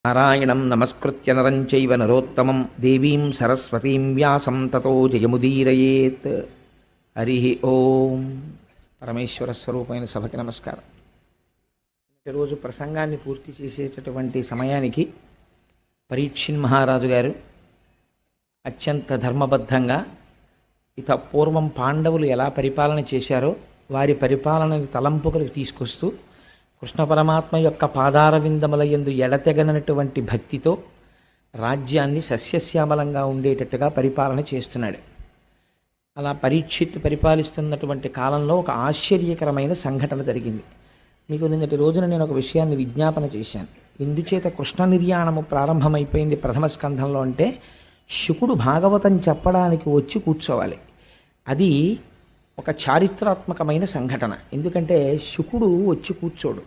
నారాయణం నమస్కృత్య నరం చైవ నరోత్తమం దేవీం సరస్వతీం వ్యాసం తతో జయముదీరయేత్. హరి ఓం. పరమేశ్వర స్వరూపమైన సభకి నమస్కారం. రోజు ప్రసంగాన్ని పూర్తి చేసేటటువంటి సమయానికి పరీక్షిన్ మహారాజు గారు అత్యంత ధర్మబద్ధంగా పూర్వం పాండవులు ఎలా పరిపాలన చేశారో వారి పరిపాలనని తలంపుకలకు తీసుకొస్తూ కృష్ణ పరమాత్మ యొక్క పాదార విందముల యందు ఎడతెగనటువంటి భక్తితో రాజ్యాన్ని సస్యశ్యామలంగా ఉండేటట్టుగా పరిపాలన చేస్తున్నాడు. అలా పరీక్షిత్ పరిపాలిస్తున్నటువంటి కాలంలో ఒక ఆశ్చర్యకరమైన సంఘటన జరిగింది. మీకు నిన్నటి రోజున నేను ఒక విషయాన్ని విజ్ఞాపన చేశాను. ఎందుచేత కృష్ణ నిర్యాణము ప్రారంభమైపోయింది ప్రథమ స్కంధంలో అంటే, శుకుడు భాగవతం చెప్పడానికి వచ్చి కూర్చోవాలి. అది ఒక చారిత్రాత్మకమైన సంఘటన. ఎందుకంటే శుకుడు వచ్చి కూర్చోడు.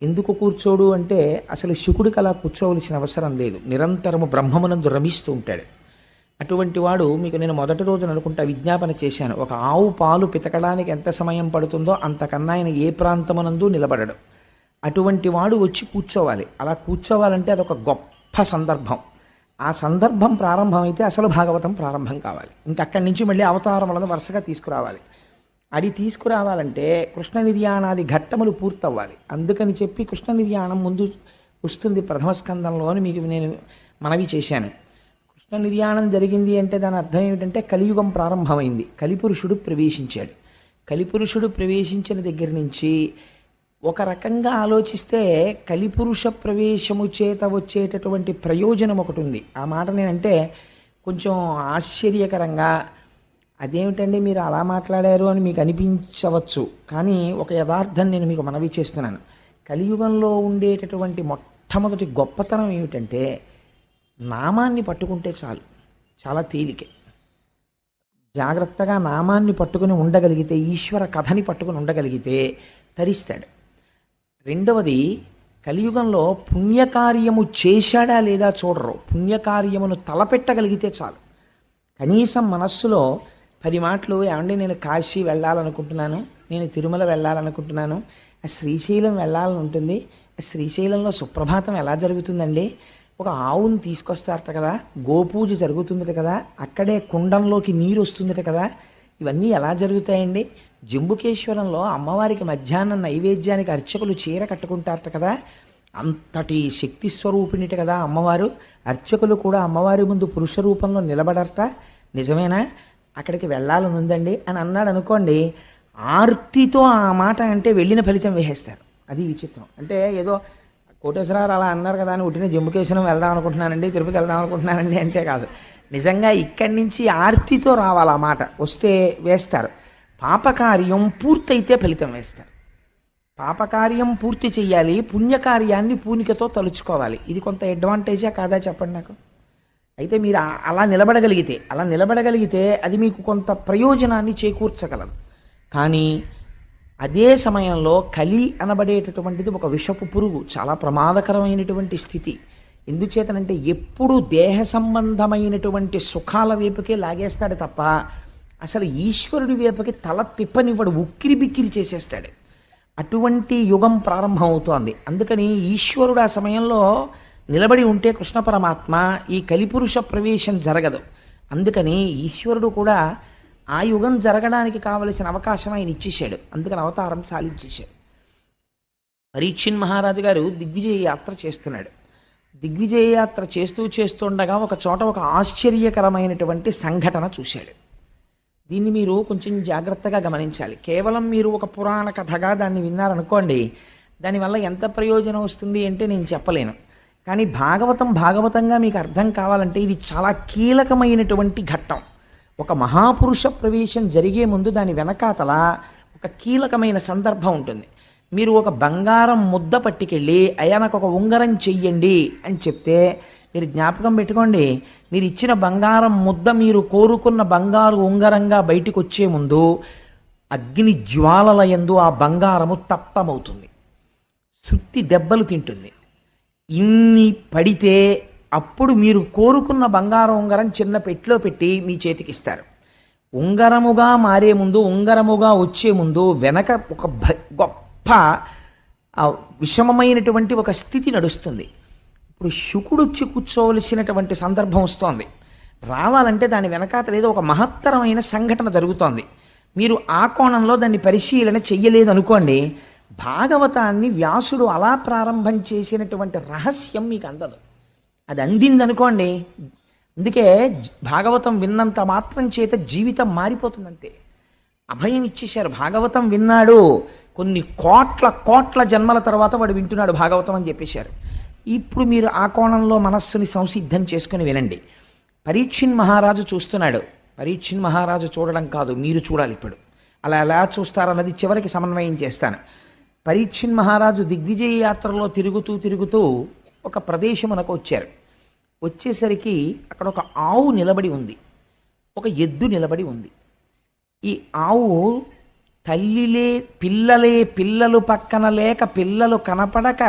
ఎందుకు కూర్చోడు అంటే అసలు శుకుడికి అలా కూర్చోవలసిన అవసరం లేదు. నిరంతరము బ్రహ్మమునందు రమిస్తూ ఉంటాడు. అటువంటి వాడు మీకు నేను మొదటి రోజున అనుకుంటా విజ్ఞాపన చేశాను. ఒక ఆవు పాలు పితకడానికి ఎంత సమయం పడుతుందో అంతకన్నా ఆయన ఏ ప్రాంతమునందు నిలబడడు. అటువంటి వాడు వచ్చి కూర్చోవాలి. అలా కూర్చోవాలంటే అదొక గొప్ప సందర్భం. ఆ సందర్భం ప్రారంభమైతే అసలు భాగవతం ప్రారంభం కావాలి. ఇంకక్కడి నుంచి మళ్ళీ అవతారములను వరుసగా తీసుకురావాలి. అది తీసుకురావాలంటే కృష్ణ నిర్యాణాది ఘట్టములు పూర్తవ్వాలి. అందుకని చెప్పి కృష్ణ నిర్యాణం ముందు వస్తుంది ప్రథమ స్కందంలో అని మీకు నేను మనవి చేశాను. కృష్ణ నిర్యాణం జరిగింది అంటే దాని అర్థం ఏమిటంటే కలియుగం ప్రారంభమైంది. కలిపురుషుడు ప్రవేశించాడు. కలిపురుషుడు ప్రవేశించిన దగ్గర నుంచి ఒక రకంగా ఆలోచిస్తే కలిపురుష ప్రవేశము చేత వచ్చేటటువంటి ప్రయోజనం ఒకటి ఉంది. ఆ మాట నేనంటే కొంచెం ఆశ్చర్యకరంగా, అదేమిటండి మీరు అలా మాట్లాడారు అని మీకు అనిపించవచ్చు. కానీ ఒక యథార్థం నేను మీకు మనవి చేస్తున్నాను. కలియుగంలో ఉండేటటువంటి మొట్టమొదటి గొప్పతనం ఏమిటంటే నామాన్ని పట్టుకుంటే చాలు, చాలా తేలికే. జాగ్రత్తగా నామాన్ని పట్టుకుని ఉండగలిగితే, ఈశ్వర కథని పట్టుకుని ఉండగలిగితే తరిస్తాడు. రెండవది, కలియుగంలో పుణ్యకార్యము చేశాడా లేదా చూడరు. పుణ్యకార్యమును తలపెట్టగలిగితే చాలు. కనీసం మనస్సులో 10 మాటలు, ఏమంటే నేను కాశీ వెళ్ళాలనుకుంటున్నాను, నేను తిరుమల వెళ్ళాలనుకుంటున్నాను, ఆ శ్రీశైలం వెళ్ళాలని ఉంటుంది, ఆ శ్రీశైలంలో సుప్రభాతం ఎలా జరుగుతుందండి, ఒక ఆవును తీసుకొస్తారట కదా, గోపూజ జరుగుతుందట కదా, అక్కడే కుండంలోకి నీరు వస్తుందట కదా, ఇవన్నీ ఎలా జరుగుతాయండి, జంబుకేశ్వరంలో అమ్మవారికి మధ్యాహ్నం నైవేద్యానికి అర్చకులు చీర కట్టుకుంటారట కదా, అంతటి శక్తి స్వరూపిణిట కదా అమ్మవారు, అర్చకులు కూడా అమ్మవారి ముందు పురుష రూపంలో నిలబడరట, నిజమేనా, అక్కడికి వెళ్ళాలని ఉందండి అని అన్నాడు అనుకోండి, ఆర్తితో ఆ మాట అంటే వెళ్ళిన ఫలితం వేసేస్తారు. అది విచిత్రం. అంటే ఏదో కోటేశ్వరరావు అలా అన్నారు కదా అని ఉట్టిన జంబుకేశ్వరం వెళ్దాం అనుకుంటున్నానండి, తిరుపతి వెళ్దాం అనుకుంటున్నానండి అంటే కాదు. నిజంగా ఇక్కడి నుంచి ఆర్తితో రావాలి. ఆ మాట వస్తే వేస్తారు. పాపకార్యం పూర్తయితే ఫలితం వేస్తారు. పాపకార్యం పూర్తి చెయ్యాలి, పుణ్యకార్యాన్ని పూనికతో తలుచుకోవాలి. ఇది కొంత అడ్వాంటేజా కాదా చెప్పండి నాకు. అయితే మీరు అలా నిలబడగలిగితే అది మీకు కొంత ప్రయోజనాన్ని చేకూర్చగలదు. కానీ అదే సమయంలో కలి అనబడేటటువంటిది ఒక విషపు పురుగు, చాలా ప్రమాదకరమైనటువంటి స్థితి. ఎందుచేతనంటే ఎప్పుడు దేహ సంబంధమైనటువంటి సుఖాల వైపుకే లాగేస్తాడు తప్ప అసలు ఈశ్వరుడి వైపుకి తల తిప్పనివ్వడు, ఉక్కిరి బిక్కిరి చేసేస్తాడు. అటువంటి యుగం ప్రారంభం అవుతోంది. అందుకని ఈశ్వరుడు ఆ సమయంలో నిలబడి ఉంటే కృష్ణ పరమాత్మ ఈ కలిపురుష ప్రవేశం జరగదు. అందుకని ఈశ్వరుడు కూడా ఆ యుగం జరగడానికి కావలసిన అవకాశం ఆయన ఇచ్చేశాడు. అందుకని అవతారం సాధించేశాడు. పరీక్షిన్ మహారాజు గారు దిగ్విజయ యాత్ర చేస్తున్నాడు. దిగ్విజయ యాత్ర చేస్తుండగా ఒక చోట ఒక ఆశ్చర్యకరమైనటువంటి సంఘటన చూశాడు. దీన్ని మీరు కొంచెం జాగ్రత్తగా గమనించాలి. కేవలం మీరు ఒక పురాణ కథగా దాన్ని విన్నారనుకోండి, దానివల్ల ఎంత ప్రయోజనం వస్తుంది అంటే నేను చెప్పలేను. కానీ భాగవతంగా మీకు అర్థం కావాలంటే ఇది చాలా కీలకమైనటువంటి ఘట్టం. ఒక మహాపురుష ప్రవేశం జరిగే ముందు దాని వెనకాతల ఒక కీలకమైన సందర్భం ఉంటుంది. మీరు ఒక బంగారం ముద్ద పట్టుకెళ్ళి అయ్యా నాకు ఒక ఉంగరం చెయ్యండి అని చెప్తే మీరు జ్ఞాపకం పెట్టుకోండి, మీరు ఇచ్చిన బంగారం ముద్ద మీరు కోరుకున్న బంగారు ఉంగరంగా బయటికి వచ్చే ముందు అగ్ని జ్వాలల యందు ఆ బంగారము తప్పమవుతుంది, సుత్తి దెబ్బలు తింటుంది. ఇన్ని పడితే అప్పుడు మీరు కోరుకున్న బంగారం ఉంగరం చిన్న పెట్టిలో పెట్టి మీ చేతికి ఇస్తారు. ఉంగరముగా మారే ముందు, ఉంగరముగా వచ్చే ముందు వెనక ఒక గొప్ప విషమమైనటువంటి ఒక స్థితి నడుస్తుంది. ఇప్పుడు శుకుడు వచ్చి కూర్చోవలసినటువంటి సందర్భం వస్తోంది. రావాలంటే దాని వెనకాతల ఏదో ఒక మహత్తరమైన సంఘటన జరుగుతోంది. మీరు ఆ కోణంలో దాన్ని పరిశీలన చెయ్యలేదు అనుకోండి, భాగవతాన్ని వ్యాసుడు అలా ప్రారంభం చేసినటువంటి రహస్యం మీకు అందదు. అది అందిందనుకోండి, అందుకే భాగవతం విన్నంత మాత్రం చేత జీవితం మారిపోతుందంతే. అభయం ఇచ్చేశారు. భాగవతం విన్నాడు, కొన్ని కోట్ల కోట్ల జన్మల తర్వాత వాడు వింటున్నాడు భాగవతం అని చెప్పేశారు. ఇప్పుడు మీరు ఆ కోణంలో మనస్సుని సంసిద్ధం చేసుకుని వినండి. పరీక్షిన్ మహారాజు చూస్తున్నాడు. పరీక్షిన్ మహారాజు చూడడం కాదు, మీరు చూడాలి ఇప్పుడు. అలా ఎలా చూస్తారన్నది చివరికి సమన్వయం చేస్తాను. పరీక్షిన్ మహారాజు దిగ్విజయ యాత్రలో తిరుగుతూ తిరుగుతూ ఒక ప్రదేశమునకు వచ్చారు. వచ్చేసరికి అక్కడ ఒక ఆవు నిలబడి ఉంది, ఒక ఎద్దు నిలబడి ఉంది. ఈ ఆవు తల్లిలే పిల్లలు పక్కన లేక, పిల్లలు కనపడక,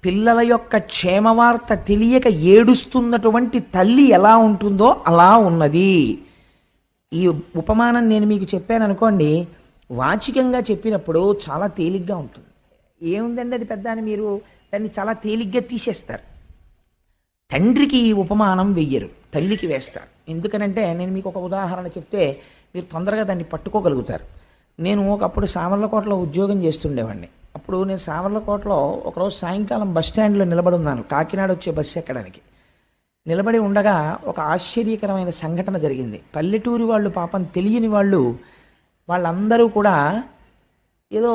పిల్లల యొక్క క్షేమవార్త తెలియక ఏడుస్తున్నటువంటి తల్లి ఎలా ఉంటుందో అలా ఉన్నది. ఈ ఉపమానం నేను మీకు చెప్పాను అనుకోండి, వాచికంగా చెప్పినప్పుడు చాలా తేలిగ్గా ఉంటుంది. ఏముందండి అది పెద్ద అని మీరు దాన్ని చాలా తేలిగ్గా తీసేస్తారు. తండ్రికి ఈ ఉపమానం వెయ్యరు, తల్లికి వేస్తారు. ఎందుకనంటే నేను మీకు ఒక ఉదాహరణ చెప్తే మీరు తొందరగా దాన్ని పట్టుకోగలుగుతారు. నేను ఒకప్పుడు సామర్లకోటలో ఉద్యోగం చేస్తుండేవాడిని. అప్పుడు నేను సామర్లకోటలో ఒకరోజు సాయంకాలం బస్ స్టాండ్లో నిలబడి ఉన్నాను, కాకినాడ వచ్చే బస్సు ఎక్కడానికి. నిలబడి ఉండగా ఒక ఆశ్చర్యకరమైన సంఘటన జరిగింది. పల్లెటూరి వాళ్ళు, పాపం తెలియని వాళ్ళు, వాళ్ళందరూ కూడా ఏదో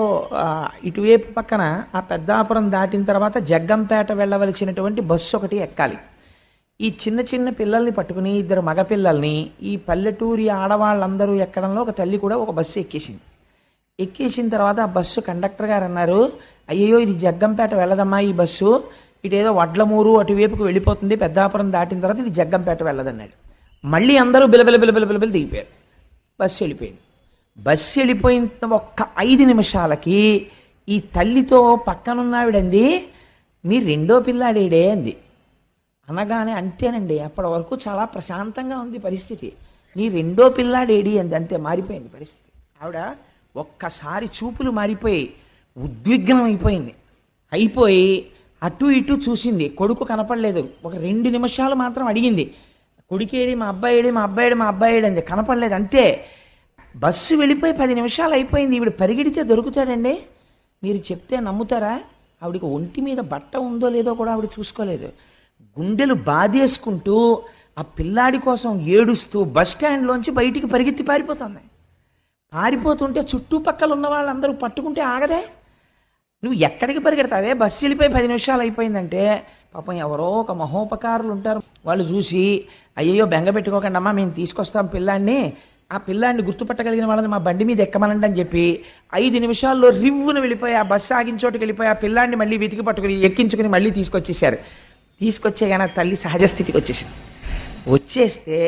ఇటువైపు పక్కన ఆ పెద్దాపురం దాటిన తర్వాత జగ్గంపేట వెళ్ళవలసినటువంటి బస్సు ఒకటి ఎక్కాలి. ఈ చిన్న చిన్న పిల్లల్ని పట్టుకుని, ఇద్దరు మగపిల్లల్ని ఈ పల్లెటూరి ఆడవాళ్ళందరూ ఎక్కడంలో ఒక తల్లి కూడా ఒక బస్సు ఎక్కేసింది. ఎక్కేసిన తర్వాత ఆ బస్సు కండక్టర్ గారు అన్నారు, అయ్యో ఇది జగ్గంపేట వెళ్ళదమ్మా ఈ బస్సు, ఇటేదో వడ్లమూరు అటువైపుకు వెళ్ళిపోతుంది, పెద్దాపురం దాటిన తర్వాత ఇది జగ్గంపేట వెళ్ళదన్నాడు. మళ్ళీ అందరూ బిలబిల దిగిపోయారు. బస్సు వెళ్ళిపోయింది. బస్సు వెళ్ళిపోయిన ఒక్క 5 నిమిషాలకి ఈ తల్లితో పక్కనున్నావిడంది, మీ రెండో పిల్లాడేడే అంది. అనగానే అంతేనండి, అప్పటి వరకు చాలా ప్రశాంతంగా ఉంది పరిస్థితి. నీ రెండో పిల్లాడేడి అంది, అంతే మారిపోయింది పరిస్థితి. ఆవిడ ఒక్కసారి చూపులు మారిపోయి ఉద్విగ్నం అయిపోయింది. అయిపోయి అటు ఇటు చూసింది, కొడుకు కనపడలేదు. ఒక 2 నిమిషాలు మాత్రం అడిగింది, కొడుకేడి, మా అబ్బాయిడు అంది, కనపడలేదు. అంతే. బస్సు వెళ్ళిపోయి 10 నిమిషాలు అయిపోయింది. ఈవిడ పరిగెడితే దొరుకుతాడండి? మీరు చెప్తే నమ్ముతారా? ఆవిడికి ఒంటి మీద బట్ట ఉందో లేదో కూడా ఆవిడ చూసుకోలేదు. గుండెలు బాధేసుకుంటూ ఆ పిల్లాడి కోసం ఏడుస్తూ బస్ స్టాండ్లోంచి బయటికి పరిగెత్తి పారిపోతుంది. పారిపోతుంటే చుట్టుపక్కల ఉన్న వాళ్ళందరూ పట్టుకుంటే ఆగదే. నువ్వు ఎక్కడికి పరిగెడతావే, బస్సు వెళ్ళిపోయి 10 నిమిషాలు అయిపోయిందంటే పాపం ఎవరో ఒక మహోపకారులు ఉంటారు, వాళ్ళు చూసి అయ్యో బెంగ పెట్టుకోకండి అమ్మా, మేము తీసుకొస్తాం పిల్లాడిని, ఆ పిల్లాడిని గుర్తుపట్టగలిగిన వాళ్ళని మా బండి మీద ఎక్కమనండి అని చెప్పి 5 నిమిషాల్లో రివ్వును వెళ్ళిపోయి ఆ బస్సు ఆగిన చోటుకి వెళ్ళిపోయి ఆ పిల్లాడిని మళ్ళీ వెతికి పట్టుకుని ఎక్కించుకుని మళ్ళీ తీసుకొచ్చేసారు. తీసుకొచ్చే కానీ తల్లి సహజస్థితికి వచ్చేసింది. వచ్చేస్తే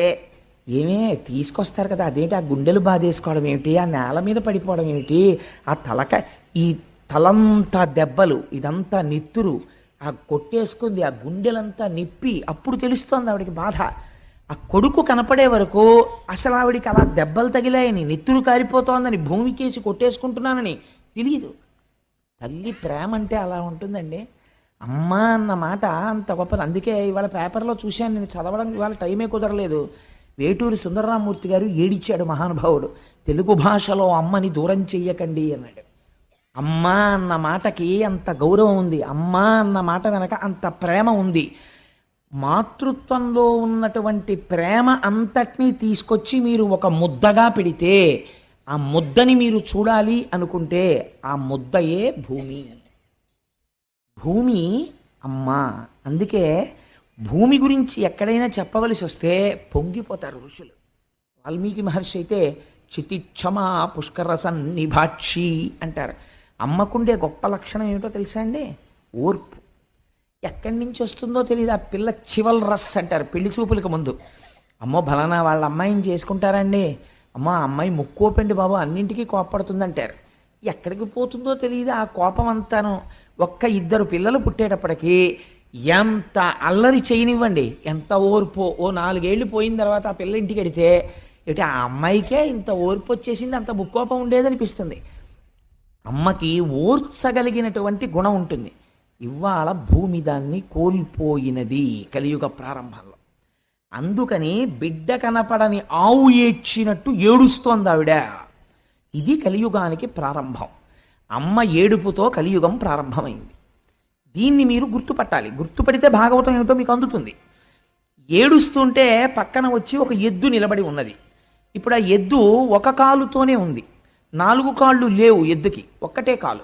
ఏమే తీసుకొస్తారు కదా, అదేంటి ఆ గుండెలు బాధేసుకోవడం ఏమిటి, ఆ నేల మీద పడిపోవడం ఏమిటి, ఆ ఈ తలంతా దెబ్బలు, ఇదంతా నెత్తురు, ఆ కొట్టేసుకుంది, ఆ గుండెలంతా నిప్పి. అప్పుడు తెలుస్తోంది ఆవిడికి బాధ. ఆ కొడుకు కనపడే వరకు అసలు ఆవిడికి అలా దెబ్బలు తగిలాయని, నెత్తురు కారిపోతోందని, భూమికేసి కొట్టేసుకుంటున్నానని తెలియదు. తల్లి ప్రేమ అంటే అలా ఉంటుందండి. అమ్మ అన్న మాట అంత గొప్పది. అందుకే ఇవాళ పేపర్లో చూశాను, నేను చదవడం ఇవాళ టైమే కుదరలేదు. వేటూరి సుందరరామూర్తి గారు ఏడిచాడు మహానుభావుడు, తెలుగు భాషలో అమ్మని దూరం చెయ్యకండి అన్నాడు. అమ్మ అన్న మాటకి అంత గౌరవం ఉంది, అమ్మ అన్న మాట వెనక అంత ప్రేమ ఉంది. మాతృత్వంలో ఉన్నటువంటి ప్రేమ అంతటినీ తీసుకొచ్చి మీరు ఒక ముద్దగా పెడితే, ఆ ముద్దని మీరు చూడాలి అనుకుంటే ఆ ముద్దయే భూమి. భూమి అమ్మ. అందుకే భూమి గురించి ఎక్కడైనా చెప్పవలసి వస్తే పొంగిపోతారు ఋషులు. వాల్మీకి మహర్షి అయితే చితిక్షమా పుష్కర సన్నిభాక్షి అంటారు. అమ్మకుండే గొప్ప లక్షణం ఏమిటో తెలుసా అండి? ఓర్పు. ఎక్కడి నుంచి వస్తుందో తెలియదు. ఆ పిల్ల చివల్ రస్ అంటారు పెళ్లి చూపులకు ముందు. అమ్మో బలానా వాళ్ళ అమ్మాయిని చేసుకుంటారండి, అమ్మ ఆ అమ్మాయి ముక్కోపండి బాబు, అన్నింటికీ కోపడుతుందంటారు. ఎక్కడికి పోతుందో తెలియదు ఆ కోపం అంతాను. ఒక్క 2 పిల్లలు పుట్టేటప్పటికీ ఎంత అల్లరి చేయనివ్వండి, ఎంత ఓర్పు. ఓ 4 ఏళ్ళు పోయిన తర్వాత ఆ పిల్ల ఇంటికి వెడితే ఏమిటి ఆ అమ్మాయికే ఇంత ఓర్పు వచ్చేసింది, అంత ముక్కోపం ఉండేదనిపిస్తుంది. అమ్మకి ఓర్చగలిగినటువంటి గుణం ఉంటుంది. ఇవాళ భూమి దాన్ని కోల్పోయినది కలియుగ ప్రారంభంలో. అందుకని బిడ్డ కనపడని ఆవు ఏడ్చినట్టు ఏడుస్తోంది ఆవిడ. ఇది కలియుగానికి ప్రారంభం. అమ్మ ఏడుపుతో కలియుగం ప్రారంభమైంది. దీన్ని మీరు గుర్తుపట్టాలి. గుర్తుపడితే భాగవతం ఏమిటో మీకు అందుతుంది. ఏడుస్తుంటే పక్కన వచ్చి ఒక ఎద్దు నిలబడి ఉన్నది. ఇప్పుడు ఆ ఎద్దు ఒక కాలుతోనే ఉంది, 4 కాళ్ళు లేవు ఎద్దుకి, ఒక్కటే కాలు.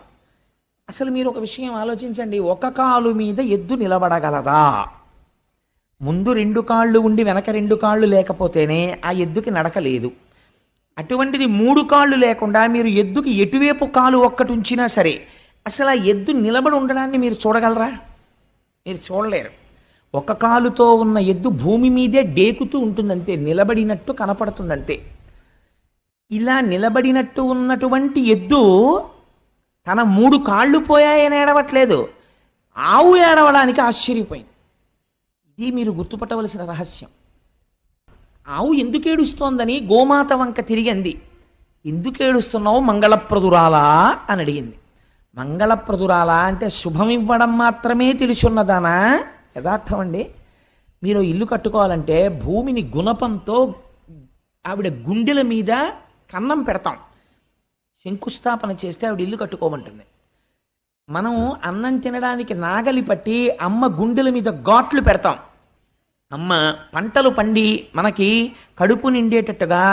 అసలు మీరు ఒక విషయం ఆలోచించండి, ఒక కాలు మీద ఎద్దు నిలబడగలదా? ముందు 2 కాళ్ళు ఉండి వెనక 2 కాళ్ళు లేకపోతేనే ఆ ఎద్దుకి నడక లేదు. అటువంటిది 3 కాళ్ళు లేకుండా మీరు ఎద్దుకి ఎటువైపు కాలు ఒక్కటి ఉంచినా సరే అసలు ఆ ఎద్దు నిలబడి ఉండడాన్ని మీరు చూడగలరా? మీరు చూడలేరు. ఒక కాలుతో ఉన్న ఎద్దు భూమి మీదే డేకుతూ ఉంటుందంతే, నిలబడినట్టు కనపడుతుందంతే. ఇలా నిలబడినట్టు ఉన్నటువంటి ఎద్దు తన 3 కాళ్ళు పోయాయని ఏడవట్లేదు, ఆవు ఏడవడానికి ఆశ్చర్యపోయింది. ఇది మీరు గుర్తుపట్టవలసిన రహస్యం. ఆవు ఎందుకు ఏడుస్తోందని గోమాత వంక తిరిగి అంది. ఎందుకు ఏడుస్తున్నావు మంగళప్రదురాలా అని అడిగింది. మంగళప్రదురాలా అంటే శుభం ఇవ్వడం మాత్రమే తెలుసున్నదానా? యథార్థం అండి. మీరు ఇల్లు కట్టుకోవాలంటే భూమిని గుణపంతో ఆవిడ గుండెల మీద కన్నం పెడతాం. శంకుస్థాపన చేస్తే ఆవిడ ఇల్లు కట్టుకోమంటుంది. మనం అన్నం తినడానికి నాగలి పట్టి అమ్మ గుండెల మీద ఘాట్లు పెడతాం. అమ్మ పంటలు పండి మనకి కడుపు నిండేటట్టుగా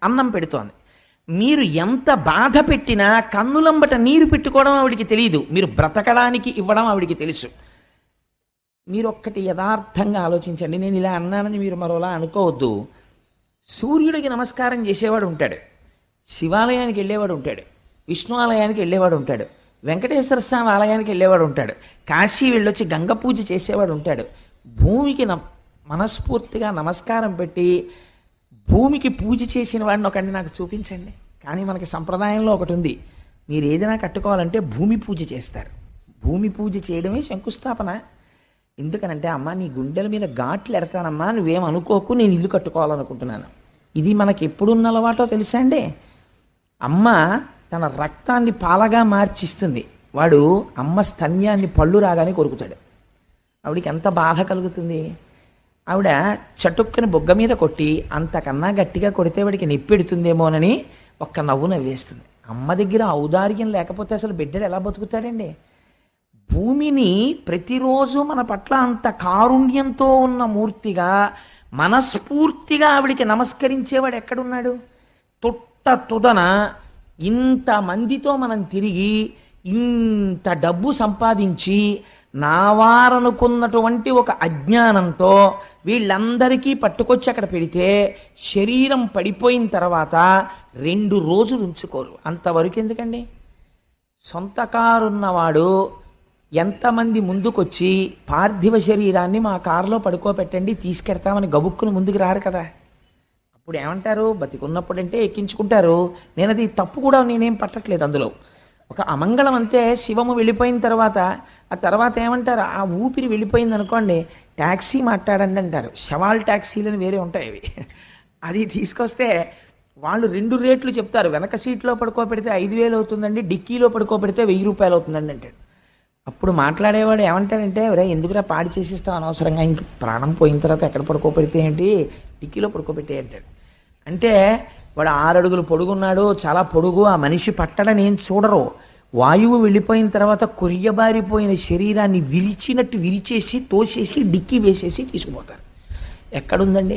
అన్నం పెడుతోంది. మీరు ఎంత బాధ పెట్టినా కన్నులంబట నీరు పెట్టుకోవడం ఆవిడికి తెలియదు, మీరు బ్రతకడానికి ఇవ్వడం ఆవిడికి తెలుసు. మీరు ఒక్కటి యథార్థంగా ఆలోచించండి. నేను ఇలా అన్నానని మీరు మరోలా అనుకోవద్దు. సూర్యుడికి నమస్కారం చేసేవాడు ఉంటాడు, శివాలయానికి వెళ్ళేవాడు ఉంటాడు, విష్ణు ఆలయానికి వెళ్ళేవాడు ఉంటాడు, వెంకటేశ్వర స్వామి ఆలయానికి వెళ్ళేవాడు ఉంటాడు, కాశీ వెళ్ళొచ్చి గంగ పూజ చేసేవాడు ఉంటాడు. భూమికి మనస్ఫూర్తిగా నమస్కారం పెట్టి భూమికి పూజ చేసిన వాడిని ఒకటి నాకు చూపించండి. కానీ మనకి సంప్రదాయంలో ఒకటి ఉంది, మీరు ఏదైనా కట్టుకోవాలంటే భూమి పూజ చేస్తారు. భూమి పూజ చేయడమే శంకుస్థాపన. ఎందుకనంటే అమ్మ నీ గుండెల మీద ఘాట్లు ఎడతానమ్మా, నువ్వేం అనుకోకు, నేను ఇల్లు కట్టుకోవాలనుకుంటున్నాను. ఇది మనకి ఎప్పుడున్న అలవాటో తెలుసా అండి? అమ్మ తన రక్తాన్ని పాలగా మార్చిస్తుంది, వాడు అమ్మ స్తన్యాన్ని పళ్ళు రాగానే కొరుకుతాడు. ఆవిడికి ఎంత బాధ కలుగుతుంది. ఆవిడ చటుక్కని బొగ్గ మీద కొట్టి అంతకన్నా గట్టిగా కొడితే వాడికి నొప్పెడుతుందేమోనని ఒక్క నవ్వు నవ్వేస్తుంది. అమ్మ దగ్గర ఔదార్యం లేకపోతే అసలు బిడ్డడు ఎలా బతుకుతాడండి? భూమిని ప్రతిరోజు మన పట్ల అంత కారుణ్యంతో ఉన్న మూర్తిగా మనస్ఫూర్తిగా ఆవిడికి నమస్కరించేవాడు ఎక్కడున్నాడు? తుదన ఇంతమందితో మనం తిరిగి ఇంత డబ్బు సంపాదించి నావారనుకున్నటువంటి ఒక అజ్ఞానంతో వీళ్ళందరికీ పట్టుకొచ్చి అక్కడ పెడితే శరీరం పడిపోయిన తర్వాత 2 రోజులు ఉంచుకోరు. అంతవరకు ఎందుకండి? సొంత కారున్నవాడు ఎంతమంది ముందుకొచ్చి పార్థివ శరీరాన్ని మా కారులో పడుకోబెట్టండి తీసుకెడతామని గబుక్కుని ముందుకు రారు కదా. అప్పుడు ఏమంటారు? బతికున్నప్పుడంటే ఎక్కించుకుంటారు. నేను అది తప్పు కూడా నేనేం పట్టట్లేదు అందులో. ఒక అమంగళం అంతే. శివము వెళ్ళిపోయిన తర్వాత ఆ తర్వాత ఏమంటారు? ఆ ఊపిరి వెళ్ళిపోయింది అనుకోండి, ట్యాక్సీ మాట్లాడండి అంటారు. శవాల్ ట్యాక్సీలని వేరే ఉంటాయి అవి. అది తీసుకొస్తే వాళ్ళు 2 రేట్లు చెప్తారు. వెనక సీట్లో పడుకోబెడితే 5,000 అవుతుందండి, డిక్కీలో పడుకోబెడితే 1,000 రూపాయలు అవుతుందండి అంటాడు. అప్పుడు మాట్లాడేవాడు ఏమంటాడంటే, ఎవరే ఎందుకురా పాడి చేసిస్తావు అనవసరంగా, ఇంక ప్రాణం పోయిన తర్వాత ఎక్కడ పడుకోబెడితే ఏంటి, డిక్కీలో పడుకోబెట్టే అంటాడు. అంటే వాడు 6 అడుగులు పొడుగున్నాడు, చాలా పొడుగు, ఆ మనిషి పట్టడని ఏం చూడరు. వాయువు వెళ్ళిపోయిన తర్వాత కొరియబారిపోయిన శరీరాన్ని విరిచినట్టు విరిచేసి తోసేసి డిక్కీ వేసేసి తీసుకుపోతారు. ఎక్కడుందండి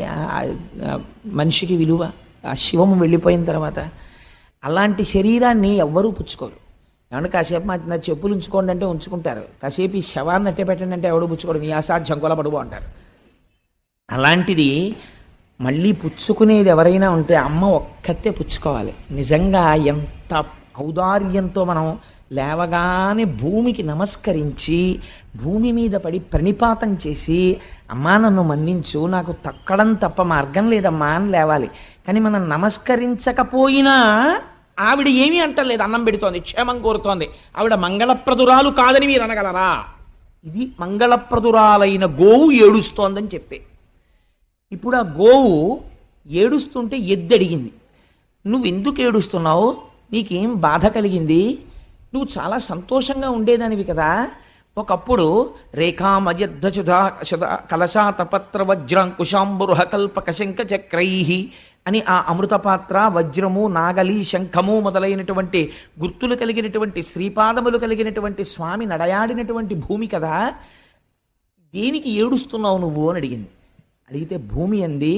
మనిషికి విలువ? ఆ శివము వెళ్ళిపోయిన తర్వాత అలాంటి శరీరాన్ని ఎవ్వరూ పుచ్చుకోరు. ఏమన్నా కాసేపు నా చెప్పులు ఉంచుకోండి అంటే ఉంచుకుంటారు, కాసేపు ఈ శవాన్ని అట్టే పెట్టండి అంటే ఎవడు పుచ్చుకోడు, నీ అసాధ్యం కొలబడుబో అంటారు. అలాంటిది మళ్ళీ పుచ్చుకునేది ఎవరైనా ఉంటే అమ్మ ఒక్కతే పుచ్చుకోవాలి. నిజంగా ఎంత ఔదార్యంతో మనం లేవగానే భూమికి నమస్కరించి భూమి మీద పడి ప్రణిపాతం చేసి అమ్మా నన్ను మన్నించు, నాకు తక్కడం తప్ప మార్గం లేదమ్మా అని లేవాలి. కానీ మనం నమస్కరించకపోయినా ఆవిడ ఏమీ అంటలేదు, అన్నం పెడుతోంది, క్షేమం కోరుతోంది. ఆవిడ మంగళప్రదురాలు కాదని మీరు అనగలరా? ఇది మంగళప్రదురాలైన గోవు ఏడుస్తోందని చెప్తే. ఇప్పుడు ఆ గోవు ఏడుస్తుంటే ఎద్దు అడిగింది, నువ్వు ఎందుకు ఏడుస్తున్నావు, నీకేం బాధ కలిగింది, నువ్వు చాలా సంతోషంగా ఉండేదానివి కదా, ఒకప్పుడు రేఖామయద్ధుధా కలశాతపత్ర వజ్రాంకుశాంబురుహ కల్పక శంఖ చక్రై అని ఆ అమృతపాత్ర, వజ్రము, నాగలి, శంఖము మొదలైనటువంటి గుర్తులు కలిగినటువంటి శ్రీపాదములు కలిగినటువంటి స్వామి నడయాడినటువంటి భూమి కదా, దేనికి ఏడుస్తున్నావు నువ్వు అని అడిగింది. అడిగితే భూమి అంది,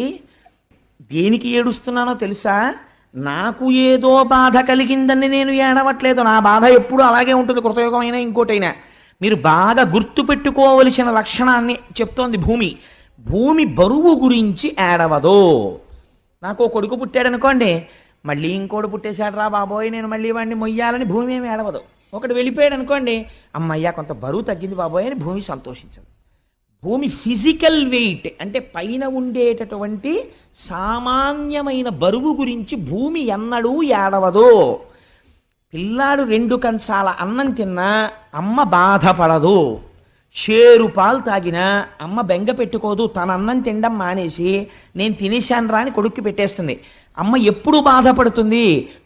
దేనికి ఏడుస్తున్నానో తెలుసా, నాకు ఏదో బాధ కలిగిందని నేను ఏడవట్లేదు, నా బాధ ఎప్పుడు అలాగే ఉంటుంది, కృతయుగమైనా ఇంకోటైనా. మీరు బాగా గుర్తు పెట్టుకోవలసిన లక్షణాన్ని చెప్తోంది భూమి. భూమి బరువు గురించి ఏడవదో. నాకు కొడుకు పుట్టాడనుకోండి, మళ్ళీ ఇంకోటి పుట్టేశాడు రా బాబోయ్ నేను మళ్ళీ వాడిని మొయ్యాలని భూమి ఏమి ఏడవదు. ఒకటి వెళ్ళిపోయాడు అనుకోండి, అమ్మయ్యా కొంత బరువు తగ్గింది బాబోయ్ అని భూమి సంతోషించదు. భూమి ఫిజికల్ వెయిట్ అంటే పైన ఉండేటటువంటి సామాన్యమైన బరువు గురించి భూమి ఎన్నడూ ఏడవదు. పిల్లాడు 2 కంచాల అన్నం తిన్నా అమ్మ బాధపడదు, షేరు పాలు తాగినా అమ్మ బెంగ పెట్టుకోదు, తన అన్నం తినడం మానేసి నేను తినేశాను రా అని కొడుక్కి పెట్టేస్తుంది. అమ్మ ఎప్పుడు బాధపడుతుంది,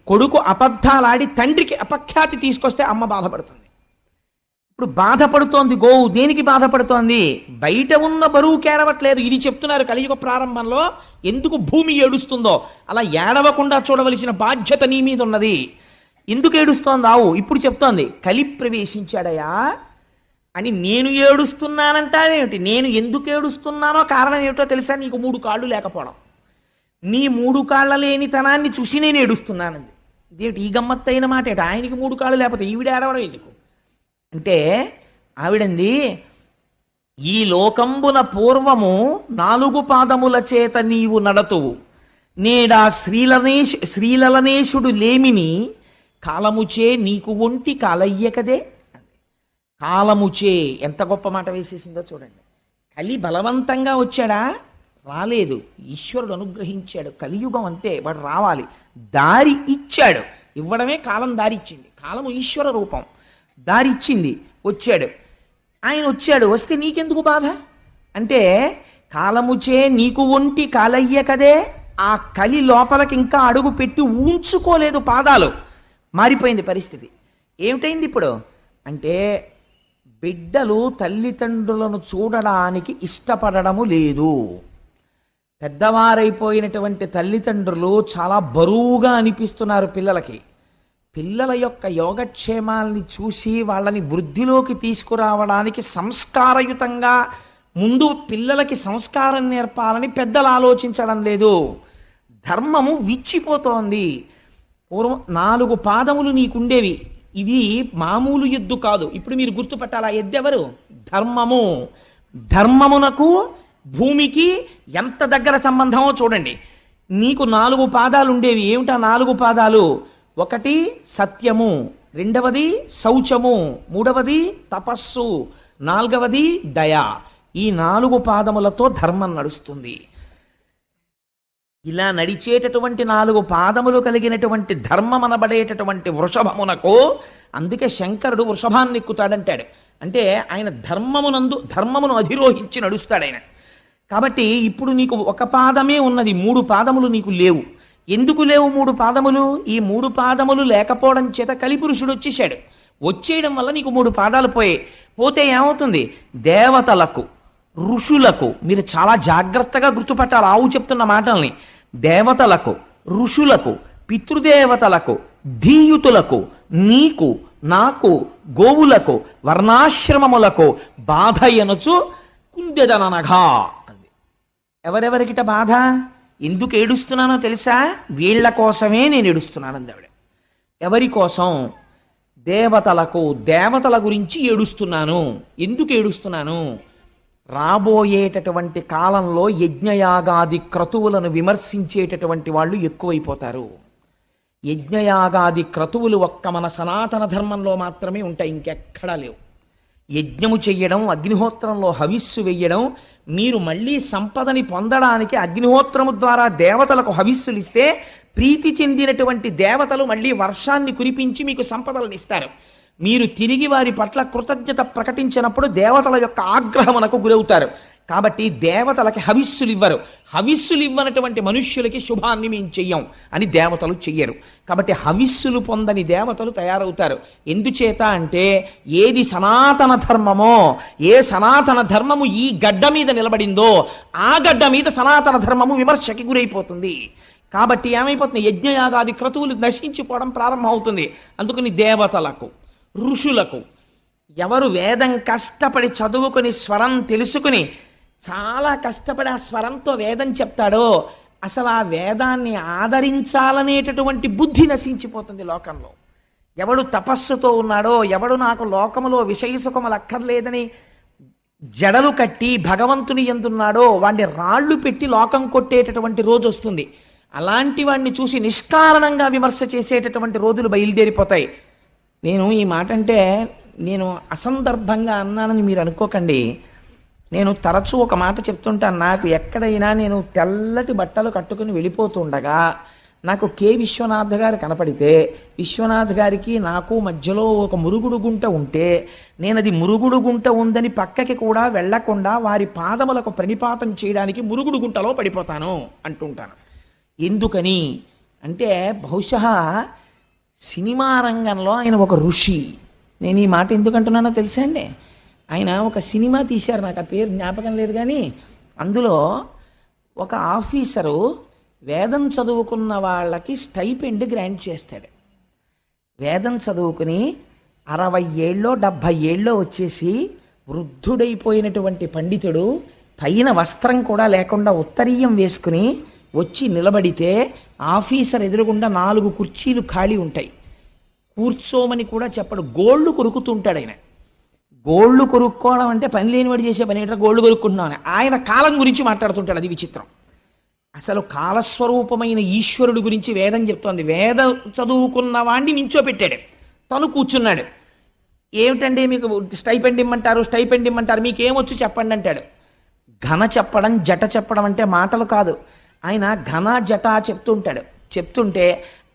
కొడుకు అబద్ధాలాడి తండ్రికి అపఖ్యాతి తీసుకొస్తే అమ్మ బాధపడుతుంది. ఇప్పుడు బాధపడుతోంది గోవు, దేనికి బాధపడుతోంది, బయట ఉన్న బరువు కేడవట్లేదు. ఇది చెప్తున్నారు కలియుగ ప్రారంభంలో ఎందుకు భూమి ఏడుస్తుందో. అలా ఏడవకుండా చూడవలసిన బాధ్యత నీ మీద ఉన్నది. ఎందుకు ఏడుస్తోంది ఆవు, ఇప్పుడు చెప్తోంది కలి ప్రవేశించాడయా అని. నేను ఏడుస్తున్నానంటావేమిటి, నేను ఎందుకు ఏడుస్తున్నానో కారణం ఏమిటో తెలుసా, నీకు 3 కాళ్ళు లేకపోవడం. నీ 3 కాళ్ళ లేనితనాన్ని చూసి నేను ఏడుస్తున్నానంది. ఇదేమిటి ఈ గమ్మత్తైన మాట ఏమిటి, ఆయనకి 3 కాళ్ళు లేకపోతే ఈవిడ ఏడవడం ఎందుకు అంటే, ఆవిడంది ఈ లోకంబున పూర్వము 4 పాదముల చేత నీవు నడతువు, నేడా శ్రీలలనేశుడు లేమిని కాలముచే నీకు ఒంటి కాలయ్యకదే. కాలముచే ఎంత గొప్ప మాట వేసేసిందో చూడండి. కలి బలవంతంగా వచ్చాడా, రాలేదు, ఈశ్వరుడు అనుగ్రహించాడు. కలియుగం అంతే, వాడు రావాలి, దారి ఇచ్చాడు. ఇవ్వడమే కాలం దారి ఇచ్చింది. కాలము ఈశ్వర రూపం, దారి ఇచ్చింది, వచ్చాడు. ఆయన వచ్చాడు, వస్తే నీకెందుకు బాధ అంటే, కాలముచే నీకు ఒంటి కాలయ్య కదే. ఆ కలి లోపలికి ఇంకా అడుగు పెట్టి ఉంచుకోలేదు, పాదాలు మారిపోయింది పరిస్థితి. ఏమిటైంది ఇప్పుడు అంటే, బిడ్డలు తల్లిదండ్రులను చూడడానికి ఇష్టపడము లేదు. పెద్దవారైపోయినటువంటి తల్లిదండ్రులు చాలా బరువుగా అనిపిస్తున్నారు పిల్లలకి. పిల్లల యొక్క యోగక్షేమాల్ని చూసి వాళ్ళని వృద్ధిలోకి తీసుకురావడానికి సంస్కారయుతంగా ముందు పిల్లలకి సంస్కారం నేర్పాలని పెద్దలు ఆలోచించడం లేదు. ధర్మము విచ్చిపోతోంది. పూర్వం 4 పాదములు నీకుండేవి, ఇవి మామూలు ఎద్దు కాదు. ఇప్పుడు మీరు గుర్తుపట్టాలి, ఆ ఎద్దు ఎవరు, ధర్మము. ధర్మమునకు భూమికి ఎంత దగ్గర సంబంధమో చూడండి. నీకు 4 పాదాలు ఉండేవి. ఏమిటా 4 పాదాలు, 1 సత్యము, 2వది శౌచము, 3వది తపస్సు, 4వది దయ. ఈ 4 పాదములతో ధర్మం నడుస్తుంది. ఇలా నడిచేటటువంటి 4 పాదములు కలిగినటువంటి ధర్మం అనబడేటటువంటి వృషభమునకు, అందుకే శంకరుడు వృషభాన్ని ఎక్కుతాడంటాడు. అంటే ఆయన ధర్మమును అధిరోహించి నడుస్తాడు ఆయన. కాబట్టి ఇప్పుడు నీకు 1 పాదమే ఉన్నది, 3 పాదములు నీకు లేవు. ఎందుకు లేవు 3 పాదములు? ఈ 3 పాదములు లేకపోవడం చేత కలిపురుషుడు వచ్చేసాడు. వచ్చేయడం వల్ల నీకు 3 పాదాలు పోతే ఏమవుతుంది, దేవతలకు, ఋషులకు, మీరు చాలా జాగ్రత్తగా గుర్తుపట్టాలి ఆవు చెప్తున్న మాటల్ని, దేవతలకు, ఋషులకు, పితృదేవతలకు, ధీయుతులకు, నీకు, నాకు, గోవులకు, వర్ణాశ్రమములకు బాధ ఎనుచు కుందెదననగా అంది. ఎవరెవరికిట బాధ, ఎందుకు ఏడుస్తున్నానో తెలుసా, వీళ్ల కోసమే నేను ఏడుస్తున్నానంది ఆవిడ. ఎవరి కోసం, దేవతలకు, దేవతల గురించి ఏడుస్తున్నాను. ఎందుకు ఏడుస్తున్నాను, రాబోయేటటువంటి కాలంలో యజ్ఞయాగాది క్రతువులను విమర్శించేటటువంటి వాళ్ళు ఎక్కువైపోతారు. యజ్ఞయాగాది క్రతువులు ఒక్క మన సనాతన ధర్మంలో మాత్రమే ఉంటాయి, ఇంకెక్కడా లేవు. యజ్ఞము చెయ్యడం, అగ్నిహోత్రంలో హవిస్సు వెయ్యడం, మీరు మళ్ళీ సంపదని పొందడానికి అగ్నిహోత్రము ద్వారా దేవతలకు హవిస్సులు ఇస్తే ప్రీతి చెందినటువంటి దేవతలు మళ్ళీ వర్షాన్ని కురిపించి మీకు సంపదలను ఇస్తారు. మీరు తిరిగి వారి పట్ల కృతజ్ఞత ప్రకటించినప్పుడు దేవతల యొక్క ఆగ్రహమునకు గురవుతారు. కాబట్టి దేవతలకి హవిస్సులు ఇవ్వరు. హవిస్సులు ఇవ్వనటువంటి మనుష్యులకి శుభాన్ని మేము చెయ్యం అని దేవతలు చెయ్యరు. కాబట్టి హవిస్సులు పొందని దేవతలు తయారవుతారు. ఎందుచేత అంటే ఏది సనాతన ధర్మమో, ఏ సనాతన ధర్మము ఈ గడ్డ మీద నిలబడిందో ఆ గడ్డ మీద సనాతన ధర్మము విమర్శకి గురైపోతుంది. కాబట్టి ఏమైపోతుంది, యజ్ఞయాగాది క్రతువులు నశించిపోవడం ప్రారంభం అవుతుంది. అందుకని దేవతలకు, ఋషులకు, ఎవరు వేదం కష్టపడి చదువుకుని స్వరం తెలుసుకుని చాలా కష్టపడి ఆ స్వరంతో వేదం చెప్తాడో అసలు ఆ వేదాన్ని ఆదరించాలనేటటువంటి బుద్ధి నశించిపోతుంది లోకంలో. ఎవడు తపస్సుతో ఉన్నాడో, ఎవడు నాకు లోకములో విషయ సుఖములు అక్కర్లేదని జడలు కట్టి భగవంతుని ఎందున్నాడో వాడిని రాళ్ళు పెట్టి లోకం కొట్టేటటువంటి రోజు వస్తుంది. అలాంటి వాడిని చూసి నిష్కారణంగా విమర్శ చేసేటటువంటి రోజులు బయలుదేరిపోతాయి. నేను ఈ మాట అంటే నేను అసందర్భంగా అన్నానని మీరు అనుకోకండి. నేను తరచూ ఒక మాట చెప్తుంటాను. నాకు ఎక్కడైనా నేను తెల్లటి బట్టలు కట్టుకుని వెళ్ళిపోతుండగా నాకు కె విశ్వనాథ్ గారు కనపడితే, విశ్వనాథ్ గారికి నాకు మధ్యలో ఒక మురుగుడు గుంట ఉంటే నేను అది మురుగుడు గుంట ఉందని పక్కకి కూడా వెళ్లకుండా వారి పాదములకు ప్రణిపాతం చేయడానికి మురుగుడు గుంటలో పడిపోతాను అంటుంటాను. ఎందుకని అంటే బహుశా సినిమా రంగంలో ఆయన ఒక ఋషి. నేను ఈ మాట ఎందుకంటున్నానో తెలుసా అండి, ఆయన ఒక సినిమా తీశారు, నాకు ఆ పేరు జ్ఞాపకం లేదు కానీ అందులో ఒక ఆఫీసరు వేదం చదువుకున్న వాళ్ళకి స్టైపెండ్ గ్రాంట్ చేస్తాడు. వేదం చదువుకుని 60 ఏళ్ళో 70 ఏళ్ళో వచ్చేసి వృద్ధుడైపోయినటువంటి పండితుడు పైన వస్త్రం కూడా లేకుండా ఉత్తరీయం వేసుకుని వచ్చి నిలబడితే ఆఫీసర్ ఎదురుగుండా 4 కుర్చీలు ఖాళీ ఉంటాయి. కూర్చోమని కూడా చెప్పడు, గోళ్ళు కొరుకుతుంటాడు ఆయన. గోళ్ళు కొరుక్కోవడం అంటే పని లేనివాడు చేసే పని ఏంటంటే గోళ్ళు కొరుక్కుంటున్నామని. ఆయన కాలం గురించి మాట్లాడుతుంటాడు. అది విచిత్రం. అసలు కాలస్వరూపమైన ఈశ్వరుడు గురించి వేదం చెప్తోంది. వేదం చదువుకున్న వాడిని నించోపెట్టాడు, తను కూర్చున్నాడు. ఏమిటండి మీకు స్టైపెండ్ ఇమ్మంటారు, స్టైపెండ్ ఇమ్మంటారు, మీకేమొచ్చు చెప్పండి అంటాడు. ఘన చెప్పడం, జట చెప్పడం అంటే మాటలు కాదు. ఆయన ఘన జట చెప్తుంటాడు. చెప్తుంటే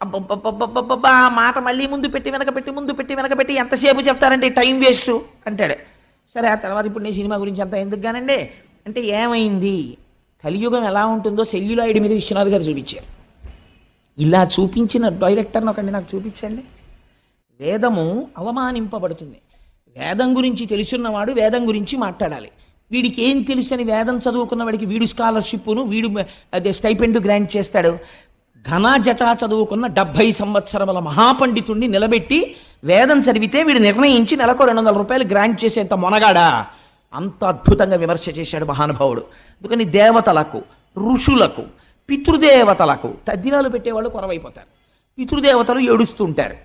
అబ్బబ్బబ్బబ్బబ్బా మాట మళ్ళీ ముందు పెట్టి వెనకబెట్టి ఎంతసేపు చెప్తారంటే టైం వేస్ట్ అంటాడు. సరే ఆ తర్వాత ఇప్పుడు నేను సినిమా గురించి అంతా ఎందుకు గానండి అంటే ఏమైంది, కలియుగం ఎలా ఉంటుందో సెల్యులాయిడ్ మీద విశ్వనాథ్ గారు చూపించారు. ఇలా చూపించిన డైరెక్టర్ని ఒకటి నాకు చూపించండి. వేదము అవమానింపబడుతుంది. వేదం గురించి తెలుసున్నవాడు వేదం గురించి మాట్లాడాలి. వీడికి ఏం తెలుసు అని వేదం చదువుకున్న వాడికి వీడు స్కాలర్షిప్ను వీడు అదే స్టైపెండ్ గ్రాంట్ చేస్తాడు. ఘన జటా చదువుకున్న 70 సంవత్సరముల మహాపండితుణ్ణి నిలబెట్టి వేదం చదివితే వీడు నిర్ణయించి నెలకు 200 రూపాయలు గ్రాంట్ చేసేంత మొనగాడా. అంత అద్భుతంగా విమర్శ చేశాడు మహానుభావుడు. అందుకని దేవతలకు, ఋషులకు, పితృదేవతలకు తద్దినాలు పెట్టేవాళ్ళు కొరవైపోతారు. పితృదేవతలు ఏడుస్తుంటారు.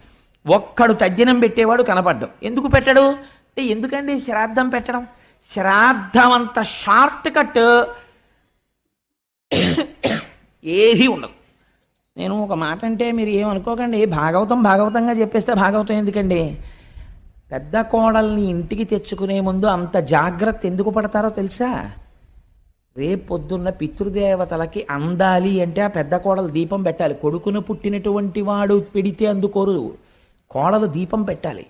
ఒక్కడు తద్దినం పెట్టేవాడు కనపడ్డం. ఎందుకు పెట్టడు అంటే ఎందుకండి శ్రాద్ధం పెట్టడం, శ్రాద్ధం అంత షార్ట్ కట్ ఏది ఉండదు. నేను ఒక మాట అంటే మీరు ఏమనుకోకండి, భాగవతంగా చెప్పేస్తే భాగవతం ఎందుకండి. పెద్ద కోడల్ని ఇంటికి తెచ్చుకునే ముందు అంత జాగ్రత్త ఎందుకు పడతారో తెలుసా? రేపొద్దున్న పితృదేవతలకి అందాలి అంటే ఆ పెద్ద కోడలు దీపం పెట్టాలి. కొడుకును పుట్టినటువంటి వాడు పెడితే అందుకోరు, కోడలు దీపం పెట్టాలి.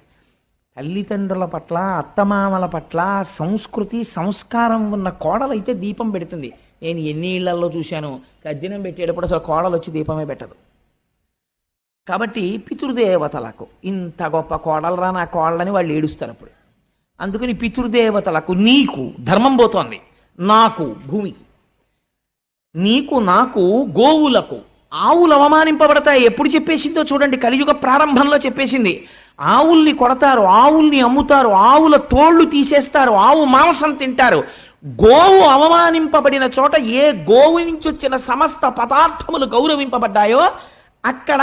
తల్లిదండ్రుల పట్ల, అత్తమామల పట్ల సంస్కృతి సంస్కారం ఉన్న కోడలైతే దీపం పెడుతుంది. నేను ఎన్ని ఇళ్లలో చూశాను, తద్దినం పెట్టేటప్పుడు అసలు కోడలు వచ్చి దీపమే పెట్టదు. కాబట్టి పితృదేవతలకు ఇంత గొప్ప కోడలరా నా కోడలని వాళ్ళు ఏడుస్తారు అప్పుడు. అందుకని పితృదేవతలకు నీకు ధర్మం పోతోంది, నాకు భూమికి, నీకు నాకు గోవులకు. ఆవులు అవమానింపబడతాయి. ఎప్పుడు చెప్పేసిందో చూడండి, కలియుగ ప్రారంభంలో చెప్పేసింది. ఆవుల్ని కొడతారు, ఆవుల్ని అమ్ముతారు, ఆవుల తోళ్లు తీసేస్తారు, ఆవు మాంసం తింటారు. గోవు అవమానింపబడిన చోట ఏ గోవు నుంచి వచ్చిన సమస్త పదార్థములు గౌరవింపబడ్డాయో అక్కడ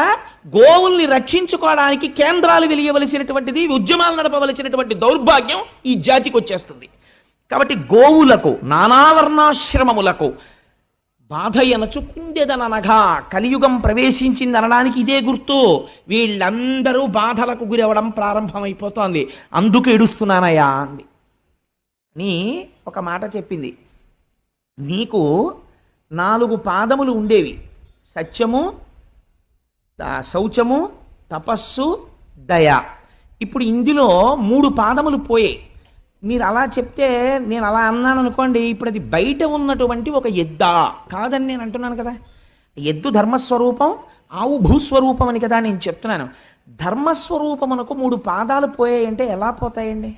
గోవుల్ని రక్షించుకోవడానికి కేంద్రాలు వెలియవలసినటువంటిది, ఉద్యమాలు నడపవలసినటువంటి దౌర్భాగ్యం ఈ జాతికి వచ్చేస్తుంది. కాబట్టి గోవులకు, నానావర్ణాశ్రమములకు బాధయనచు కుండెదననగా కలియుగం ప్రవేశించింది అనడానికి ఇదే గుర్తు. వీళ్ళందరూ బాధలకు గురవడం ప్రారంభమైపోతోంది. అందుకు ఏడుస్తున్నానయ్యా అంది అని ఒక మాట చెప్పింది. నీకు 4 పాదములు ఉండేవి, సత్యము, శౌచము, తపస్సు, దయ. ఇప్పుడు ఇందులో 3 పాదములు పోయాయి. మీరు అలా చెప్తే నేను అలా అన్నాను అనుకోండి, ఇప్పుడు అది బయట ఉన్నటువంటి ఒక ఎద్దా కాదని నేను అంటున్నాను కదా. ఎద్దు ధర్మస్వరూపం, ఆవు భూస్వరూపం అని కదా నేను చెప్తున్నాను. ధర్మస్వరూపమునకు 3 పాదాలు పోయాయంటే ఎలా పోతాయండి?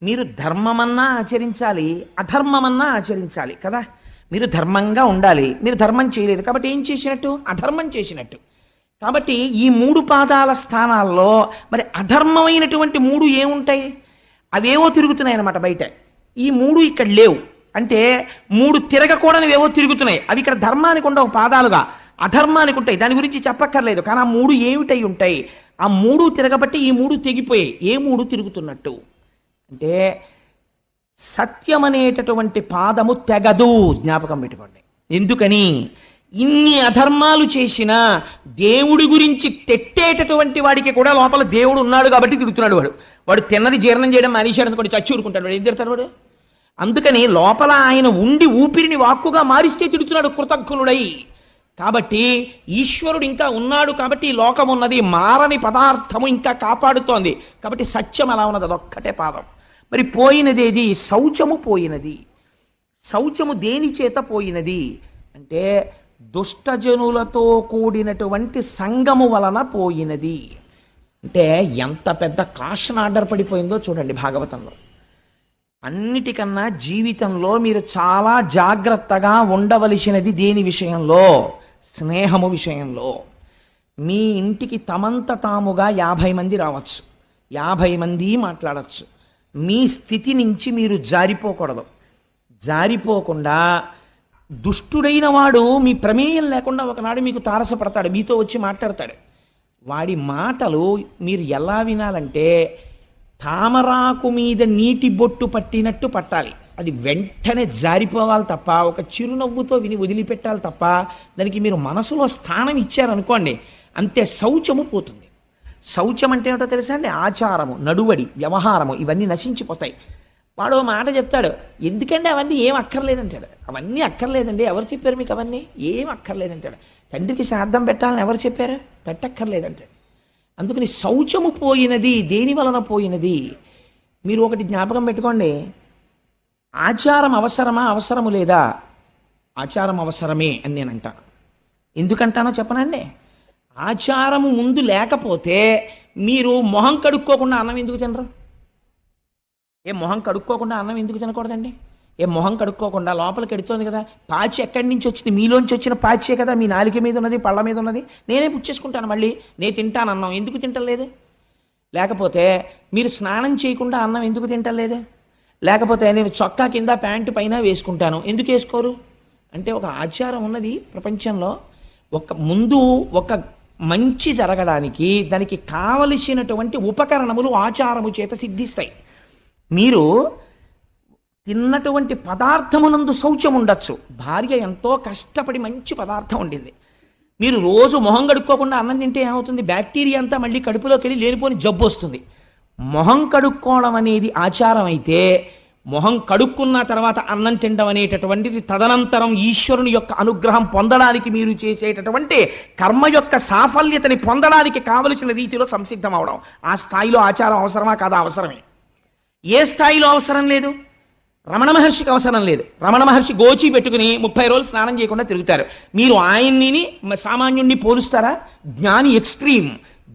మీరు ధర్మమన్నా ఆచరించాలి, అధర్మమన్నా ఆచరించాలి కదా. మీరు ధర్మంగా ఉండాలి, మీరు ధర్మం చేయలేదు కాబట్టి ఏం చేసినట్టు? అధర్మం చేసినట్టు. కాబట్టి ఈ 3 పాదాల స్థానాల్లో మరి అధర్మమైనటువంటి 3 ఏముంటాయి? అవేవో తిరుగుతున్నాయి అన్నమాట బయట. ఈ 3 ఇక్కడ లేవు అంటే 3 తిరగకూడనివేవో తిరుగుతున్నాయి. అవి ఇక్కడ ధర్మానికి ఉండవు పాదాలుగా, అధర్మానికి ఉంటాయి. దాని గురించి చెప్పక్కర్లేదు. కానీ ఆ 3 ఏమిటై ఉంటాయి? ఆ 3 తిరగబట్టి ఈ 3 తెగిపోయాయి. ఏ 3 తిరుగుతున్నట్టు అంటే సత్యం అనేటటువంటి పాదము తెగదు. జ్ఞాపకం పెట్టుకోండి. ఎందుకని? ఇన్ని అధర్మాలు చేసినా దేవుడి గురించి తెట్టేటటువంటి వాడికి కూడా లోపల దేవుడు ఉన్నాడు కాబట్టి తిరుగుతున్నాడు. వాడు తిన్నది జీర్ణం చేయడం మానేశాడు అనుకోండి, చచ్చి ఊరుకుంటాడు. వాడు ఏం తిడతాడు వాడు? అందుకని లోపల ఆయన ఉండి ఊపిరిని వాక్కుగా మారిస్తే తిడుతున్నాడు కృతజ్ఞుడై. కాబట్టి ఈశ్వరుడు ఇంకా ఉన్నాడు కాబట్టి ఈ లోకం ఉన్నది, మారని పదార్థము ఇంకా కాపాడుతోంది కాబట్టి సత్యం అలా ఉన్నది. అదొక్కటే పాదం. మరి పోయినదేది? శౌచము పోయినది. శౌచము దేని చేత పోయినది అంటే దుష్టజనులతో కూడినటువంటి సంగము వలన పోయినది. అంటే ఎంత పెద్ద కాషన్ ఆర్డర్ పడిపోయిందో చూడండి భాగవతంలో. అన్నిటికన్నా జీవితంలో మీరు చాలా జాగ్రత్తగా ఉండవలసినది దేని విషయంలో? స్నేహము విషయంలో. మీ ఇంటికి తమంత తాముగా 50 మంది రావచ్చు, 50 మంది మాట్లాడచ్చు. మీ స్థితి నుంచి మీరు జారిపోకూడదు. జారిపోకుండా దుష్టుడైన వాడు మీ ప్రమేయం లేకుండా ఒకనాడు మీకు తారసపడతాడు, మీతో వచ్చి మాట్లాడతాడు. వాడి మాటలు మీరు ఎలా వినాలంటే తామరాకు మీద నీటి బొట్టు పట్టినట్టు పట్టాలి. అది వెంటనే జారిపోవాలి తప్ప, ఒక చిరునవ్వుతో విని వదిలిపెట్టాలి తప్ప దానికి మీరు మనసులో స్థానం ఇచ్చారనుకోండి అంతే, శౌచము పోతుంది. శౌచం అంటే ఏమిటో తెలుసా అండి? ఆచారము, నడువడి, వ్యవహారము ఇవన్నీ నశించిపోతాయి. వాడు మాట చెప్తాడు, ఎందుకంటే అవన్నీ ఏం అక్కర్లేదంటాడు. అవన్నీ అక్కర్లేదండి, ఎవరు చెప్పారు మీకు? అవన్నీ ఏం అక్కర్లేదంటాడు. తండ్రికి శ్రాద్ధం పెట్టాలని ఎవరు చెప్పారు? పెట్టక్కర్లేదంటాడు. అందుకని శౌచము పోయినది. దేని వలన పోయినది? మీరు ఒకటి జ్ఞాపకం పెట్టుకోండి, ఆచారం అవసరమా అవసరము లేదా? ఆచారం అవసరమే అని నేను అంటాను. ఎందుకంటానో చెప్పనండి. ఆచారము ముందు లేకపోతే మీరు మొహం కడుక్కోకుండా అన్నం ఎందుకు తినరు? మొహం కడుక్కోకుండా అన్నం ఎందుకు తినకూడదండి? మొహం కడుక్కోకుండా లోపలికి ఎడుతోంది కదా, పాచి ఎక్కడి నుంచి వచ్చింది? మీలోంచి వచ్చిన పాచే కదా మీ నాలిక మీద ఉన్నది, పళ్ళ మీద ఉన్నది. నేనే పుచ్చేసుకుంటాను, మళ్ళీ నేను తింటాను అన్నం. ఎందుకు తింటలేదు? లేకపోతే మీరు స్నానం చేయకుండా అన్నం ఎందుకు తింటలేదు? లేకపోతే నేను చొక్కా కింద ప్యాంటు పైన వేసుకుంటాను, ఎందుకు వేసుకోరు? అంటే ఒక ఆచారం ఉన్నది ప్రపంచంలో. ముందు ఒక మంచి జరగడానికి దానికి కావలసినటువంటి ఉపకరణములు ఆచారము చేత సిద్ధిస్తాయి. మీరు తిన్నటువంటి పదార్థమునందు శౌచం ఉండొచ్చు. భార్య ఎంతో కష్టపడి మంచి పదార్థం వండింది, మీరు రోజు మొహం కడుక్కోకుండా అన్నం తింటే ఏమవుతుంది? బ్యాక్టీరియా అంతా మళ్ళీ కడుపులోకి వెళ్ళి లేనిపోని జబ్బు వస్తుంది. మొహం కడుక్కోవడం అనేది ఆచారం అయితే, మొహం కడుక్కున్న తర్వాత అన్నం తినడం అనేటటువంటిది తదనంతరం ఈశ్వరుని యొక్క అనుగ్రహం పొందడానికి మీరు చేసేటటువంటి కర్మ యొక్క సాఫల్యతని పొందడానికి కావలసిన రీతిలో సంసిద్ధం అవడం. ఆ స్థాయిలో ఆచారం అవసరమా కాదా? అవసరమే. ఏ స్థాయిలో అవసరం లేదు? రమణ మహర్షికి అవసరం లేదు. రమణ మహర్షి గోచి పెట్టుకుని 30 రోజులు స్నానం చేయకుండా తిరుగుతారు. మీరు ఆయన్ని సామాన్యుణ్ణి పోలుస్తారా? జ్ఞాని ఎక్స్ట్రీమ్.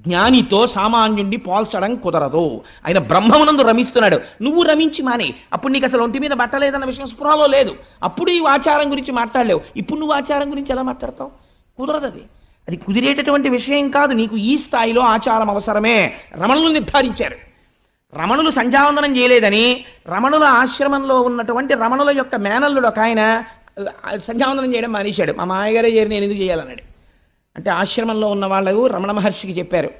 జ్ఞానితో సామాన్యుణ్ణి పోల్చడం కుదరదు. ఆయన బ్రహ్మమునందు రమిస్తున్నాడు, నువ్వు రమించి మానే. అప్పుడు నీకు అసలు ఒంటి మీద బట్టలేదన్న విషయం స్పృహలో లేదు. అప్పుడు ఈ ఆచారం గురించి మాట్లాడలేవు. ఇప్పుడు నువ్వు ఆచారం గురించి ఎలా మాట్లాడతావు? కుదరదు. అది కుదిరేటటువంటి విషయం కాదు. నీకు ఈ స్థాయిలో ఆచారం అవసరమే. రమణులు నిర్ధారించారు. రమణులు సంధ్యావందనం చేయలేదని రమణుల ఆశ్రమంలో ఉన్నటువంటి రమణుల యొక్క మేనల్లుడు ఒక ఆయన సంధ్యావందనం చేయడం మానేశాడు. మా మాయగారే చేరి నేను ఎందుకు చేయాలన్నాడు. అంటే ఆశ్రమంలో ఉన్న వాళ్ళు రమణ మహర్షికి చెప్పారు,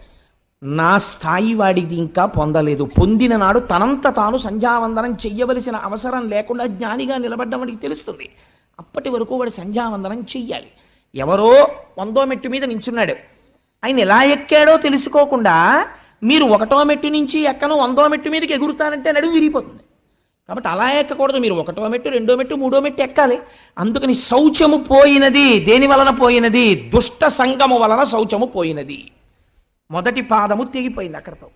నా స్థాయి వాడిది ఇంకా పొందలేదు. పొందిన నాడు తనంత తాను సంధ్యావందనం చెయ్యవలసిన అవసరం లేకుండా జ్ఞానిగా నిలబడ్డం వాడికి తెలుస్తుంది. అప్పటి వరకు వాడు సంధ్యావందనం చెయ్యాలి. ఎవరో 100వ మెట్టు మీద నించున్నాడు, ఆయన ఎలా ఎక్కాడో తెలుసుకోకుండా మీరు 1వ మెట్టు నుంచి ఎక్కను 100వ మెట్టు మీదకి ఎగురుతానంటే నడుము విరిగిపోతుంది. కాబట్టి అలా ఎక్కకూడదు. మీరు 1వ మెట్టు, 2వ మెట్టు, 3వ మెట్టు ఎక్కాలి. అందుకని శౌచము పోయినది. దేని వలన పోయినది? దుష్ట సంగము వలన శౌచము పోయినది. మొదటి పాదము తెగిపోయింది అక్కడతో.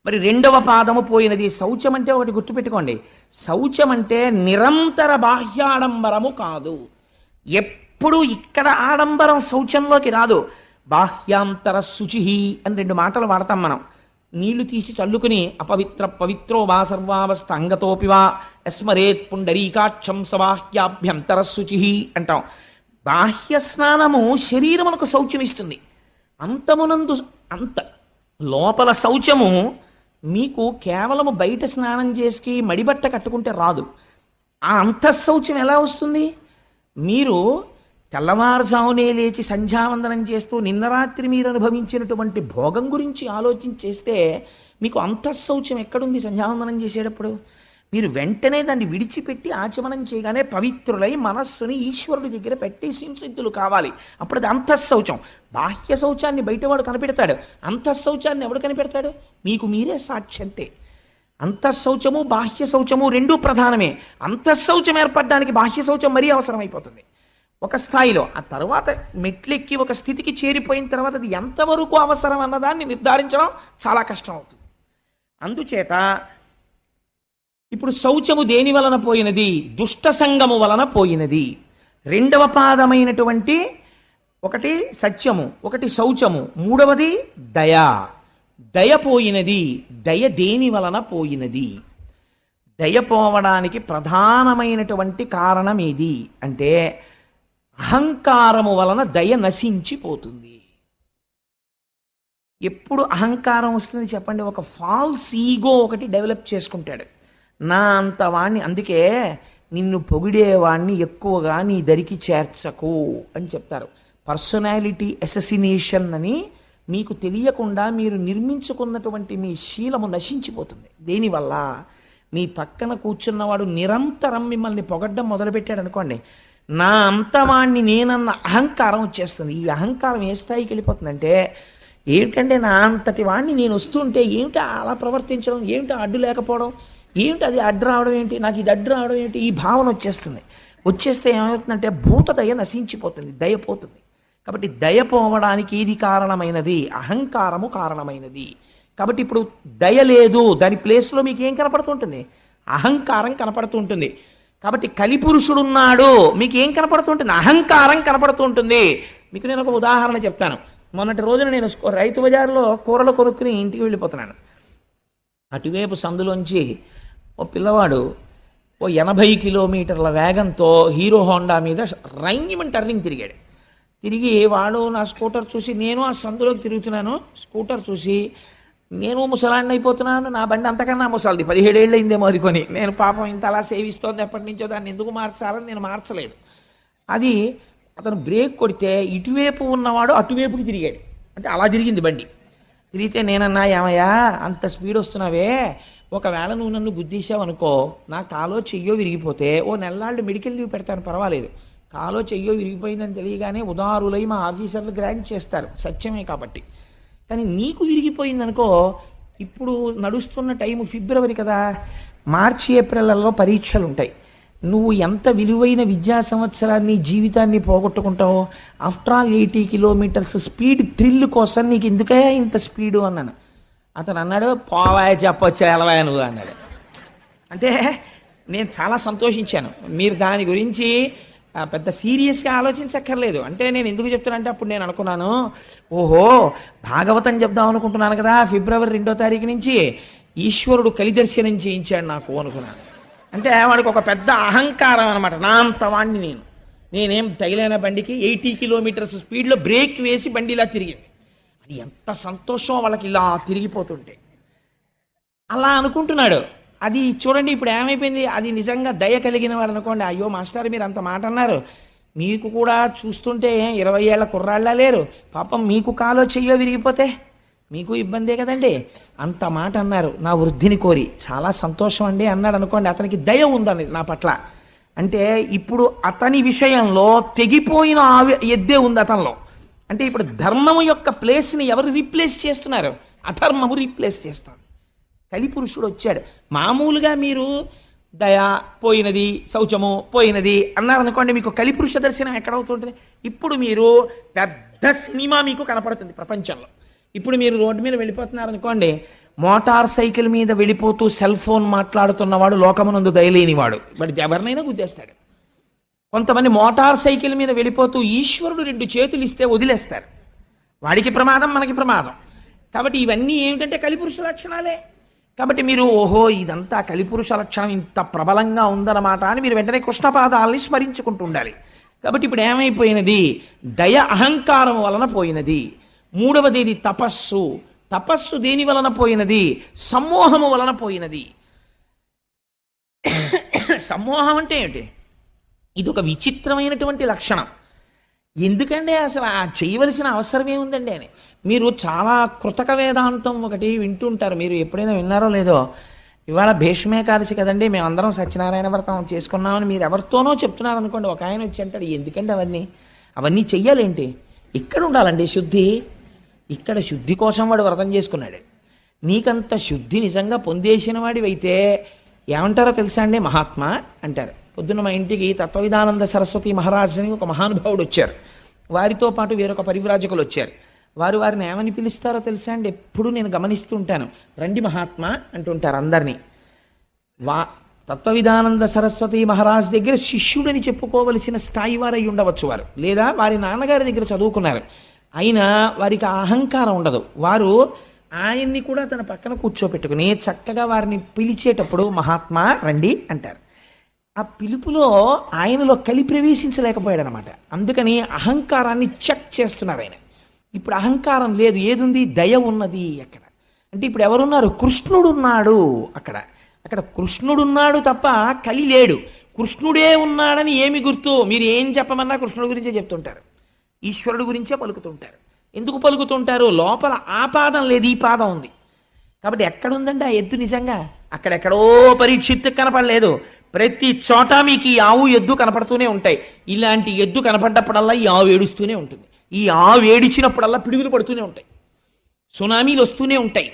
మరి రెండవ పాదము పోయినది. శౌచం అంటే ఒకటి గుర్తుపెట్టుకోండి, శౌచం అంటే నిరంతర బాహ్యాడంబరము కాదు. ఎప్పుడు ఇక్కడ ఆడంబరం శౌచంలోకి రాదు. బాహ్యాంతర శుచి అని రెండు మాటలు వాడతాం మనం. నీళ్లు తీసి చల్లుకుని అపవిత్ర పవిత్రో వా సర్వావస్థ అంగతోపి వా యస్మరేత్ పుండరీకాక్షం సబాహ్యాభ్యంతర శుచి అంటాం. బాహ్య స్నానము శరీరమునకు శౌచమిస్తుంది. అంతమునందు అంత లోపల శౌచము మీకు కేవలము బయట స్నానం చేసి మడిబట్ట కట్టుకుంటే రాదు. ఆ అంతఃశౌచం ఎలా వస్తుంది? మీరు తెల్లవారుజామునే లేచి సంధ్యావందనం చేస్తూ నిన్న రాత్రి మీరు అనుభవించినటువంటి భోగం గురించి ఆలోచించేస్తే మీకు అంతఃశౌచం ఎక్కడుంది? సంధ్యావందనం చేసేటప్పుడు మీరు వెంటనే దాన్ని విడిచిపెట్టి ఆచమనం చేయగానే పవిత్రులై మనస్సుని ఈశ్వరుడి దగ్గర పెట్టి సంసిద్ధులు కావాలి. అప్పుడు అది అంతఃశౌచం. బాహ్య శౌచాన్ని బయటవాడు కనిపెడతాడు, అంతఃశౌచాన్ని ఎవడు కనిపెడతాడు? మీకు మీరే సాక్ష్యంతే. అంతఃశౌచము బాహ్య శౌచము రెండూ ప్రధానమే. అంతఃశౌచం ఏర్పడడానికి బాహ్య శౌచం మరీ అవసరమైపోతుంది ఒక స్థాయిలో. ఆ తర్వాత మెట్లెక్కి ఒక స్థితికి చేరిపోయిన తర్వాత అది ఎంతవరకు అవసరం అన్నదాన్ని నిర్ధారించడం చాలా కష్టం అవుతుంది. అందుచేత ఇప్పుడు శౌచము దేని వలన పోయినది? దుష్ట సంగము వలన పోయినది. రెండవ పాదమైనటువంటి ఒకటి సత్యము, ఒకటి శౌచము, మూడవది దయ. దయ పోయినది. దయ దేని వలన పోయినది? దయ పోవడానికి ప్రధానమైనటువంటి కారణం ఏది అంటే అహంకారము వలన దయ నశించిపోతుంది. ఎప్పుడు అహంకారం వస్తుంది చెప్పండి? ఒక ఫాల్స్ ఈగో ఒకటి డెవలప్ చేసుకుంటాడు. నా అంత వాణ్ణి, అందుకే నిన్ను పొగిడేవాణ్ణి ఎక్కువగా నీ దరికి చేర్చకు అని చెప్తారు. పర్సనాలిటీ అససినేషన్ అని మీకు తెలియకుండా మీరు నిర్మించుకున్నటువంటి మీ శీలము నశించిపోతుంది. దేనివల్ల? మీ పక్కన కూర్చున్నవాడు నిరంతరం మిమ్మల్ని పొగడ్డం మొదలుపెట్టాడు అనుకోండి, నా అంతవాణ్ణి నేనన్న అహంకారం వచ్చేస్తుంది. ఈ అహంకారం ఏ స్థాయికి వెళ్ళిపోతుందంటే, ఏమిటంటే నా అంతటి వాణ్ణి నేను వస్తుంటే ఏమిటా అలా ప్రవర్తించడం, ఏమిటా అడ్డు లేకపోవడం, ఏమిటి అది అడ్డు రావడం ఏంటి, నాకు ఇది అడ్డు రావడం ఏంటి, ఈ భావన వచ్చేస్తుంది. వచ్చేస్తే ఏమవుతుందంటే భూత దయ నశించిపోతుంది, దయ పోతుంది. కాబట్టి దయ పోవడానికి ఏది కారణమైనది? అహంకారము కారణమైనది. కాబట్టి ఇప్పుడు దయ లేదు, దాని ప్లేస్లో మీకు ఏం కనపడుతుంటుంది? అహంకారం కనపడుతుంటుంది. కాబట్టి కలిపురుషుడున్నాడు, మీకు ఏం కనపడుతుంటుంది? అహంకారం కనపడుతుంటుంది. మీకు నేను ఒక ఉదాహరణ చెప్తాను. మొన్నటి రోజున నేను రైతు బజార్లో కూరలు కొనుక్కుని ఇంటికి వెళ్ళిపోతున్నాను. అటువైపు సందులోంచి ఓ పిల్లవాడు ఓ 80 కిలోమీటర్ల వేగంతో హీరో హోండా మీద రైంగిమని టర్నింగ్ తిరిగాడు. తిరిగి వాడు నా స్కూటర్ చూసి, నేను ఆ సందులోకి తిరుగుతున్నాను, స్కూటర్ చూసి నేను ముసలాన్ని అయిపోతున్నాను, నా బండి అంతకన్నా ముసలిది, 17 ఏళ్ళు అయిందేమో అనుకొని. నేను పాపం ఇంత అలా సేవిస్తోంది ఎప్పటి నుంచో, దాన్ని ఎందుకు మార్చాలని నేను మార్చలేదు. అది అతను బ్రేక్ కొడితే ఇటువైపు ఉన్నవాడు అటువైపుకి తిరిగాడు. అంటే అలా తిరిగింది బండి. తిరిగితే నేనన్నా, ఏమయ్యా అంత స్పీడ్ వస్తున్నావే, ఒకవేళ నువ్వు నన్ను గుద్దీసావు అనుకో, నా కాలో చెయ్యో విరిగిపోతే ఓ నెలలాళ్ళు మెడికల్ లీవ్ పెడతాను, పర్వాలేదు. కాలో చెయ్యో విరిగిపోయిందని తెలియగానే ఉదారులై మా ఆఫీసర్లు గ్రాంట్ చేస్తారు, సత్యమే కాబట్టి. కానీ నీకు విరిగిపోయిందనుకో, ఇప్పుడు నడుస్తున్న టైము ఫిబ్రవరి కదా, మార్చి ఏప్రిల్లో పరీక్షలు ఉంటాయి. నువ్వు ఎంత విలువైన విద్యా సంవత్సరాన్ని జీవితాన్ని పోగొట్టుకుంటావో. After all 80 kilometres speed thrill కోసం నీకు ఎందుకయ్యా ఇంత స్పీడు అన్నాను. అతను అన్నాడు, పోవాయ చెప్పొచ్చా ఎలవాయ నువ్వు అన్నాడు. అంటే నేను చాలా సంతోషించాను. మీరు దాని గురించి పెద్ద సీరియస్గా ఆలోచించక్కర్లేదు. అంటే నేను ఎందుకు చెప్తున్నానంటే, అప్పుడు నేను అనుకున్నాను, ఓహో భాగవతం చెప్దాం అనుకుంటున్నాను కదా ఫిబ్రవరి 2వ తారీఖు నుంచి, ఈశ్వరుడు కలిదర్శనం చేయించాడు నాకు అనుకున్నాను. అంటే వాడికి ఒక పెద్ద అహంకారం అనమాట. నా అంత వాణ్ణి నేనేం తగిలిన బండికి 80 కిలోమీటర్స్ స్పీడ్లో బ్రేక్ వేసి బండి ఇలా తిరిగింది. అది ఎంత సంతోషం వాళ్ళకి ఇలా తిరిగిపోతుంటే. అలా అనుకుంటున్నాడు. అది చూడండి ఇప్పుడు ఏమైపోయింది. అది నిజంగా దయ కలిగిన వాడు అనుకోండి, అయ్యో మాస్టర్ మీరు అంత మాట అన్నారు, మీకు కూడా చూస్తుంటే 20 ఏళ్ల కుర్రాళ్ళ లేరు, పాపం మీకు కాలో చెయ్యో విరిగిపోతే మీకు ఇబ్బందే కదండి, అంత మాట అన్నారు నా వృద్ధిని కోరి, చాలా సంతోషం అండి అన్నాడు అనుకోండి. అతనికి దయ ఉందని నా పట్ల. అంటే ఇప్పుడు అతని విషయంలో తెగిపోయిన ఎద్దే ఉంది అతనిలో. అంటే ఇప్పుడు ధర్మము యొక్క ప్లేస్ని ఎవరు రీప్లేస్ చేస్తున్నారు? అధర్మము రీప్లేస్ చేస్తారు. కలిపురుషుడు వచ్చాడు. మామూలుగా మీరు దయ పోయినది, శౌచము పోయినది అన్నారనుకోండి, మీకు కలిపురుష దర్శనం ఎక్కడవుతుంటుంది? ఇప్పుడు మీరు పెద్ద సినిమా మీకు కనపడుతుంది ప్రపంచంలో. ఇప్పుడు మీరు రోడ్డు మీద వెళ్ళిపోతున్నారనుకోండి, మోటార్ సైకిల్ మీద వెళ్ళిపోతూ సెల్ ఫోన్ మాట్లాడుతున్నవాడు లోకమునందు దయలేనివాడు, వాడు ఎవరినైనా గుద్దేస్తాడు. కొంతమంది మోటార్ సైకిల్ మీద వెళ్ళిపోతూ ఈశ్వరుడు 2 చేతులు ఇస్తే వదిలేస్తారు, వాడికి ప్రమాదం మనకి ప్రమాదం. కాబట్టి ఇవన్నీ ఏమిటంటే కలిపురుష లక్షణాలే. కాబట్టి మీరు ఓహో ఇదంతా కలిపురుష లక్షణం ఇంత ప్రబలంగా ఉందన్నమాట అని మీరు వెంటనే కృష్ణపాదాలని స్మరించుకుంటూ ఉండాలి. కాబట్టి ఇప్పుడు ఏమైపోయినది? దయ అహంకారం వలన పోయినది. మూడవది ఇది తపస్సు. తపస్సు దేని వలన పోయినది? సమ్మోహము వలన పోయినది. సమ్మోహం అంటే ఏంటి? ఇది ఒక విచిత్రమైనటువంటి లక్షణం. ఎందుకంటే అసలు ఆ చేయవలసిన అవసరం ఏముందండి అని. మీరు చాలా కృతక వేదాంతం ఒకటి వింటుంటారు, మీరు ఎప్పుడైనా విన్నారో లేదో. ఇవాళ భీష్మేకాదశి కదండి, మేమందరం సత్యనారాయణ వ్రతం చేసుకున్నామని మీరు ఎవరితోనో చెప్తున్నారు అనుకోండి. ఒక ఆయన వచ్చి అంటాడు, ఎందుకండి అవన్నీ చెయ్యాలేంటి? ఇక్కడ ఉండాలండి శుద్ధి. ఇక్కడ శుద్ధి కోసం వాడు వ్రతం చేసుకున్నాడు. నీకంత శుద్ధి నిజంగా పొందేసిన వాడివైతే ఏమంటారో తెలుసా అండి? మహాత్మా అంటారు. పొద్దున్న మా ఇంటికి తత్వవిధానంద సరస్వతి మహారాజ్ అని ఒక మహానుభావుడు వచ్చారు. వారితో పాటు వేరొక పరివ్రాజకులు వచ్చారు. వారిని ఏమని పిలుస్తారో తెలుసా అండి? ఎప్పుడు నేను గమనిస్తూ ఉంటాను. రండి మహాత్మా అంటుంటారు అందరినీ. తత్వవిధానంద సరస్వతి మహారాజ్ దగ్గర శిష్యుడని చెప్పుకోవలసిన స్థాయి వారై ఉండవచ్చు వారు, లేదా వారి నాన్నగారి దగ్గర చదువుకున్నారు. అయినా వారికి ఆ అహంకారం ఉండదు. వారు ఆయన్ని కూడా తన పక్కన కూర్చోపెట్టుకుని చక్కగా వారిని పిలిచేటప్పుడు మహాత్మా రండి అంటారు. ఆ పిలుపులో ఆయనలో కలి ప్రవేశించలేకపోయాడు అనమాట. అందుకని అహంకారాన్ని చెక్ చేస్తున్నారు ఆయన. ఇప్పుడు అహంకారం లేదు, ఏదుంది? దయ ఉన్నది. అక్కడ అంటే ఇప్పుడు ఎవరున్నారు? కృష్ణుడున్నాడు. అక్కడ కృష్ణుడున్నాడు తప్ప కలి లేడు. కృష్ణుడే ఉన్నాడని ఏమి గుర్తు? మీరు ఏం చెప్పమన్నా కృష్ణుడి గురించే చెప్తుంటారు, ఈశ్వరుడు గురించే పలుకుతుంటారు. ఎందుకు పలుకుతుంటారు? లోపల ఆ పాదం లేదు, ఈ పాదం ఉంది. కాబట్టి ఎక్కడుందండి ఆ ఎద్దు? నిజంగా అక్కడెక్కడో పరీక్షిత్తు కనపడలేదు. ప్రతి చోట మీకు ఈ ఆవు ఎద్దు కనపడుతూనే ఉంటాయి. ఇలాంటి ఎద్దు కనపడ్డప్పుడల్లా ఈ ఆవు ఏడుస్తూనే ఉంటుంది. ఈ ఆవు ఏడిచినప్పుడల్లా పిడుగులు పడుతూనే ఉంటాయి, సునామీలు వస్తూనే ఉంటాయి.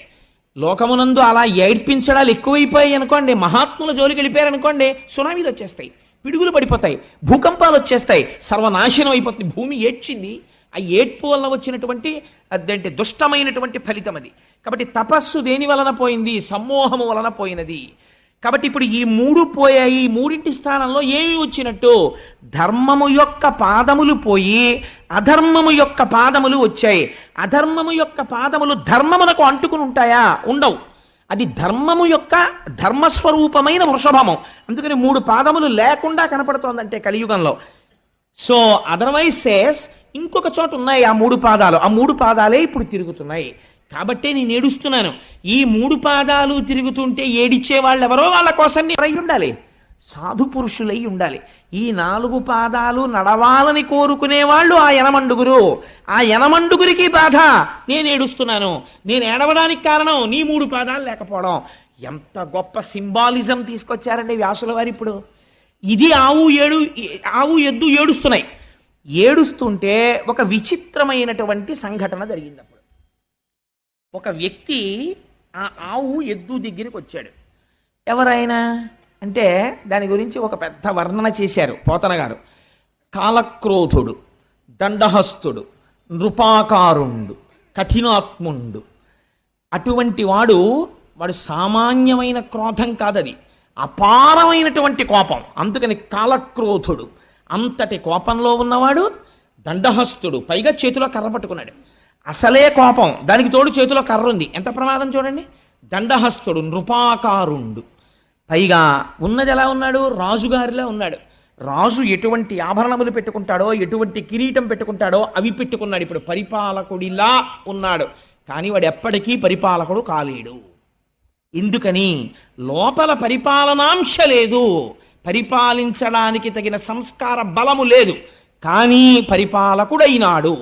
లోకమునందు అలా ఏడ్పించడాలు ఎక్కువైపోయాయి అనుకోండి, మహాత్ముల జోలికి వెళ్ళిపోయారనుకోండి, సునామీలు వచ్చేస్తాయి, పిడుగులు పడిపోతాయి, భూకంపాలు వచ్చేస్తాయి, సర్వనాశనం అయిపోతుంది. భూమి ఏడ్చింది. ఆ ఏడ్పు వల్ల వచ్చినటువంటి అదంటే దుష్టమైనటువంటి ఫలితం అది. కాబట్టి తపస్సు దేని వలన పోయింది? సమ్మోహము వలన పోయినది. కాబట్టి ఇప్పుడు ఈ 3 పోయాయి. ఈ 3 స్థానంలో ఏమి వచ్చినట్టు? ధర్మము యొక్క పాదములు పోయి అధర్మము యొక్క పాదములు వచ్చాయి. అధర్మము యొక్క పాదములు ధర్మమునకు అంటుకుని ఉంటాయా? ఉండవు. అది ధర్మము యొక్క ధర్మస్వరూపమైన వృషభము. అందుకని 3 పాదములు లేకుండా కనపడుతోందంటే కలియుగంలో. సో అదర్వైజ్ సేస్ ఇంకొక చోట ఉన్నాయి ఆ 3 పాదాలు. ఆ 3 పాదాలే ఇప్పుడు తిరుగుతున్నాయి. కాబట్టే నేను ఏడుస్తున్నాను. ఈ 3 పాదాలు తిరుగుతుంటే ఏడిచ్చే వాళ్ళు ఎవరో వాళ్ళ కోసం నేను ఉండాలి, సాధు పురుషులై ఉండాలి. ఈ 4 పాదాలు నడవాలని కోరుకునే వాళ్ళు ఆ యనమండుగురు. ఆ యనమండుగురికి బాధ, నేను ఏడుస్తున్నాను. నేను ఏడవడానికి కారణం నీ 3 పాదాలు లేకపోవడం. ఎంత గొప్ప సింబాలిజం తీసుకొచ్చారండి వ్యాసుల వారు. ఇప్పుడు ఇది ఆవు ఎద్దు ఏడుస్తున్నాయి. ఏడుస్తుంటే ఒక విచిత్రమైనటువంటి సంఘటన జరిగింది. అప్పుడు ఒక వ్యక్తి ఆ ఆవు ఎద్దు దగ్గరికి వచ్చాడు. ఎవరైనా అంటే దాని గురించి ఒక పెద్ద వర్ణన చేశారు పోతన గారు. కాలక్రోధుడు, దండహస్తుడు, నృపాకారుండు, కఠినాత్ముండు. అటువంటి వాడు సామాన్యమైన క్రోధం కాదది, అపారమైనటువంటి కోపం. అందుకని కాలక్రోధుడు. అంతటి కోపంలో ఉన్నవాడు. దండహస్తుడు, పైగా చేతిలో కర్ర పట్టుకున్నాడు. అసలే కోపం, దానికి తోడు చేతిలో కర్ర ఉంది. ఎంత ప్రమాదం చూడండి. దండహస్తుడు, నృపాకారుండు. పైగా ఉన్నది ఎలా ఉన్నాడు? రాజుగారిలా ఉన్నాడు. రాజు ఎటువంటి ఆభరణములు పెట్టుకుంటాడో, ఎటువంటి కిరీటం పెట్టుకుంటాడో అవి పెట్టుకున్నాడు. ఇప్పుడు పరిపాలకుడిలా ఉన్నాడు. కానీ వాడు ఎప్పటికీ పరిపాలకుడు కాలేడు. ఎందుకని? లోపల పరిపాలనాంశ లేదు, పరిపాలించడానికి తగిన సంస్కార బలము లేదు, కానీ పరిపాలకుడైనాడు.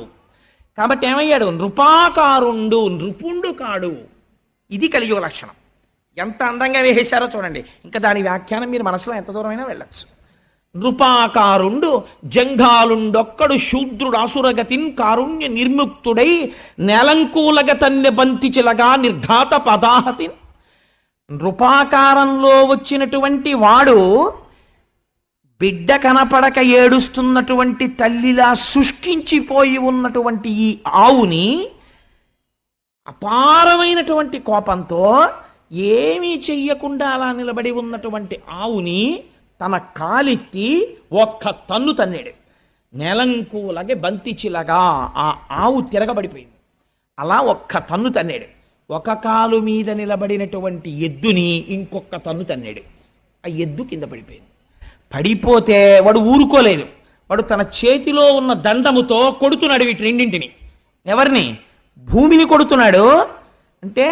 కాబట్టి ఏమయ్యాడు? నృపాకారుండు, నృపుండు కాడు. ఇది కలియుగ లక్షణం. ఎంత అందంగా వేసేశారో చూడండి. ఇంకా దాని వ్యాఖ్యానం మీరు మనసులో ఎంత దూరమైనా వెళ్ళచ్చు. నృపాకారుండు జంఘాలుండొక్కడు శూద్రుడు అసురగతిన్ కారుణ్య నిర్ముక్తుడై నేలంకూలగతన్య బంతిచిలగా నిర్ఘాత పదాహతి. నృపాకారంలో వచ్చినటువంటి వాడు బిడ్డ కనపడక ఏడుస్తున్నటువంటి తల్లిలా శుష్కించిపోయి ఉన్నటువంటి ఈ ఆవుని అపారమైనటువంటి కోపంతో ఏమీ చెయ్యకుండా అలా నిలబడి ఉన్నటువంటి ఆవుని తన కాలెత్తి ఒక్క తన్ను తన్నాడు. నెలంకులగే బంతిచిలగా ఆ ఆవు తిరగబడిపోయింది. అలా ఒక్క తన్ను తన్నాడు. ఒక కాలు మీద నిలబడినటువంటి ఎద్దుని ఇంకొక తన్ను తన్నాడు. ఆ ఎద్దు కింద పడిపోయింది. పడిపోతే వాడు ఊరుకోలేదు. వాడు తన చేతిలో ఉన్న దండముతో కొడుతున్నాడు వీటి రెండింటిని. ఎవరిని? భూమిని కొడుతున్నాడు. అంటే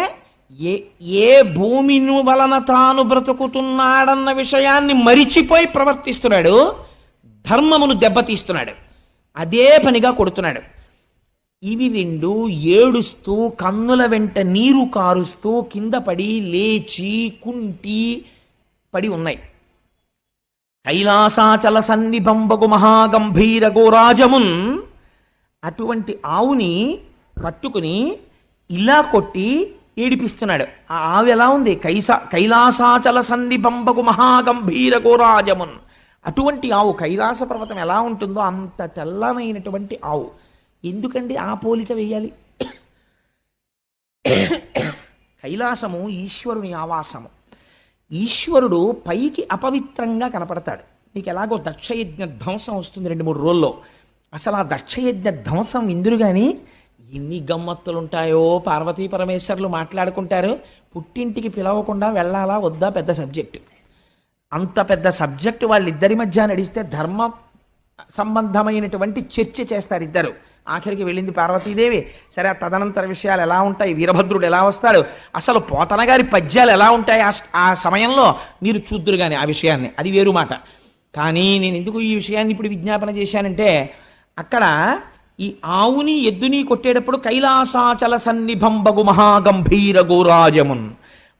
ఏ భూమిని వలన తాను బ్రతుకుతున్నాడన్న విషయాన్ని మరిచిపోయి ప్రవర్తిస్తున్నాడు. ధర్మమును దెబ్బతీస్తున్నాడు. అదే పనిగా కొడుతున్నాడు. ఇవి రెండు ఏడుస్తూ కన్నుల వెంట నీరు కారుస్తూ కింద పడి లేచి కుంటి పడి ఉన్నాయి. కైలాసాచల సన్నిభంబగు మహాగంభీర గోరాజమున్ అటువంటి ఆవుని పట్టుకుని ఇలా కొట్టి ఏడిపిస్తున్నాడు. ఆ ఆవు ఎలా ఉంది? కైలాసాచల సన్నిభంబగు మహాగంభీర గోరాజమున్. అటువంటి ఆవు కైలాస పర్వతం ఎలా ఉంటుందో అంత తెల్లనైనటువంటి ఆవు. ఎందుకండి ఆ పోలిక వేయాలి? కైలాసము ఈశ్వరుని ఆవాసము. ఈశ్వరుడు పైకి అపవిత్రంగా కనపడతాడు. మీకు ఎలాగో దక్షయజ్ఞ ధ్వంసం వస్తుంది 2-3 రోజుల్లో. అసలు ఆ దక్షయజ్ఞ ధ్వంసం ఇందురు కానీ ఎన్ని గమ్మత్తులు ఉంటాయో. పార్వతీ పరమేశ్వరులు మాట్లాడుకుంటారు. పుట్టింటికి పిలవకుండా వెళ్ళాలా వద్దా పెద్ద సబ్జెక్టు. అంత పెద్ద సబ్జెక్టు వాళ్ళిద్దరి మధ్య నడిస్తే ధర్మ సంబంధమైనటువంటి చర్చ చేస్తారు ఇద్దరు. ఆఖరికి వెళ్ళింది పార్వతీదేవి. సరే, ఆ తదనంతర విషయాలు ఎలా ఉంటాయి, వీరభద్రుడు ఎలా వస్తాడు, అసలు పోతన గారి పద్యాలు ఎలా ఉంటాయి ఆ సమయంలో మీరు చూద్దురు కానీ ఆ విషయాన్ని. అది వేరు మాట. కానీ నేను ఎందుకు ఈ విషయాన్ని ఇప్పుడు విజ్ఞాపన చేశానంటే, అక్కడ ఈ ఆవుని ఎద్దుని కొట్టేటప్పుడు కైలాసాచల సన్నిభంబగు మహాగంభీర గోరాజమున్,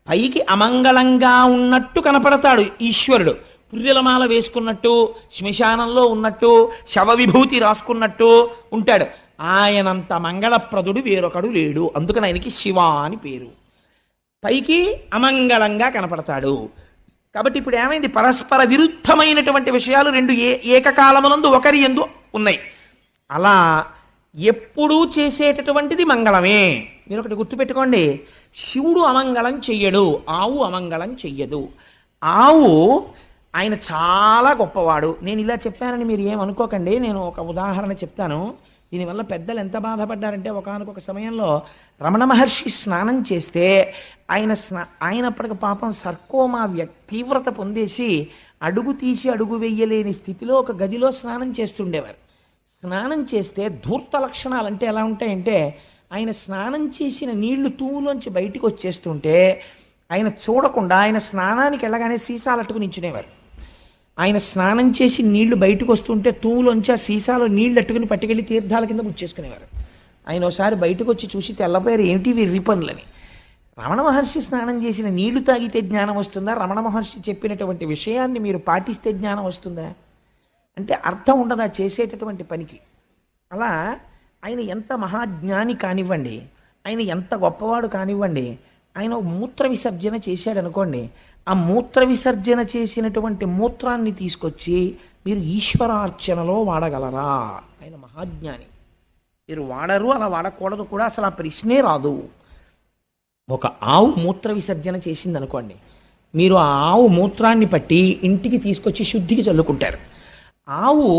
పైకి అమంగళంగా ఉన్నట్టు కనపడతాడు ఈశ్వరుడు. పుర్రెలమాల వేసుకున్నట్టు, శ్మశానంలో ఉన్నట్టు, శవ విభూతి రాసుకున్నట్టు ఉంటాడు. ఆయనంత మంగళప్రదుడు వేరొకడు లేడు. అందుకని ఆయనకి శివ అని పేరు. పైకి అమంగళంగా కనపడతాడు. కాబట్టి ఇప్పుడు ఏమైంది? పరస్పర విరుద్ధమైనటువంటి విషయాలు రెండు ఏకకాలమునందు ఒకరి యందు ఉన్నాయి. అలా ఎప్పుడూ చేసేటటువంటిది మంగళమే. మీరు ఒకటి గుర్తుపెట్టుకోండి, శివుడు అమంగళం చెయ్యడు, ఆవు అమంగళం చెయ్యదు. ఆవు ఆయన చాలా గొప్పవాడు. నేను ఇలా చెప్పానని మీరు ఏమనుకోకండి. నేను ఒక ఉదాహరణ చెప్తాను. దీనివల్ల పెద్దలు ఎంత బాధపడ్డారంటే, ఒకానొక సమయంలో రమణ మహర్షి స్నానం చేస్తే ఆయనప్పటికి పాపం సర్కోమా తీవ్రత పొందేసి అడుగు తీసి అడుగు వెయ్యలేని స్థితిలో ఒక గదిలో స్నానం చేస్తుండేవారు. స్నానం చేస్తే ధూర్త లక్షణాలు అంటే ఎలా ఉంటాయంటే, ఆయన స్నానం చేసిన నీళ్లు తూములోంచి బయటికి వచ్చేస్తుంటే ఆయన చూడకుండా ఆయన స్నానానికి వెళ్ళగానే సీసాలు అట్టుకుని నించునేవారు. ఆయన స్నానం చేసి నీళ్లు బయటకు వస్తుంటే తూములోంచి ఆ సీసాలో నీళ్లు అట్టుకుని పట్టుకెళ్ళి తీర్థాల కింద ముచ్చేసుకునేవారు. ఆయన ఒకసారి బయటకు వచ్చి చూసి తెల్లపోయారు, ఏమిటి వీరి పనులని. రమణ మహర్షి స్నానం చేసిన నీళ్లు తాగితే జ్ఞానం వస్తుందా? రమణ మహర్షి చెప్పినటువంటి విషయాన్ని మీరు పాటిస్తే జ్ఞానం వస్తుందా? అంటే అర్థం ఉండదా చేసేటటువంటి పనికి. అలా ఆయన ఎంత మహాజ్ఞాని కానివ్వండి, ఆయన ఎంత గొప్పవాడు కానివ్వండి, ఆయన మూత్ర విసర్జన చేశాడు అనుకోండి, ఆ మూత్ర విసర్జన చేసినటువంటి మూత్రాన్ని తీసుకొచ్చి మీరు ఈశ్వరార్చనలో వాడగలరా? ఆయన మహాజ్ఞాని. మీరు వాడరు, అలా వాడకూడదు కూడా, అసలు ఆ ప్రశ్నే రాదు. ఒక ఆవు మూత్ర విసర్జన చేసింది అనుకోండి, మీరు ఆ ఆవు మూత్రాన్ని పట్టి ఇంటికి తీసుకొచ్చి శుద్ధికి చల్లుకుంటారు. ఆవు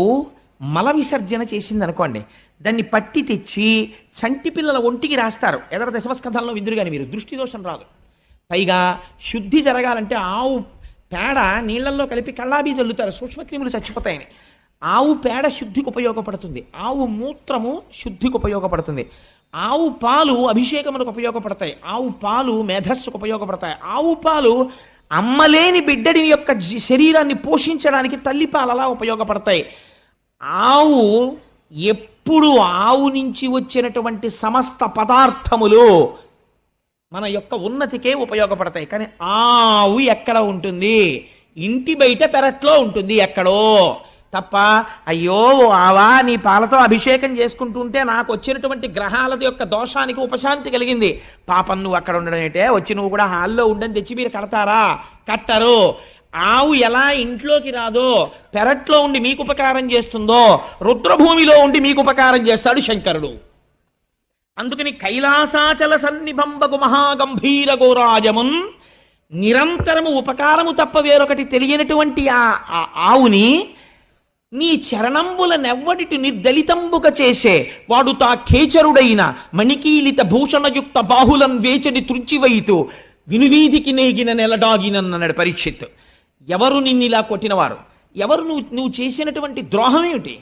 మల విసర్జన చేసింది అనుకోండి, దాన్ని పట్టి తెచ్చి చంటి పిల్లల ఒంటికి రాస్తారు. ఎదర దశమస్కంధాల్లో విందురు కానీ మీరు దృష్టి దోషం రాదు. పైగా శుద్ధి జరగాలంటే ఆవు పేడ నీళ్లలో కలిపి కళ్ళాబీ చల్లుతారు, సూక్ష్మక్రిములు చచ్చిపోతాయని. ఆవు పేడ శుద్ధికి ఉపయోగపడుతుంది, ఆవు మూత్రము శుద్ధికి ఉపయోగపడుతుంది, ఆవు పాలు అభిషేకములకు ఉపయోగపడతాయి, ఆవు పాలు మేధస్సుకు ఉపయోగపడతాయి, ఆవు పాలు అమ్మలేని బిడ్డడి యొక్క శరీరాన్ని పోషించడానికి తల్లిపాలలా ఉపయోగపడతాయి. ఆవు ఎప్పుడు ఆవు నుంచి వచ్చినటువంటి సమస్త పదార్థములు మన యొక్క ఉన్నతికే ఉపయోగపడతాయి. కానీ ఆవు ఎక్కడ ఉంటుంది? ఇంటి బయట పెరట్లో ఉంటుంది ఎక్కడో తప్ప. అయ్యో ఆవా, నీ పాలతో అభిషేకం చేసుకుంటుంటే నాకు వచ్చినటువంటి గ్రహాల యొక్క దోషానికి ఉపశాంతి కలిగింది. పాపం నువ్వు అక్కడ ఉండడం ఏంటే, వచ్చి నువ్వు కూడా హాల్లో ఉండని తెచ్చి మీరు కడతారా? కట్టరు. ఆవు ఎలా ఇంట్లోకి రాదో, పెరట్లో ఉండి మీకు ఉపకారం చేస్తుందో, రుద్రభూమిలో ఉండి మీకు ఉపకారం చేస్తాడు శంకరుడు. అందుకని కైలాసాచల సన్నిభంబగు మహాగంభీర గోరాజమున్ నిరంతరము ఉపకారము తప్ప వేరొకటి తెలియనటువంటి ఆ ఆవుని నీ చరణంబుల నెవ్వడిటి నిర్దలితంబుక చేసే వాడు తా ఖేచరుడైన మణికీలిత భూషణయుక్త బాహులం వేచని త్రుంచివైతూ వినువీధికి నేగిన నెలడాగినన్నాడు పరీక్షిత్. ఎవరు నిన్నిలా కొట్టినవారు? ఎవరు? నువ్వు చేసినటువంటి ద్రోహం ఏమిటి?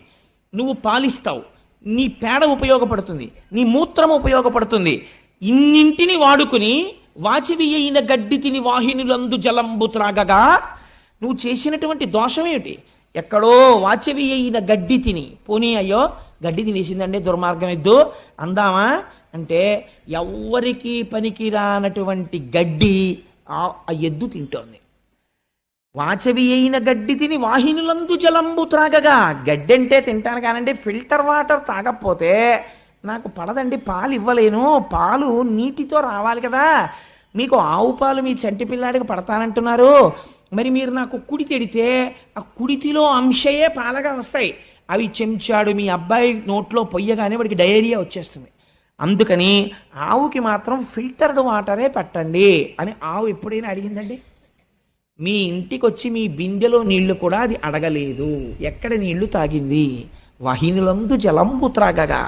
నువ్వు పాలిస్తావు, నీ పేడ ఉపయోగపడుతుంది, నీ మూత్రం ఉపయోగపడుతుంది, ఇన్నింటిని వాడుకుని వాచివి అయిన గడ్డి తిని వాహినులందు జలంబు త్రాగగా నువ్వు చేసినటువంటి దోషం ఏమిటి? ఎక్కడో వాచవి అయిన గడ్డి తిని, పోనీ అయ్యో గడ్డి తినేసిందండి దుర్మార్గం ఎద్దు అందామా అంటే, ఎవ్వరికి పనికిరానటువంటి గడ్డి ఆ ఎద్దు తింటోంది. వాచవి అయిన గడ్డి తిని వాహినులందు జలంబు త్రాగగా, గడ్డి అంటే తింటాను కానండి, ఫిల్టర్ వాటర్ తాగకపోతే నాకు పడదండి, పాలు ఇవ్వలేను, పాలు నీటితో రావాలి కదా, మీకు ఆవు పాలు మీ చంటి పిల్లాడికి పడతానంటున్నారు, మరి మీరు నాకు కుడి తెడితే ఆ కుడితిలో అంశయే పాలగా వస్తాయి, అవి చెంచాడు మీ అబ్బాయి నోట్లో పొయ్యగానే వాడికి డయేరియా వచ్చేస్తుంది, అందుకని ఆవుకి మాత్రం ఫిల్టర్డ్ వాటరే పెట్టండి అని ఆవు ఎప్పుడైనా అడిగిందండి? మీ ఇంటికి వచ్చి మీ బిందెలో నీళ్లు కూడా అది అడగలేదు. ఎక్కడ నీళ్లు తాగింది? వాహినులందు జలంబు త్రాగగా,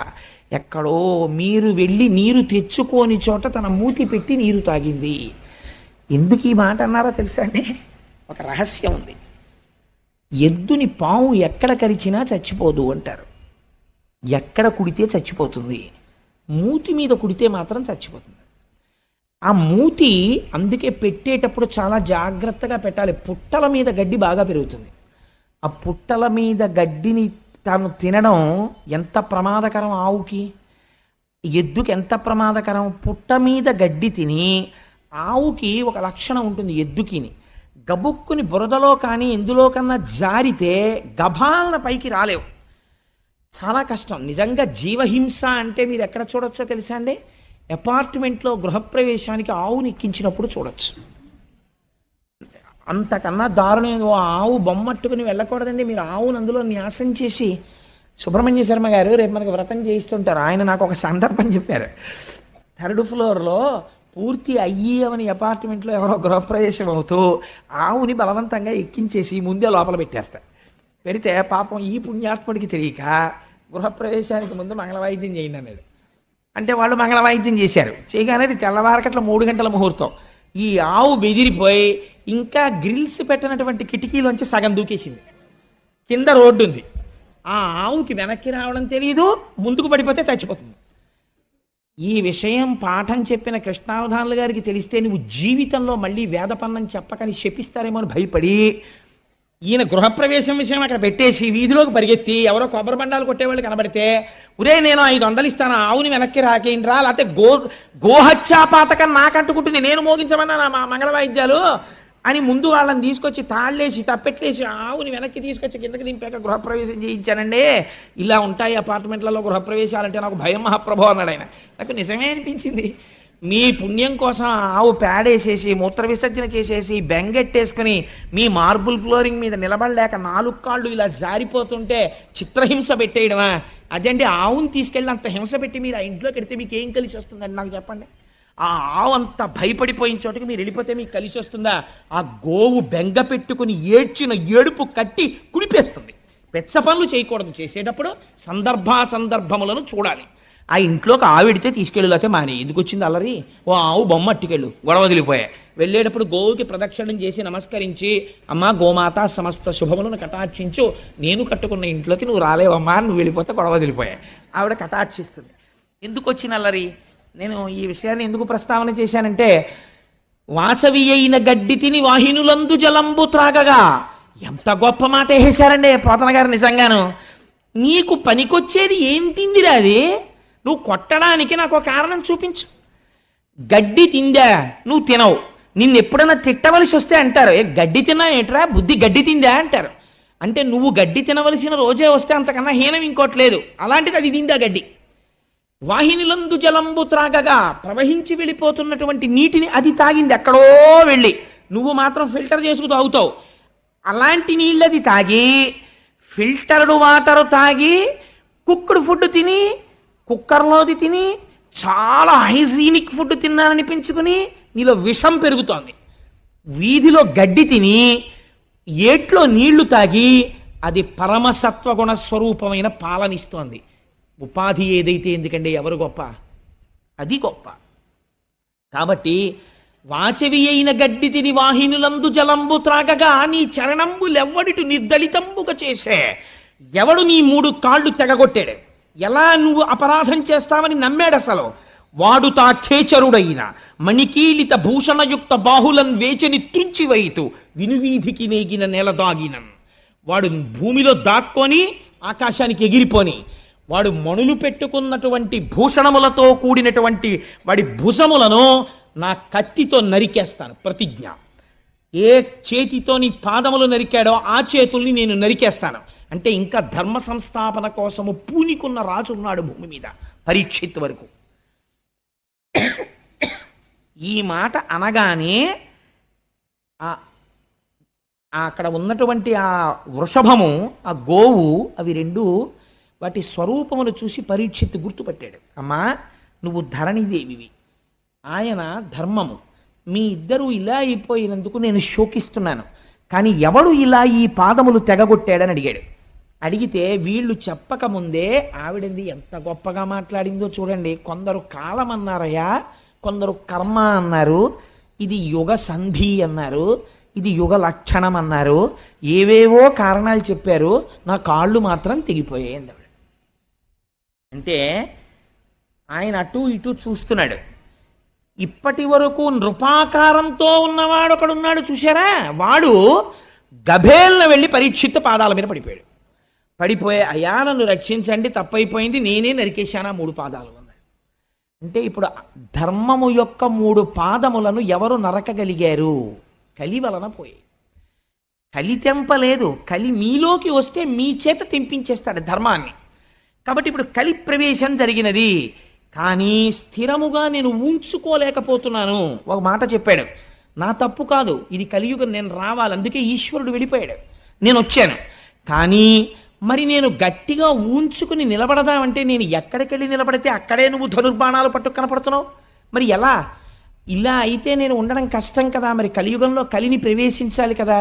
ఎక్కడో మీరు వెళ్ళి నీరు తెచ్చుకోని చోట తన మూతి పెట్టి నీరు తాగింది. ఎందుకు ఈ మాట అన్నారో తెలుసా అండి? ఒక రహస్యం ఉంది. ఎద్దుని పాము ఎక్కడ కరిచినా చచ్చిపోదు అంటారు. ఎక్కడ కుడితే చచ్చిపోతుంది, మూతి మీద కుడితే మాత్రం చచ్చిపోతుంది. ఆ మూతి అందుకే పెట్టేటప్పుడు చాలా జాగ్రత్తగా పెట్టాలి. పుట్టల మీద గడ్డి బాగా పెరుగుతుంది. ఆ పుట్టల మీద గడ్డిని తాను తినడం ఎంత ప్రమాదకరం ఆవుకి, ఎద్దుకి ఎంత ప్రమాదకరం. పుట్ట మీద గడ్డి తిని ఆవుకి ఒక లక్షణం ఉంటుంది, ఎద్దుకిని గబుక్కుని బురదలో కానీ ఎందులో కన్నా జారితే గభాలన పైకి రాలేవు, చాలా కష్టం. నిజంగా జీవహింస అంటే మీరు ఎక్కడ చూడొచ్చో తెలుసా అండి? అపార్ట్మెంట్లో గృహప్రవేశానికి ఆవుని ఎక్కించినప్పుడు చూడొచ్చు. అంతకన్నా దారుణం. ఆవు బొమ్మట్టుకుని వెళ్ళకూడదండి. మీరు ఆవును అందులో న్యాసం చేసి, సుబ్రహ్మణ్య శర్మ గారు రేపు మనకు వ్రతం చేయిస్తుంటారు, ఆయన నాకు ఒక సందర్భం చెప్పారు. 3rd ఫ్లోర్లో పూర్తి అయ్యవని అపార్ట్మెంట్లో ఎవరో గృహప్రవేశం అవుతూ ఆవుని బలవంతంగా ఎక్కించేసి ముందే లోపల పెట్టారట. పెడితే పాపం ఈ పుణ్యాత్ముడికి తెలియక గృహప్రవేశానికి ముందు మంగళవాయిద్యం చేయండి అన్నాడు. అంటే వాళ్ళు మంగళవాయిద్యం చేశారు. చేయగానే తెల్లవారకట్ల 3 గంటల ముహూర్తం. ఈ ఆవు బెదిరిపోయి ఇంకా గ్రిల్స్ పెట్టినటువంటి కిటికీలోంచి సగం దూకేసింది. కింద రోడ్డు ఉంది. ఆ ఆవుకి వెనక్కి రావడం తెలియదు, ముందుకు పడిపోతే చచ్చిపోతుంది. ఈ విషయం పాఠం చెప్పిన కృష్ణావధానులు గారికి తెలిస్తే నువ్వు జీవితంలో మళ్ళీ వేదపన్నం చెప్పకని శపిస్తారేమో అని భయపడి ఈయన గృహప్రవేశం విషయం అక్కడ పెట్టేసి వీధిలోకి పరిగెత్తి ఎవరో కొబ్బరి బండాలు కొట్టేవాళ్ళు కనబడితే, ఒరే నేను 500 ఇస్తాను, ఆవుని వెనక్కి రాకేంట్రా, లేకపోతే గోహత్యాపాతకం నాకంటుకుంటుంది, నేను మోగించమన్నా నా మంగళవాయిద్యాలు అని ముందు వాళ్ళని తీసుకొచ్చి తాళ్ళేసి తప్పెట్లేసి ఆవుని వెనక్కి తీసుకొచ్చి కిందకి దింపాక గృహప్రవేశం చేయించానండి. ఇలా ఉంటాయి అపార్ట్మెంట్లలో గృహప్రవేశాలంటే నాకు భయం మహాప్రభు అన్నాడు ఆయన. నాకు నిజమే అనిపించింది. మీ పుణ్యం కోసం ఆవు పేడేసేసి మూత్ర విసర్జన చేసేసి బెంగెట్టేసుకుని మీ మార్బుల్ ఫ్లోరింగ్ మీద నిలబడలేక 4 కాళ్ళు ఇలా జారిపోతుంటే చిత్రహింస పెట్టేయడమా? అదండి ఆవుని తీసుకెళ్ళి అంత హింస పెట్టి మీరు ఆ ఇంట్లోకి వెడితే మీకు ఏం కలిసి వస్తుందండి నాకు చెప్పండి. ఆ ఆవు అంత భయపడిపోయిన చోటకి మీరు వెళ్ళిపోతే మీకు కలిసి వస్తుందా? ఆ గోవు బెంగ పెట్టుకుని ఏడ్చిన ఏడుపు కట్టి కుడిపేస్తుంది. పెచ్చ పనులు చేయకూడదు. చేసేటప్పుడు సందర్భములను చూడాలి. ఆ ఇంట్లోకి ఆవిడితే తీసుకెళ్ళితే మాని ఎందుకు వచ్చింది అల్లరి? ఓ ఆవు బొమ్మ అట్టుకెళ్ళు, గొడవ వదిలిపోయాయి. వెళ్ళేటప్పుడు గోవుకి ప్రదక్షిణం చేసి నమస్కరించి, అమ్మా గోమాత సమస్త శుభములను కటాక్షించు, నేను కట్టుకున్న ఇంట్లోకి నువ్వు రాలేవమ్మా, నువ్వు వెళ్ళిపోతే గొడవ వదిలిపోయాయి. ఆవిడ కటాక్షిస్తుంది. ఎందుకు వచ్చిన అల్లరి? నేను ఈ విషయాన్ని ఎందుకు ప్రస్తావన చేశానంటే, వాచవి అయిన గడ్డి తిని వాహినులందు జలంబు త్రాగగా, ఎంత గొప్ప మాట వేసారండి పోతన గారు. నిజంగాను నీకు పనికొచ్చేది ఏం తిందిరా అది? నువ్వు కొట్టడానికి నాకు ఒక కారణం చూపించు. గడ్డి తిందా? నువ్వు తినవు. నిన్ను ఎప్పుడైనా తిట్టవలసి వస్తే అంటారు, ఏ గడ్డి తిన్నా ఏంట్రా, బుద్ధి గడ్డి తిందా అంటారు. అంటే నువ్వు గడ్డి తినవలసిన రోజే వస్తే అంతకన్నా హీనం ఇంకోట్లేదు. అలాంటిది అది తిందా గడ్డి. వాహినిలందు జలంబు త్రాగగా, ప్రవహించి వెళ్ళిపోతున్నటువంటి నీటిని అది తాగింది ఎక్కడో వెళ్ళి. నువ్వు మాత్రం ఫిల్టర్ చేసుకు తాగుతావు. అలాంటి నీళ్ళు అది తాగి, ఫిల్టర్డ్ వాటర్ తాగి, కుక్కుడు ఫుడ్ తిని, కుక్కర్లోది తిని, చాలా హైజీనిక్ ఫుడ్ తిన్నాననిపించుకుని నీలో విషం పెరుగుతోంది. వీధిలో గడ్డి తిని ఏట్లో నీళ్లు తాగి అది పరమసత్వగుణ స్వరూపమైన పాలనిస్తోంది. ఉపాధి ఏదైతే ఎందుకండి, ఎవరు గొప్ప? అది గొప్ప. కాబట్టి వాచవి అయిన గడ్డి తిని వాహినులందు జలంబు త్రాగగా నీ చరణంబులెవ్వడిటు నిర్దళితంబుగా చేసే. ఎవడు నీ 3 కాళ్ళు తెగగొట్టాడు, ఎలా నువ్వు అపరాధం చేస్తావని నమ్మాడు అసలు వాడు తా ఖేచరుడైన మణికీలిత భూషణయుక్త బాహులన్ వేచని త్రుంచివైతు వినువీధికి నేగిన నేల దాగినన్. వాడు భూమిలో దాక్కొని ఆకాశానికి ఎగిరిపోని, వాడు మణులు పెట్టుకున్నటువంటి భూషణములతో కూడినటువంటి వాడి భుజములను నా కత్తితో నరికేస్తాను ప్రతిజ్ఞ. ఏ చేతితో నీ పాదములు నరికాడో ఆ చేతుల్ని నేను నరికేస్తాను. అంటే ఇంకా ధర్మ సంస్థాపన కోసము పూనికున్న రాజు ఉన్నాడు భూమి మీద, పరీక్షిత్ వరకు. ఈ మాట అనగానే అక్కడ ఉన్నటువంటి ఆ వృషభము, ఆ గోవు, అవి రెండు వాటి స్వరూపమును చూసి పరీక్షిత్ గుర్తుపట్టాడు. అమ్మా, నువ్వు ధరణిదేవివి, ఆయన ధర్మము. మీ ఇద్దరూ ఇలా అయిపోయినందుకు నేను శోకిస్తున్నాను. కానీ ఎవడు ఇలా ఈ పాదములు తెగగొట్టాడని అడిగాడు. అడిగితే వీళ్ళు చెప్పకముందే ఆవిడంది ఎంత గొప్పగా మాట్లాడిందో చూడండి. కొందరు కాలం అన్నారయ్యా, కొందరు కర్మ అన్నారు, ఇది యుగ సంధి అన్నారు, ఇది యుగ లక్షణం అన్నారు, ఏవేవో కారణాలు చెప్పారు. నా కాళ్ళు మాత్రం తెగిపోయాయి అంది. అంటే ఆయన అటు ఇటు చూస్తున్నాడు. ఇప్పటి వరకు నృపాకారంతో ఉన్నవాడు ఒకడున్నాడు చూశారా, వాడు గభేల్న వెళ్ళి పరీక్షిత్ పాదాల మీద పడిపోయాడు. పడిపోయే, అయ్యా నన్ను రక్షించండి, తప్పైపోయింది, నేనే నరికేశానా 3 పాదాలు అన్నాడు. అంటే ఇప్పుడు ధర్మము యొక్క 3 పాదములను ఎవరు నరకగలిగారు? కలి వలన పోయాయి. కలి తెంపలేదు, కలి మీలోకి వస్తే మీ చేత తెంపించేస్తాడు ధర్మాన్ని. కాబట్టి ఇప్పుడు కలి ప్రవేశం జరిగినది, కానీ స్థిరముగా నేను ఉంచుకోలేకపోతున్నాను. ఒక మాట చెప్పాడు, నా తప్పు కాదు, ఇది కలియుగం, నేను రావాలి, అందుకే ఈశ్వరుడు వెళ్ళిపోయాడు, నేను వచ్చాను. కానీ మరి నేను గట్టిగా ఉంచుకుని నిలబడదామంటే నేను ఎక్కడికెళ్ళి నిలబడితే అక్కడే నువ్వు ధనుర్బాణాలు పట్టు కనపడుతున్నావు. మరి ఎలా? ఇలా అయితే నేను ఉండడం కష్టం కదా. మరి కలియుగంలో కలిని ప్రవేశించాలి కదా.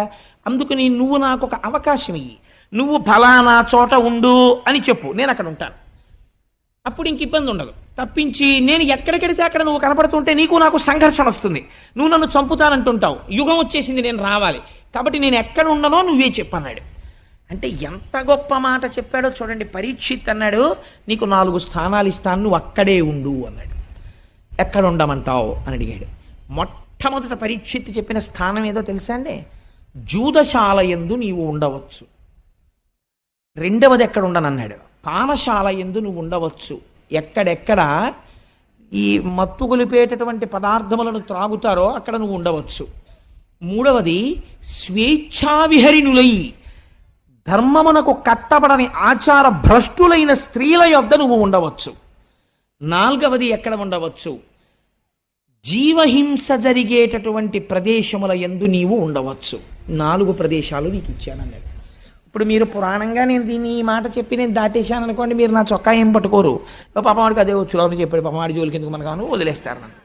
అందుకని నువ్వు నాకు ఒక అవకాశం ఇయ్యి, నువ్వు ఫలానా చోట ఉండు అని చెప్పు, నేను అక్కడ ఉంటాను. అప్పుడు ఇంక ఇబ్బంది ఉండదు. తప్పించి నేను ఎక్కడికెడితే అక్కడ నువ్వు కనపడుతుంటే నీకు నాకు సంఘర్షణ వస్తుంది, నువ్వు నన్ను చంపుతానంటుంటావు. యుగం వచ్చేసింది, నేను రావాలి, కాబట్టి నేను ఎక్కడ ఉండనో నువ్వే చెప్పన్నాడు. అంటే ఎంత గొప్ప మాట చెప్పాడో చూడండి. పరీక్షిత్ అన్నాడు, నీకు 4 స్థానాలు ఇస్తాను, నువ్వు అక్కడే ఉండు అన్నాడు. ఎక్కడ ఉండమంటావు అని అడిగాడు. మొట్టమొదట పరీక్షిత్ చెప్పిన స్థానం ఏదో తెలుసా అండి? జూదశాల యందు నీవు ఉండవచ్చు. రెండవది ఎక్కడ ఉండనన్నాడు, పానశాల యందు నువ్వు ఉండవచ్చు. ఎక్కడెక్కడ ఈ మత్తు గొలిపేటటువంటి పదార్థములను త్రాగుతారో అక్కడ నువ్వు ఉండవచ్చు. మూడవది స్వేచ్ఛావిహరిణులై ధర్మమునకు కట్టబడని ఆచార భ్రష్టులైన స్త్రీల యొద్ద నువ్వు ఉండవచ్చు. నాలుగవది ఎక్కడ ఉండవచ్చు, జీవహింస జరిగేటటువంటి ప్రదేశముల యందు నీవు ఉండవచ్చు. 4 ప్రదేశాలు నీకు ఇచ్చానన్నాడు. ఇప్పుడు మీరు పురాణంగా నేను దీన్ని ఈ మాట చెప్పి నేను దాటేశాను అనుకోండి, మీరు నా చొక్కా ఏం పట్టుకోరు, పాపవాడికి అదే వచ్చులో చెప్పాడు, పాపవాడి జోలికి ఎందుకు మనకు వదిలేస్తారు నన్ను.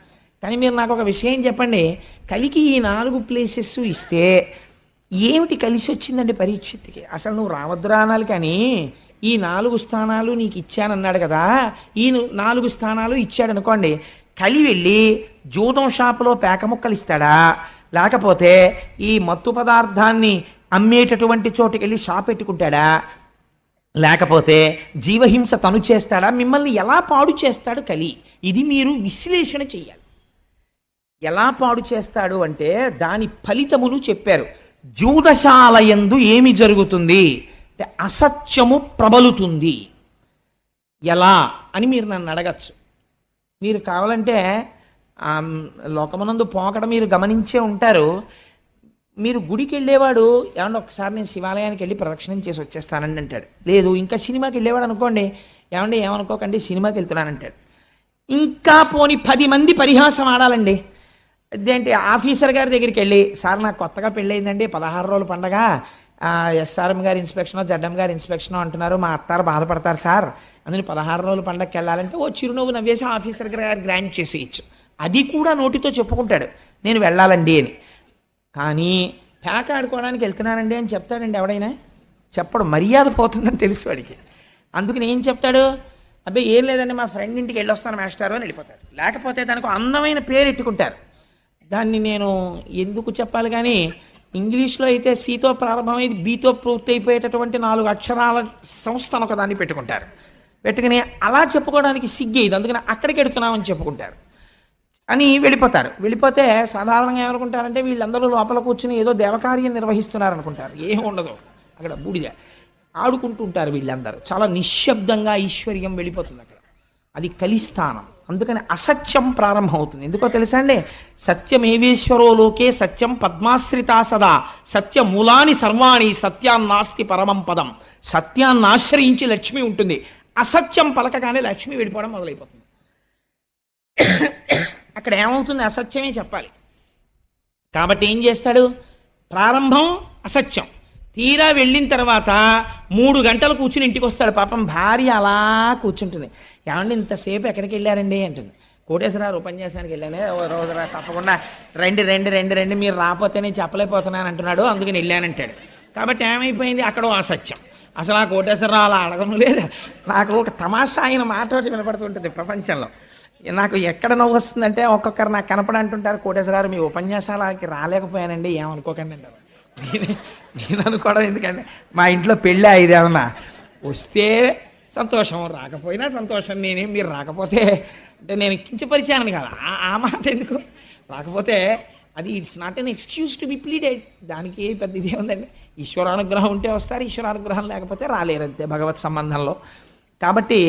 కానీ మీరు నాకు ఒక విషయం చెప్పండి, కలికి ఈ 4 ప్లేసెస్ ఇస్తే ఏమిటి కలిసి వచ్చిందండి పరీక్షిత్కి? అసలు నువ్వు రావద్దురా అనాలి, కానీ ఈ 4 స్థానాలు నీకు ఇచ్చానన్నాడు కదా, ఈ 4 స్థానాలు ఇచ్చాడు అనుకోండి, కలి వెళ్ళి జూదం షాపులో పేక ముక్కలు ఇస్తాడా, లేకపోతే ఈ మత్తు పదార్థాన్ని అమ్మేటటువంటి చోటుకి వెళ్ళి షాప్ పెట్టుకుంటాడా, లేకపోతే జీవహింస తను చేస్తాడా? మిమ్మల్ని ఎలా పాడు చేస్తాడు కలి? ఇది మీరు విశ్లేషణ చెయ్యాలి. ఎలా పాడు చేస్తాడు అంటే దాని ఫలితమును చెప్పారు. జూదశాల యందు ఏమి జరుగుతుంది అంటే అసత్యము ప్రబలుతుంది. ఎలా అని మీరు నన్ను అడగచ్చు. మీరు కావాలంటే లోకమునందు పోకడ మీరు గమనించే ఉంటారు. మీరు గుడికి వెళ్ళేవాడు, ఏమన్నా ఒకసారి నేను శివాలయానికి వెళ్ళి ప్రదక్షిణం చేసి వచ్చేస్తానండి అంటాడు. లేదు, ఇంకా సినిమాకి వెళ్ళేవాడు అనుకోండి, ఏమండి ఏమనుకోకండి సినిమాకి వెళ్తున్నానంటాడు. ఇంకా పోని 10 మంది పరిహాసం ఆడాలండి. అదేంటి ఆఫీసర్ గారి దగ్గరికి వెళ్ళి, సార్ నాకు కొత్తగా పెళ్ళయిందండి, 16 రోజుల పండగ, ఎస్ఆర్ఎం గారి ఇన్స్పెక్షనో జడ్ఎం గారి ఇన్స్పెక్షనో అంటున్నారు, మా అత్తారు బాధపడతారు సార్, అందుకని 16 రోజుల పండగకి వెళ్ళాలంటే ఓ చిరునవ్వు నవ్వేసి ఆఫీసర్ గారు గ్రాంట్ చేసేయచ్చు. అది కూడా నోటితో చెప్పుకుంటాడు నేను వెళ్ళాలండి అని. కానీ ప్యాక్ ఆడుకోవడానికి వెళ్తున్నానండి అని చెప్తాడండి ఎవడైనా? చెప్పడు, మర్యాద పోతుందని తెలుసు వాడికి. అందుకని ఏం చెప్తాడు? అబ్బాయి ఏం లేదండి మా ఫ్రెండ్ ఇంటికి వెళ్ళొస్తాను మాస్టారు అని వెళ్ళిపోతాడు. లేకపోతే దానికి అందమైన పేరు ఎట్టుకుంటారు. దాన్ని నేను ఎందుకు చెప్పాలి కానీ ఇంగ్లీష్లో అయితే సితో ప్రారంభమైంది బీతో పూర్తి అయిపోయేటటువంటి 4 అక్షరాల సంస్థను ఒక దాన్ని పెట్టుకుంటారు. పెట్టుకుని అలా చెప్పుకోవడానికి సిగ్గేది, అందుకని అక్కడికి వెడుతున్నామని చెప్పుకుంటారు అని వెళ్ళిపోతారు. వెళ్ళిపోతే సాధారణంగా ఏమనుకుంటారంటే వీళ్ళందరూ లోపల కూర్చుని ఏదో దేవకార్యం నిర్వహిస్తున్నారు అనుకుంటారు. ఏం ఉండదు, అక్కడ బూడిద ఆడుకుంటూ ఉంటారు వీళ్ళందరూ. చాలా నిశ్శబ్దంగా ఐశ్వర్యం వెళ్ళిపోతుంది అక్కడ. అది కలిస్థానం. అందుకని అసత్యం ప్రారంభమవుతుంది. ఎందుకో తెలుసా అండి? సత్యమేవేశ్వరో లోకే సత్యం పద్మాశ్రితా సదా సత్యమూలాని సర్వాణి సత్యాన్నాస్తి పరమం పదం. సత్యాన్ని ఆశ్రయించి లక్ష్మి ఉంటుంది. అసత్యం పలకగానే లక్ష్మి వెళ్ళిపోవడం మొదలైపోతుంది. అక్కడ ఏమవుతుంది? అసత్యమే చెప్పాలి. కాబట్టి ఏం చేస్తాడు? ప్రారంభం అసత్యం, తీరా వెళ్ళిన తర్వాత 3 గంటలు కూర్చుని ఇంటికి వస్తాడు. పాపం భార్య అలా కూర్చుంటుంది. ఏమండి ఇంతసేపు ఎక్కడికి వెళ్ళారండి అంటుంది. కోటేశ్వరరావు ఉపన్యాసానికి వెళ్ళానే, ఓ రోజు తప్పకుండా రండి రండి రండి రండి, మీరు రాకపోతే నేను చెప్పలేకపోతున్నాను అంటున్నాడు, అందుకని వెళ్ళానంటాడు. కాబట్టి ఏమైపోయింది? అక్కడ అసత్యం. అసలు ఆ కోటేశ్వరరావు అలా అడగను లేదు. నాకు ఒక తమాషా అయిన మాట ఒకటి వినపడుతుంటుంది ప్రపంచంలో. నాకు ఎక్కడ నవ్వు వస్తుందంటే ఒక్కొక్కరు నాకు కనపడంటుంటారు, కోటేశ్వరరావు మీ ఉపన్యాసాలకి రాలేకపోయానండి ఏమనుకోకండి అంటారు. నేను అనుకోవడం ఎందుకంటే మా ఇంట్లో పెళ్ళి ఇదేమన్నా వస్తే సంతోషం, రాకపోయినా సంతోషం. నేనేం మీరు రాకపోతే అంటే నేను కించపరిచాను కదా, ఆ మాట ఎందుకు? రాకపోతే అది it's not an excuse to be pleaded. దానికి పెద్ద ఇదే ఉందండి. ఈశ్వరానుగ్రహం ఉంటే వస్తారు, ఈశ్వరానుగ్రహం లేకపోతే రాలేరంతే భగవత్ సంబంధంలో. కాబట్టి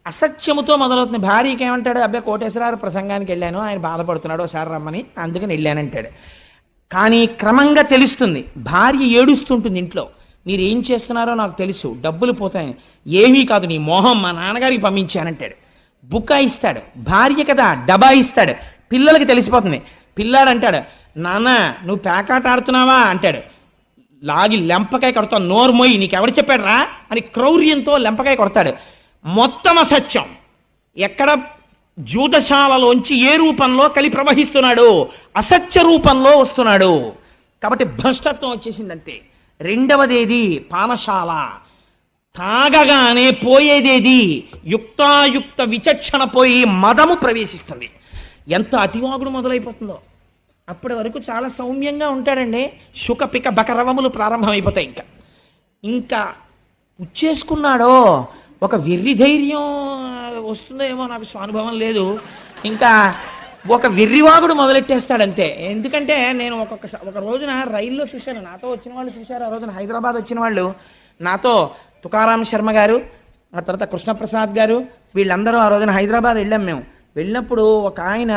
అసత్యముతో మొదలవుతుంది. భార్యకి ఏమంటాడు? అబ్బాయి కోటేశ్వరరావు ప్రసంగానికి వెళ్ళాను, ఆయన బాధపడుతున్నాడు, ఒకసారి రమ్మని, అందుకని వెళ్ళానంటాడు. కానీ క్రమంగా తెలుస్తుంది. భార్య ఏడుస్తుంటుంది ఇంట్లో, మీరు ఏం చేస్తున్నారో నాకు తెలుసు, డబ్బులు పోతాయి, ఏమీ కాదు నీ మోహం, మా నాన్నగారికి పంపించానంటాడు. బుకాయిస్తాడు. భార్య కదా డబాయిస్తాడు. పిల్లలకి తెలిసిపోతుంది. పిల్లాడు అంటాడు, నాన్న నువ్వు పేకాట ఆడుతున్నావా అంటాడు. లాగి లెంపకాయ కొడతావు, నోరు మొయ్యి, నీకెవరు చెప్పాడు రా అని క్రౌర్యంతో లెంపకాయ కొడతాడు. మొత్తం అసత్యం. ఎక్కడ జూదశాలలోంచి ఏ రూపంలో కలి ప్రవహిస్తున్నాడు? అసత్య రూపంలో వస్తున్నాడు. కాబట్టి భ్రష్టత్వం వచ్చేసిందంతే. రెండవదేది పానశాల. తాగగానే పోయేదేది? యుక్తాయుక్త విచక్షణ పోయి మదము ప్రవేశిస్తుంది. ఎంత అతివాగుడు మొదలైపోతుందో. అప్పటి వరకు చాలా సౌమ్యంగా ఉంటాడండి. శుక పిక బకరవములు ప్రారంభమైపోతాయి. ఇంకా ఉచ్చేసుకున్నాడో ఒక వెర్రి ధైర్యం వస్తుందో ఏమో, నాకు స్వానుభవం లేదు. ఇంకా ఒక వెర్రివాగుడు మొదలెట్టేస్తాడంతే. ఎందుకంటే నేను ఒక రోజున రైల్లో చూశాను, నాతో వచ్చిన వాళ్ళు చూశారు. ఆ రోజున హైదరాబాద్ వచ్చిన వాళ్ళు నాతో, తుకారాం శర్మ గారు, ఆ తర్వాత కృష్ణప్రసాద్ గారు, వీళ్ళందరూ ఆ రోజున హైదరాబాద్ వెళ్ళాం. మేము వెళ్ళినప్పుడు ఒక ఆయన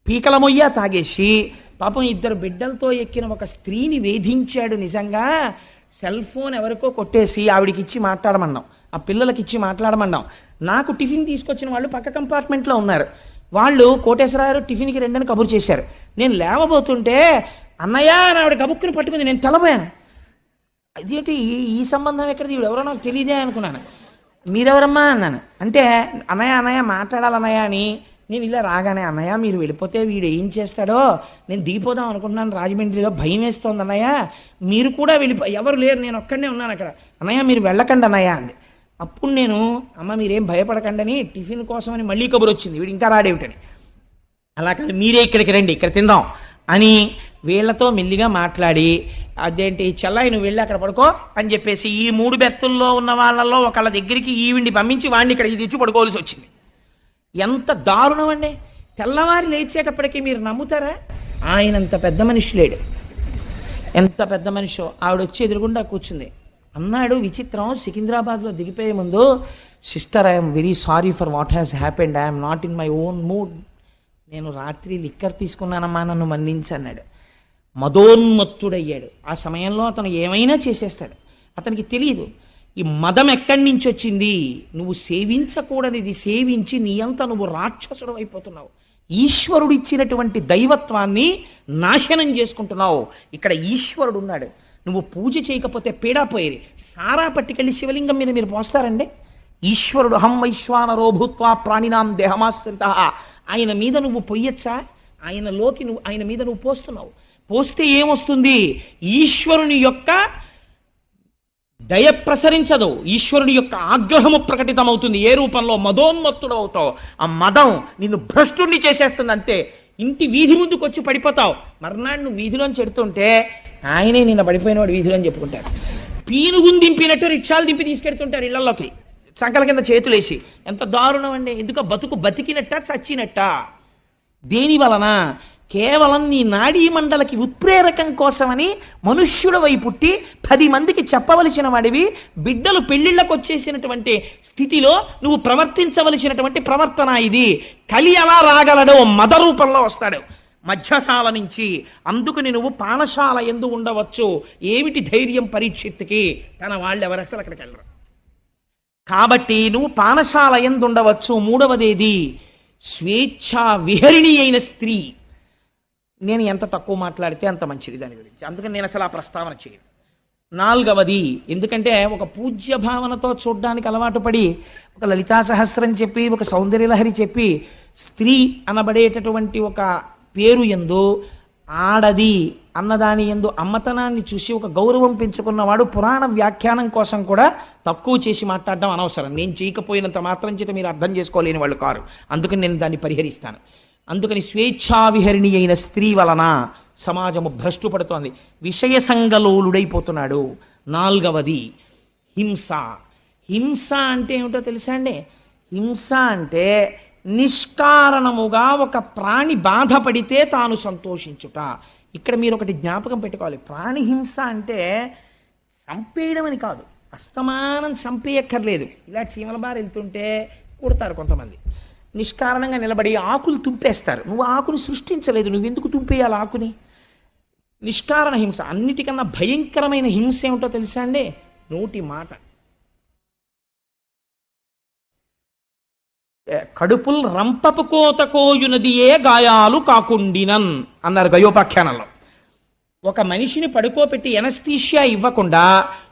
పీకల మొయ్య తాగేసి పాపం 2 బిడ్డలతో ఎక్కిన ఒక స్త్రీని వేధించాడు. నిజంగా సెల్ ఫోన్ ఎవరికో కొట్టేసి ఆవిడికి ఇచ్చి మాట్లాడమన్నాం, ఆ పిల్లలకి ఇచ్చి మాట్లాడమన్నాం. నాకు టిఫిన్ తీసుకొచ్చిన వాళ్ళు పక్క కంపార్ట్మెంట్లో ఉన్నారు. వాళ్ళు కోటేశ్వరరావు టిఫిన్కి రెండని కబురు చేశారు. నేను లేవబోతుంటే అన్నయ్య అని ఆవిడ కబుక్కుని పట్టుకుంది. నేను తెలబోయాను. అదేంటి ఈ సంబంధం ఎక్కడిది, వీడు ఎవరో నాకు తెలియదే అనుకున్నాను. మీరెవరమ్మా అన్నాను. అంటే అన్నయ్య అన్నయ్య మాట్లాడాలన్నయ్య అని. నేను ఇలా రాగానే, అన్నయ్య మీరు వెళ్ళిపోతే వీడు ఏం చేస్తాడో నేను దిగిపోదాం అనుకుంటున్నాను రాజమండ్రిలో, భయం వేస్తోంది అన్నయ్య, మీరు కూడా ఎవరు లేరు, నేను ఒక్కడనే ఉన్నాను అక్కడ, అన్నయ్య మీరు వెళ్ళకండి అన్నయ్య అంది. అప్పుడు నేను, అమ్మ మీరేం భయపడకండి అని టిఫిన్ కోసం అని మళ్ళీ కబురు వచ్చింది, వీడు ఇంకా రాడేమిటని. అలా కాదు, మీరే ఇక్కడికి రండి, ఇక్కడ తిందాం అని వీళ్లతో మెల్లిగా మాట్లాడి, అదేంటి చెల్లాయి నువ్వు వెళ్ళి అక్కడ పడుకో అని చెప్పేసి ఈ 3 బెర్తుల్లో ఉన్న వాళ్ళల్లో ఒకళ్ళ దగ్గరికి ఈవిడిని పంపించి వాడిని ఇక్కడ తెచ్చి పడుకోవాల్సి వచ్చింది. ఎంత దారుణం అండి. తెల్లవారి లేచేటప్పటికీ మీరు నమ్ముతారా? ఆయనంత పెద్ద మనిషి లేడు. ఎంత పెద్ద మనిషో. ఆవిడ వచ్చి ఎదురుగుండా కూర్చుంది. అన్నాడు విచిత్రం, సికింద్రాబాద్లో దిగిపోయే ముందు, sister I'm very sorry for what has happened, I'm not in my own mood. నేను రాత్రి లిక్కర్ తీసుకున్నానమ్మా, నన్ను మన్నించి అన్నాడు. మదోన్మత్తుడయ్యాడు. ఆ సమయంలో అతను ఏమైనా చేసేస్తాడు. అతనికి తెలియదు ఈ మదం ఎక్కడి నుంచి వచ్చింది. నువ్వు సేవించకూడనిది సేవించి నీ అంత నువ్వు రాక్షసుడు అయిపోతున్నావు. ఈశ్వరుడు ఇచ్చినటువంటి దైవత్వాన్ని నాశనం చేసుకుంటున్నావు. ఇక్కడ ఈశ్వరుడు ఉన్నాడు. నువ్వు పూజ చేయకపోతే పీడా పోయేది. సారా పట్టుకెళ్ళి శివలింగం మీద మీరు పోస్తారండి? ఈశ్వరుడు హం వైశ్వానరో భూత్వా ప్రాణినాం దేహమాశ్రిత, ఆయన మీద నువ్వు పొయ్యొచ్చా? ఆయన మీద నువ్వు పోస్తున్నావు. పోస్తే ఏమొస్తుంది? ఈశ్వరుని యొక్క దయ ప్రసరించదు, ఈశ్వరుని యొక్క ఆగ్రహము ప్రకటితమవుతుంది. ఏ రూపంలో? మదోన్మత్తుడు అవుతావు. ఆ మదం నిన్ను భ్రష్టుణ్ణి చేసేస్తుంది. అంతే, ఇంటి వీధి ముందుకు వచ్చి పడిపోతావు. మర్నాడు నువ్వు వీధిలోని చెడుతుంటే ఆయనే నిన్న పడిపోయినవాడు వీధిలో అని చెప్పుకుంటారు. పీనుగుని దింపినట్టు రిక్షాలు దింపి తీసుకెడుతుంటారు ఇళ్లలోకి సంకల కింద చేతులేసి. ఎంత దారుణం అండి! ఎందుకు? బతుకు బతికినట్ట చచ్చినట్ట? దేని వలన? కేవలం నీ నాడీ మండలకి ఉత్ప్రేరకం కోసమని మనుష్యుడవై పుట్టి 10 మందికి చెప్పవలసిన వాడివి, బిడ్డలు పెళ్లిళ్ళకు వచ్చేసినటువంటి స్థితిలో నువ్వు ప్రవర్తించవలసినటువంటి ప్రవర్తన ఇది. కలి ఎలా రాగలడో మద రూపంలో వస్తాడు మధ్యశాల నుంచి. అందుకని నువ్వు పానశాల ఎందు ఉండవచ్చు. ఏమిటి ధైర్యం పరీక్షిత్తుకి? తన వాళ్ళు ఎవరు అసలు అక్కడికి వెళ్ళరు. కాబట్టి నువ్వు పానశాల ఎందు ఉండవచ్చు. మూడవదేది స్వేచ్ఛా విహరిణి అయిన స్త్రీ. నేను ఎంత తక్కువ మాట్లాడితే అంత మంచిది దాని గురించి, అందుకని నేను అసలు ఆ ప్రస్తావన చేయను. 4వది, ఎందుకంటే ఒక పూజ్య భావనతో చూడ్డానికి అలవాటు పడి ఒక లలితా సహస్రం చెప్పి, ఒక సౌందర్యలహరి చెప్పి, స్త్రీ అనబడేటటువంటి ఒక పేరు యందు ఆడది అన్నదాని యందు అమ్మతనాన్ని చూసి ఒక గౌరవం పెంచుకున్నవాడు పురాణ వ్యాఖ్యానం కోసం కూడా తక్కువ చేసి మాట్లాడడం అనవసరం. నేను చేయకపోయినంత మాత్రం చేత మీరు అర్థం చేసుకోలేని వాళ్ళు కారు. అందుకని నేను దాన్ని పరిహరిస్తాను. అందుకని స్వేచ్ఛావిహరిణి అయిన స్త్రీ వలన సమాజము భ్రష్టు పడుతోంది, విషయ సంగలోలుడైపోతున్నాడు. 4వది హింస. హింస అంటే ఏమిటో తెలుసా అండి? హింస అంటే నిష్కారణముగా ఒక ప్రాణి బాధపడితే తాను సంతోషించుట. ఇక్కడ మీరు ఒకటి జ్ఞాపకం పెట్టుకోవాలి. ప్రాణి హింస అంటే చంపేయడం అని కాదు, అస్తమానం చంపేయక్కర్లేదు. ఇలా చీమల బారి వెళ్తుంటే కుడతారు కొంతమంది, నిష్కారణంగా నిలబడి ఆకులు తుంపేస్తారు. నువ్వు ఆకుని సృష్టించలేదు, నువ్వెందుకు తుంపేయాలి ఆకుని? నిష్కారణ హింస. అన్నిటికన్నా భయంకరమైన హింస ఏమిటో తెలుసా అండి? నోటి మాట. కడుపుల్ రంపపు కోత కోయునదియే గాయాలు కాకుండినన్ అన్నారు గయోపాఖ్యానంలో. ఒక మనిషిని పడుకోబెట్టి ఎనస్థీషియా ఇవ్వకుండా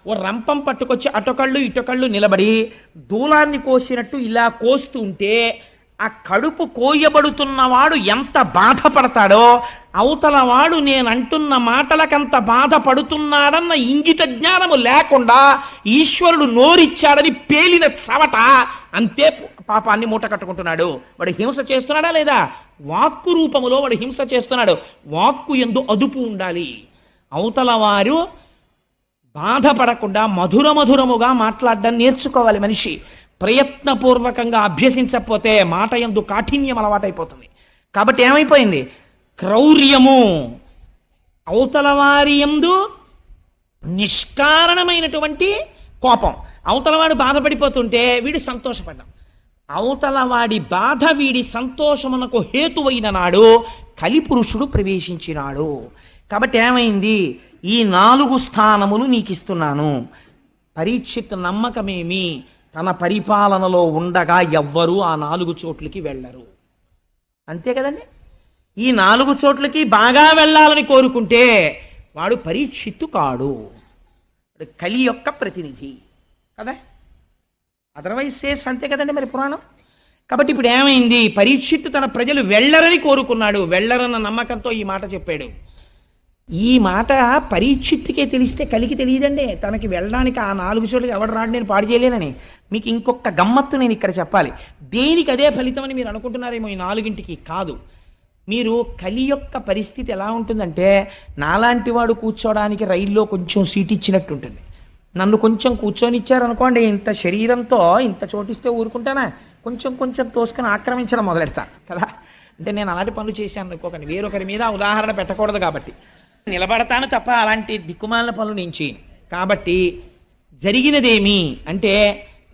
ఓ రంపం పట్టుకొచ్చి అటొకళ్ళు ఇటొకళ్ళు నిలబడి దూలాన్ని కోసినట్టు ఇలా కోస్తూ ఉంటే ఆ కడుపు కోయబడుతున్నవాడు ఎంత బాధపడతాడో, అవతల వాడు నేనంటున్న మాటలకంత బాధపడుతున్నాడన్న ఇంగిత జ్ఞానము లేకుండా ఈశ్వరుడు నోరిచ్చాడని పేలిన చవట అంతే పాపాన్ని మూట కట్టుకుంటున్నాడు. వాడు హింస చేస్తున్నాడా లేదా? వాక్కు రూపములో వాడు హింస చేస్తున్నాడు. వాక్కు యందు అదుపు ఉండాలి. అవతల వారు బాధపడకుండా మధురముగా మాట్లాడడం నేర్చుకోవాలి మనిషి. ప్రయత్నపూర్వకంగా అభ్యసించకపోతే మాట యందు కాఠిన్యం అలవాటైపోతుంది. కాబట్టి ఏమైపోయింది? క్రౌర్యము. అవతల వారి యందు నిష్కారణమైనటువంటి కోపం. అవతలవాడు బాధపడిపోతుంటే వీడు సంతోషపడ్డాం. అవతలవాడి బాధ వీడి సంతోషమునకు హేతువైన నాడు కలిపురుషుడు ప్రవేశించినాడు. కాబట్టి ఏమైంది? ఈ 4 స్థానములు నీకు ఇస్తున్నాను. పరీక్షిత్ నమ్మకమేమి? తన పరిపాలనలో ఉండగా ఎవ్వరూ ఆ 4 చోట్లకి వెళ్ళరు. అంతే కదండి? ఈ 4 చోట్లకి బాగా వెళ్ళాలని కోరుకుంటే వాడు పరీక్షిత్తు కాడు, కలి యొక్క ప్రతినిధి కదా. అదర్వైజ్ సేస్ అంతే కదండి మరి పురాణం. కాబట్టి ఇప్పుడు ఏమైంది? పరీక్షిత్తు తన ప్రజలు వెళ్ళరని కోరుకున్నాడు. వెళ్ళరన్న నమ్మకంతో ఈ మాట చెప్పాడు. ఈ మాట పరీక్షిత్తుకే తెలిస్తే కలికి తెలియదండి. తనకి వెళ్ళడానికి ఆ 4 చోట్లకి ఎవడు రాడు, నేను పాడు చేయలేనని. మీకు ఇంకొక గమ్మత్తు నేను ఇక్కడ చెప్పాలి. దేనికి అదే ఫలితం అని మీరు అనుకుంటున్నారేమో. ఈ 4ంటికి కాదు. మీరు కలి యొక్క పరిస్థితి ఎలా ఉంటుందంటే, నాలాంటి వాడు కూర్చోడానికి రైల్లో కొంచెం సీట్ ఇచ్చినట్టు ఉంటుంది. నన్ను కొంచెం కూర్చొని ఇచ్చారనుకోండి, ఇంత శరీరంతో ఇంత చోటిస్తే ఊరుకుంటానా? కొంచెం తోసుకొని ఆక్రమించడం మొదలెడతాను కదా. అంటే నేను అలాంటి పనులు చేశాను అనుకోకండి, వేరొకరి మీద ఉదాహరణ పెట్టకూడదు కాబట్టి. నిలబడతాను తప్ప అలాంటి దిక్కుమాలిన పనులు నేను చేయను. కాబట్టి జరిగినదేమి అంటే,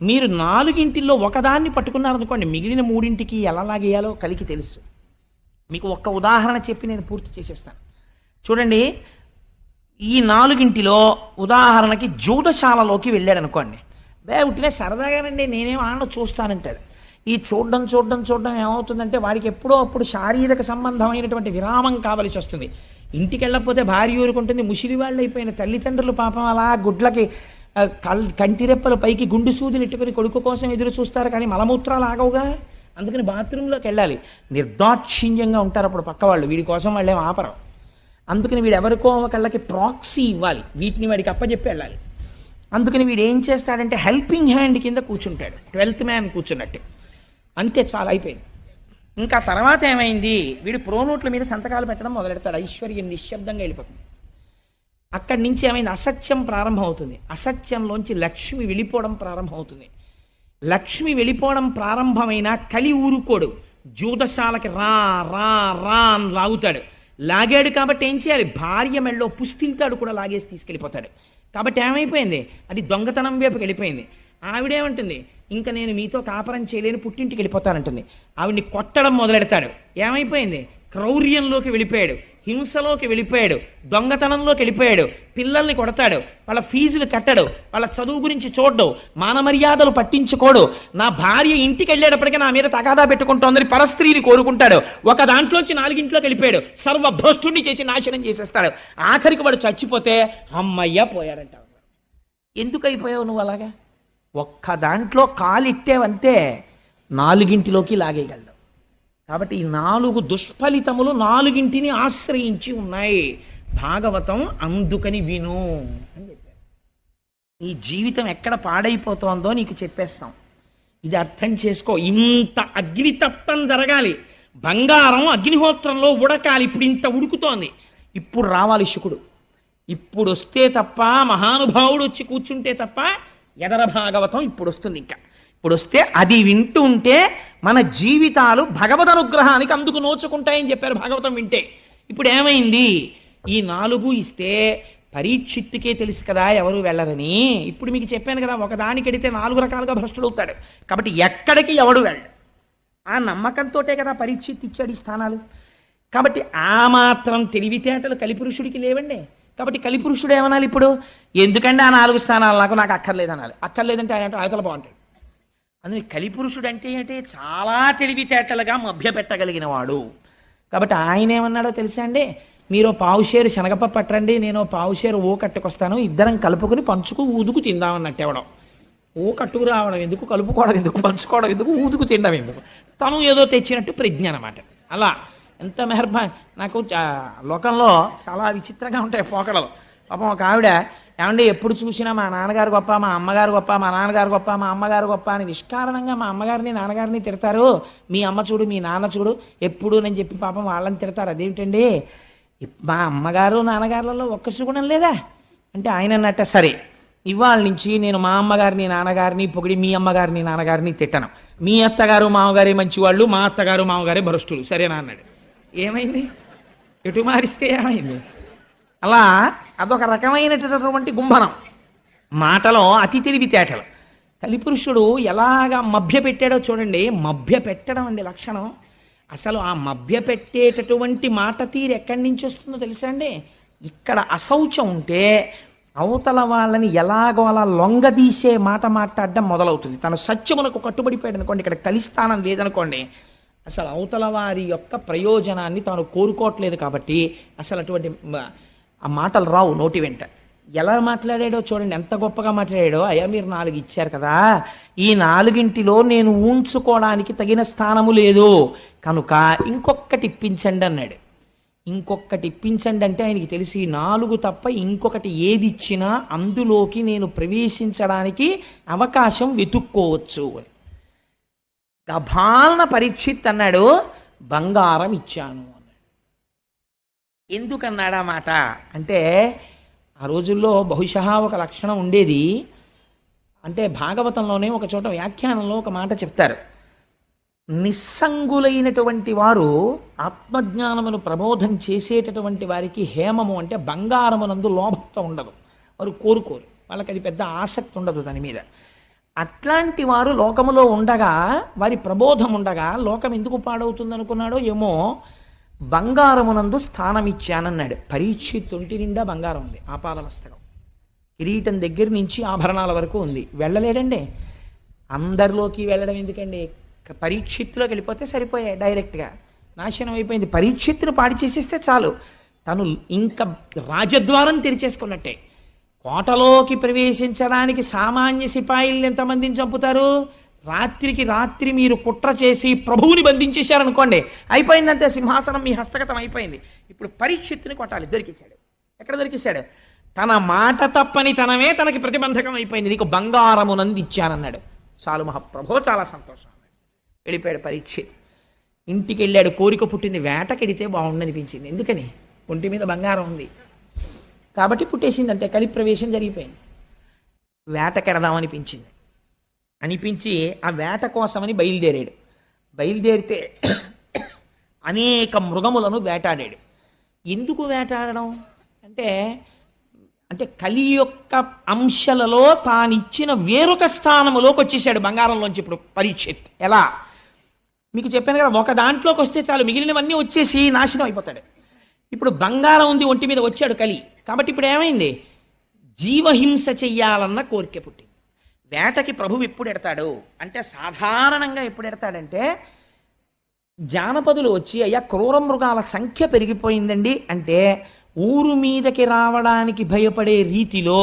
మీరు 4ంటిల్లో ఒకదాన్ని పట్టుకున్నారనుకోండి, మిగిలిన 3ంటికి ఎలా లాగేయాలో కలికి తెలుసు. మీకు ఒక్క ఉదాహరణ చెప్పి నేను పూర్తి చేసేస్తాను. చూడండి, ఈ 4ంటిలో ఉదాహరణకి జూదశాలలోకి వెళ్ళాడు అనుకోండి. ఉట్టినే సరదాగానండి, నేనేం ఆడ చూస్తానంటాడు. ఈ చూడడం ఏమవుతుందంటే వాడికి ఎప్పుడో అప్పుడు శారీరక సంబంధమైనటువంటి విరామం కావలసి వస్తుంది. ఇంటికి వెళ్ళకపోతే భార్య ఊరుకుంటుంది. ముసిలి వాళ్ళు అయిపోయిన తల్లిదండ్రులు పాపం అలా గుడ్లకి కంటిరెప్పల పైకి గుండు సూదులు ఇట్టుకుని కొడుకు కోసం ఎదురు చూస్తారు, కానీ మలమూత్రాలు ఆగవుగా. అందుకని బాత్రూంలోకి వెళ్ళాలి. నిర్దాక్షిణ్యంగా ఉంటారు అప్పుడు పక్క వాళ్ళు, వీడి కోసం వాళ్ళేం ఆపరం. అందుకని వీడు ఎవరికో ఒకళ్ళకి ప్రాక్సీ ఇవ్వాలి, వీటిని వాడికి అప్పచెప్పి వెళ్ళాలి. అందుకని వీడు ఏం చేస్తాడంటే హెల్పింగ్ హ్యాండ్ కింద కూర్చుంటాడు, 12th మ్యాన్ కూర్చున్నట్టు. అంతే, చాలా అయిపోయింది. ఇంకా తర్వాత ఏమైంది, వీడు ప్రోనోట్ల మీద సంతకాలు పెట్టడం మొదలెడతాడు. ఐశ్వర్యం నిశ్శబ్దంగా వెళ్ళిపోతుంది. అక్కడి నుంచి ఏమైంది, అసత్యం ప్రారంభం అవుతుంది. అసత్యంలోంచి లక్ష్మి వెళ్ళిపోవడం ప్రారంభం అవుతుంది. లక్ష్మి వెళ్ళిపోవడం ప్రారంభమైన కలి ఊరుకోడు, జూదశాలకి రా రా రా అని లాగుతాడు. లాగాడు కాబట్టి ఏం చేయాలి, భార్య మెళ్ళో పుస్తిల్తాడు కూడా లాగేసి తీసుకెళ్ళిపోతాడు. కాబట్టి ఏమైపోయింది, అది దొంగతనం వైపుకి వెళ్ళిపోయింది. ఆవిడేమంటుంది, ఇంకా నేను మీతో కాపురం చేయలేని పుట్టింటికి వెళ్ళిపోతానంటుంది. ఆవిడ్ని కొట్టడం మొదలెడతాడు. ఏమైపోయింది, క్రౌర్యంలోకి వెళ్ళిపోయాడు, హింసలోకి వెళ్ళిపోయాడు, దొంగతనంలోకి వెళ్ళిపోయాడు. పిల్లల్ని కొడతాడు, వాళ్ళ ఫీజులు కట్టడు, వాళ్ళ చదువు గురించి చూడడు, మానమర్యాదలు పట్టించుకోడు. నా భార్య ఇంటికి వెళ్ళేటప్పటికీ నా మీద తగాదా పెట్టుకుంటోందని పరస్త్రీని కోరుకుంటాడు. ఒక దాంట్లోంచి 4 ఇంట్లోకి వెళ్ళిపోయాడు, సర్వభ్రష్టుని చేసి నాశనం చేసేస్తాడు. ఆఖరికి వాడు చచ్చిపోతే అమ్మయ్య పోయాడంట. ఎందుకు అయిపోయావు నువ్వు అలాగా? ఒక్క దాంట్లో కాలిట్టేవంతే 4 ఇంటిలోకి లాగేయగలదు. కాబట్టి ఈ 4 దుష్ఫలితములు 4 ఇంటిని ఆశ్రయించి ఉన్నాయి. భాగవతం అందుకని విను అని చెప్పారు. నీ జీవితం ఎక్కడ పాడైపోతోందో నీకు చెప్పేస్తాం, ఇది అర్థం చేసుకో. ఇంత అగ్నితప్తం జరగాలి, బంగారం అగ్నిహోత్రంలో ఉడకాలి. ఇప్పుడు ఇంత ఉడుకుతోంది, ఇప్పుడు రావాలి శుకుడు. ఇప్పుడు వస్తే తప్ప, మహానుభావుడు వచ్చి కూర్చుంటే తప్ప ఎదర భాగవతం ఇప్పుడు వస్తుంది. ఇంకా ఇప్పుడు వస్తే అది వింటూ ఉంటే మన జీవితాలు భగవద్ అనుగ్రహానికి అందుకు నోచుకుంటాయని చెప్పారు భాగవతం వింటే. ఇప్పుడు ఏమైంది, ఈ 4 ఇస్తే పరీక్షిత్తుకే తెలుసు కదా ఎవరు వెళ్ళరని. ఇప్పుడు మీకు చెప్పాను కదా, ఒకదానికి ఎడితే 4 రకాలుగా భ్రష్టుడు అవుతాడు. కాబట్టి ఎక్కడికి ఎవడు వెళ్ళడు, ఆ నమ్మకంతోటే కదా పరీక్షిత్ ఇచ్చాడు ఈ స్థానాలు. కాబట్టి ఆ మాత్రం తెలివితేటలు కలిపురుషుడికి లేవండి. కాబట్టి కలిపురుషుడు ఏమనాలి ఇప్పుడు, ఎందుకంటే ఆ 4 స్థానాలు నాకు అక్కర్లేదు అనాలి. అక్కర్లేదంటే ఆయన ఆయతల బాగుంటాడు. అందుకే కలిపురుషుడు అంటే ఏంటి, చాలా తెలివితేటలుగా మభ్యపెట్టగలిగిన వాడు. కాబట్టి ఆయన ఏమన్నాడో తెలుసా అండి, మీరు పావుషేరు శనగపప్పు పట్టండి, నేను పావుషేరు ఓ కట్టుకొస్తాను, ఇద్దరం కలుపుకుని పంచుకు ఊదుకు తిందామన్నట్టు. ఎవడం ఓ కట్టుకు రావడం ఎందుకు, కలుపుకోవడం ఎందుకు, పంచుకోవడం ఎందుకు, ఊదుకు తినడం ఎందుకు, తను ఏదో తెచ్చినట్టు ప్రజ్ఞ అనమాట. అలా ఎంత మెహర్బా. నాకు లోకంలో చాలా విచిత్రంగా ఉంటాయి పోకడలు. పాపం ఒక ఆవిడ, ఏమంటే ఎప్పుడు చూసినా మా నాన్నగారు గొప్ప, మా అమ్మగారు గొప్ప, మా నాన్నగారు గొప్ప, మా అమ్మగారు గొప్ప అని నిష్కారణంగా మా అమ్మగారిని నాన్నగారిని తిడతారు. మీ అమ్మ చూడు, మీ నాన్న చూడు ఎప్పుడు అని చెప్పి పాపం వాళ్ళని తిడతారు. అదేమిటండి, మా అమ్మగారు నాన్నగారులలో ఒక్క సుగుణం లేదా అంటే ఆయన అన్నట్ట, సరే ఇవాళ నుంచి నేను మా అమ్మగారిని నాన్నగారిని పొగిడి మీ అమ్మగారిని నాన్నగారిని తిట్టను. మీ అత్తగారు మామగారే మంచివాళ్ళు, మా అత్తగారు మామగారే భ్రష్టులు, సరేనా అన్నాడు. ఏమైంది, ఎటు మారిస్తే ఏమైంది? అలా అదొక రకమైనటువంటి గుంభనం, మాటలో అతి తెలివితేటలు. కలిపురుషుడు ఎలాగా మభ్య పెట్టాడో చూడండి. మభ్య పెట్టడం అండి లక్షణం. అసలు ఆ మభ్య పెట్టేటటువంటి మాట తీరు ఎక్కడి నుంచి వస్తుందో తెలుసా అండి, ఇక్కడ అశౌచం ఉంటే అవతల వాళ్ళని ఎలాగో అలా లొంగదీసే మాట మాట్లాడడం మొదలవుతుంది. తను సత్యమునకు కట్టుబడిపోయాడు అనుకోండి, ఇక్కడ కలిస్థానం లేదనుకోండి, అసలు అవతల వారి యొక్క ప్రయోజనాన్ని తాను కోరుకోవట్లేదు. కాబట్టి అసలు అటువంటి ఆ మాటలు రావు నోటి వెంట. ఎలా మాట్లాడాడో చూడండి, ఎంత గొప్పగా మాట్లాడాడో. అయ్యా మీరు 4 ఇచ్చారు కదా, ఈ 4 నేను ఊంచుకోవడానికి తగిన స్థానము లేదు కనుక ఇంకొకటి ఇప్పించండి అన్నాడు. ఇంకొకటి ఇప్పించండి అంటే ఆయనకి తెలిసి ఈ 4 తప్ప ఇంకొకటి ఏది ఇచ్చినా అందులోకి నేను ప్రవేశించడానికి అవకాశం వెతుక్కోవచ్చు అని. గభాలన పరీక్షిత్ అన్నాడు, బంగారం ఇచ్చాను అన్నాడు. ఎందుకన్నాడా మాట అంటే, ఆ రోజుల్లో బహుశా ఒక లక్షణం ఉండేది. అంటే భాగవతంలోనే ఒక చోట వ్యాఖ్యానంలో ఒక మాట చెప్తారు, నిస్సంగులైనటువంటి వారు ఆత్మజ్ఞానమును ప్రబోధం చేసేటటువంటి వారికి హేమము అంటే బంగారమునందు లోభత్వం ఉండదు, వారు కోరుకోరు, వాళ్ళకి అది పెద్ద ఆసక్తి ఉండదు దాని మీద. అట్లాంటి వారు లోకములో ఉండగా, వారి ప్రబోధం ఉండగా లోకం ఎందుకు పాడవుతుంది అనుకున్నాడో ఏమో, బంగారమునందు స్థానం ఇచ్చానన్నాడు. పరీక్షిత్ ఒంటి నిండా బంగారం ఉంది, ఆపాదమస్తకం, కిరీటం దగ్గర నుంచి ఆభరణాల వరకు ఉంది. వెళ్ళలేడండి, అందరిలోకి వెళ్ళడం ఎందుకండి, పరీక్షిత్తులోకి వెళ్ళిపోతే సరిపోయాయి, డైరెక్ట్గా నాశనం అయిపోయింది. పరీక్షిత్తును పాడి చేసేస్తే చాలు. తను ఇంకా రాజద్వారం తెరిచేసుకున్నట్టే. కోటలోకి ప్రవేశించడానికి సామాన్య సిపాయిల్ని ఎంతమందిని చంపుతారు? రాత్రికి రాత్రి మీరు కుట్ర చేసి ప్రభువుని బంధించేశారనుకోండి, అయిపోయిందంటే సింహాసనం మీ హస్తగతం అయిపోయింది. ఇప్పుడు పరీక్షిత్తుని కొట్టాలి, దొరికేశాడు. ఎక్కడ దొరికేశాడు? తన మాట తప్పని తనమే తనకి ప్రతిబంధకం అయిపోయింది. నీకు బంగారమునంది ఇచ్చానన్నాడు. చాలు మహాప్రభో, చాలా సంతోషం అన్నాడు. వెళ్ళిపోయాడు పరీక్షిత్. ఇంటికి వెళ్ళాడు. కోరిక పుట్టింది, వేటకెడితే బాగుండనిపించింది. ఎందుకని? ఒంటి మీద బంగారం ఉంది కాబట్టి పుట్టేసింది, అంతే. కలి ప్రవేశం జరిగిపోయింది. వేటకెడదామనిపించింది. అనిపించి ఆ వేట కోసమని బయలుదేరాడు. బయలుదేరితే అనేక మృగములను వేటాడాడు. ఎందుకు వేటాడడం అంటే, కలి యొక్క అంశలలో తానిచ్చిన వేరొక స్థానములోకి వచ్చేసాడు బంగారంలోంచి. ఇప్పుడు పరీక్షిత్ ఎలా మీకు చెప్పాను కదా, ఒక దాంట్లోకి వస్తే చాలు, మిగిలినవన్నీ వచ్చేసి నాశనం అయిపోతాడు. ఇప్పుడు బంగారం ఉంది ఒంటి మీద, వచ్చాడు కలి. కాబట్టి ఇప్పుడు ఏమైంది? జీవహింస చెయ్యాలన్న కోరిక పుట్టింది. వేటకి ప్రభువు ఎప్పుడు ఎడతాడు అంటే, సాధారణంగా ఎప్పుడు ఎడతాడంటే, జానపదులు వచ్చి అయ్యా క్రూర మృగాల సంఖ్య పెరిగిపోయిందండి అంటే, ఊరు మీదకి రావడానికి భయపడే రీతిలో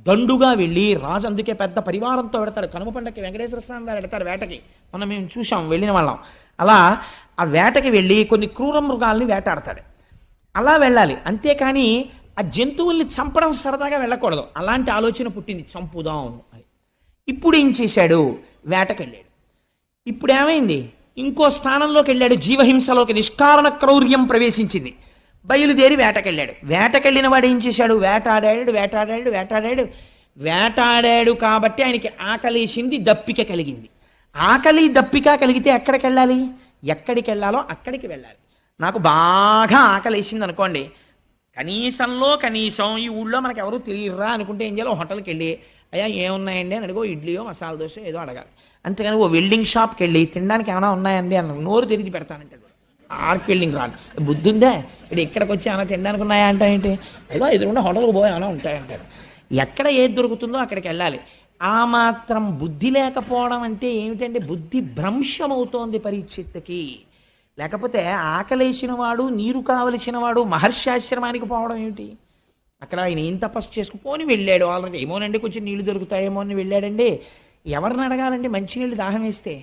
దండుగా వెళ్ళి, రాజు అందుకే పెద్ద పరివారంతో పెడతాడు. కనుమ పండగకి వెంకటేశ్వర స్వామి వారు పెడతారు వేటకి. మనం మేము చూసాం, వెళ్ళిన వాళ్ళం. అలా ఆ వేటకి వెళ్ళి కొన్ని క్రూర మృగాల్ని వేటాడతాడు. అలా వెళ్ళాలి, అంతేకాని ఆ జంతువుల్ని చంపడం సరదాగా వెళ్ళకూడదు. అలాంటి ఆలోచన పుట్టింది, చంపుదాం అని. ఇప్పుడు ఏం చేశాడు? వేటకెళ్ళాడు. ఇప్పుడు ఏమైంది? ఇంకో స్థానంలోకి వెళ్ళాడు, జీవహింసలోకి. నిష్కారణ క్రౌర్యం ప్రవేశించింది. బయలుదేరి వేటకెళ్ళాడు. వేటకెళ్ళిన వాడు ఏం చేశాడు? వేటాడాడు వేటాడాడు వేటాడాడు వేటాడాడు కాబట్టి ఆయనకి ఆకలేసింది, దప్పిక కలిగింది. ఆకలి దప్పిక కలిగితే ఎక్కడికి వెళ్ళాలి? ఎక్కడికి వెళ్ళాలో అక్కడికి వెళ్ళాలి. నాకు బాగా ఆకలేసింది అనుకోండి, కనీసంలో కనీసం ఈ ఊళ్ళో మనకు ఎవరు తెలియరా అనుకుంటే ఏం చేయాలి? హోటల్కి వెళ్ళి అయ్యా ఏమున్నాయండి అని అడిగో, ఇడ్లీయో మసాలా దోశ ఏదో అడగాలి. అంతేగాని ఓ వెల్డింగ్ షాప్కి వెళ్ళి తినడానికి ఏమైనా ఉన్నాయండి అన్న నోరు తెరిచి పెడతానంటే ఆర్క్ వెల్డింగ్ రాదు. బుద్ధి ఉందే? ఇప్పుడు ఇక్కడికి వచ్చి ఏమైనా తినడానికి ఉన్నాయా అంటే ఏంటి? ఏదో ఎదురుకుండా హోటల్కి పోయి ఏమైనా ఉంటాయంటారు. ఎక్కడ ఏది దొరుకుతుందో అక్కడికి వెళ్ళాలి. ఆ మాత్రం బుద్ధి లేకపోవడం అంటే ఏమిటంటే, బుద్ధి భ్రంశమవుతోంది పరీక్షిత్తుకి. లేకపోతే ఆకలేసిన వాడు, నీరు కావలసిన వాడు మహర్షాశ్రమానికి పోవడం ఏమిటి? అక్కడ ఆయన ఏం తపస్సు చేసుకుపోని వెళ్ళాడు. ఆల్రెడీ ఏమోనండి కొంచెం నీళ్లు దొరుకుతాయేమో అని వెళ్ళాడండి. ఎవరిని అడగాలండి? మంచినీళ్ళు దాహం వేస్తే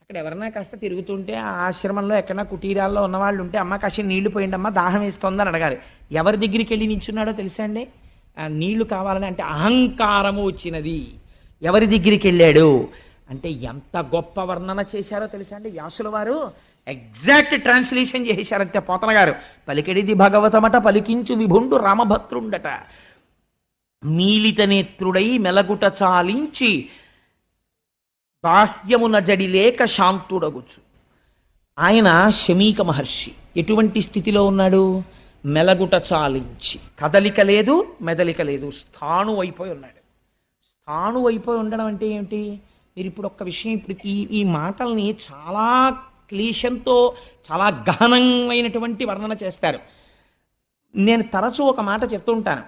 అక్కడ ఎవరన్నా కాస్త తిరుగుతుంటే, ఆ ఆశ్రమంలో ఎక్కడన్నా కుటీరాల్లో ఉన్నవాళ్ళు ఉంటే, అమ్మ కాసిన నీళ్లు పోయిండమ్మా దాహం వేస్తోందని అడగాలి. ఎవరి దగ్గరికి వెళ్ళి నించున్నాడో తెలుసా అండి? ఆ నీళ్లు కావాలని అంటే అహంకారము వచ్చినది. ఎవరి దగ్గరికి వెళ్ళాడు అంటే, ఎంత గొప్ప వర్ణన చేశారో తెలుసా అండి వ్యాసుల వారు? ఎగ్జాక్ట్ ట్రాన్స్లేషన్ చేశారంతే పోతన గారు. పలికెడిది భగవతమట పలికించు విభుండు రామభద్రుండట, మీలిత నేత్రుడై మెలగుట చాలించి బాహ్యమున జడిలేక శాంతుడగుచు. ఆయన శమీక మహర్షి. ఎటువంటి స్థితిలో ఉన్నాడు? మెలగుట చాలించి, కదలిక లేదు మెదలిక లేదు, స్థాణు అయిపోయి ఉన్నాడు. స్థాణు అయిపోయి ఉండడం అంటే ఏమిటి? మీరు ఇప్పుడు ఒక్క విషయం, ఇప్పుడు ఈ మాటల్ని చాలా క్లీశంతో చాలా గహనమైనటువంటి వర్ణన చేస్తారు. నేను తరచూ ఒక మాట చెప్తూ ఉంటాను.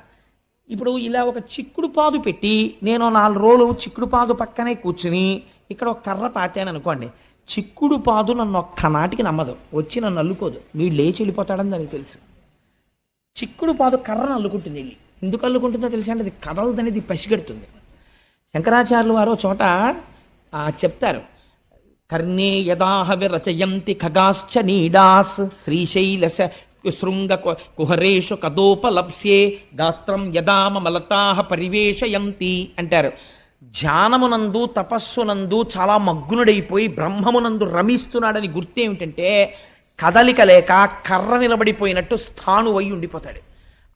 ఇప్పుడు ఇలా ఒక చిక్కుడు పాదు పెట్టి నేను 4 రోజులు చిక్కుడు పాదు పక్కనే కూర్చుని ఇక్కడ ఒక కర్ర పాతాను అనుకోండి, చిక్కుడు పాదు నన్ను ఒక్క నాటికి నమ్మదు, వచ్చి నన్ను అల్లుకోదు, వీడు లేచి వెళ్ళిపోతాడని దానికి తెలుసు. చిక్కుడు పాదు కర్రను అల్లుకుంటుంది. వెళ్ళి ఎందుకు అల్లుకుంటుందో తెలుసా అంటే, అది కదలదనేది పసిగడుతుంది. శంకరాచార్యులు వారు చోట చెప్తారు, కర్ణే యదాహ విరచయంతి ఖగాశ్చ నీడాస్ శ్రీశైలస శృంగ కుహరేషు కదోపలప్స్యే గాత్రం యదామలతాహ పరివేషయంతి అంటారు. ధ్యానమునందు తపస్సునందు చాలా మగ్నుడైపోయి బ్రహ్మమునందు రమిస్తున్నాడని గుర్తేమిటంటే, కదలిక లేక కర్ర నిలబడిపోయినట్టు స్థాణువై ఉండిపోతాడు.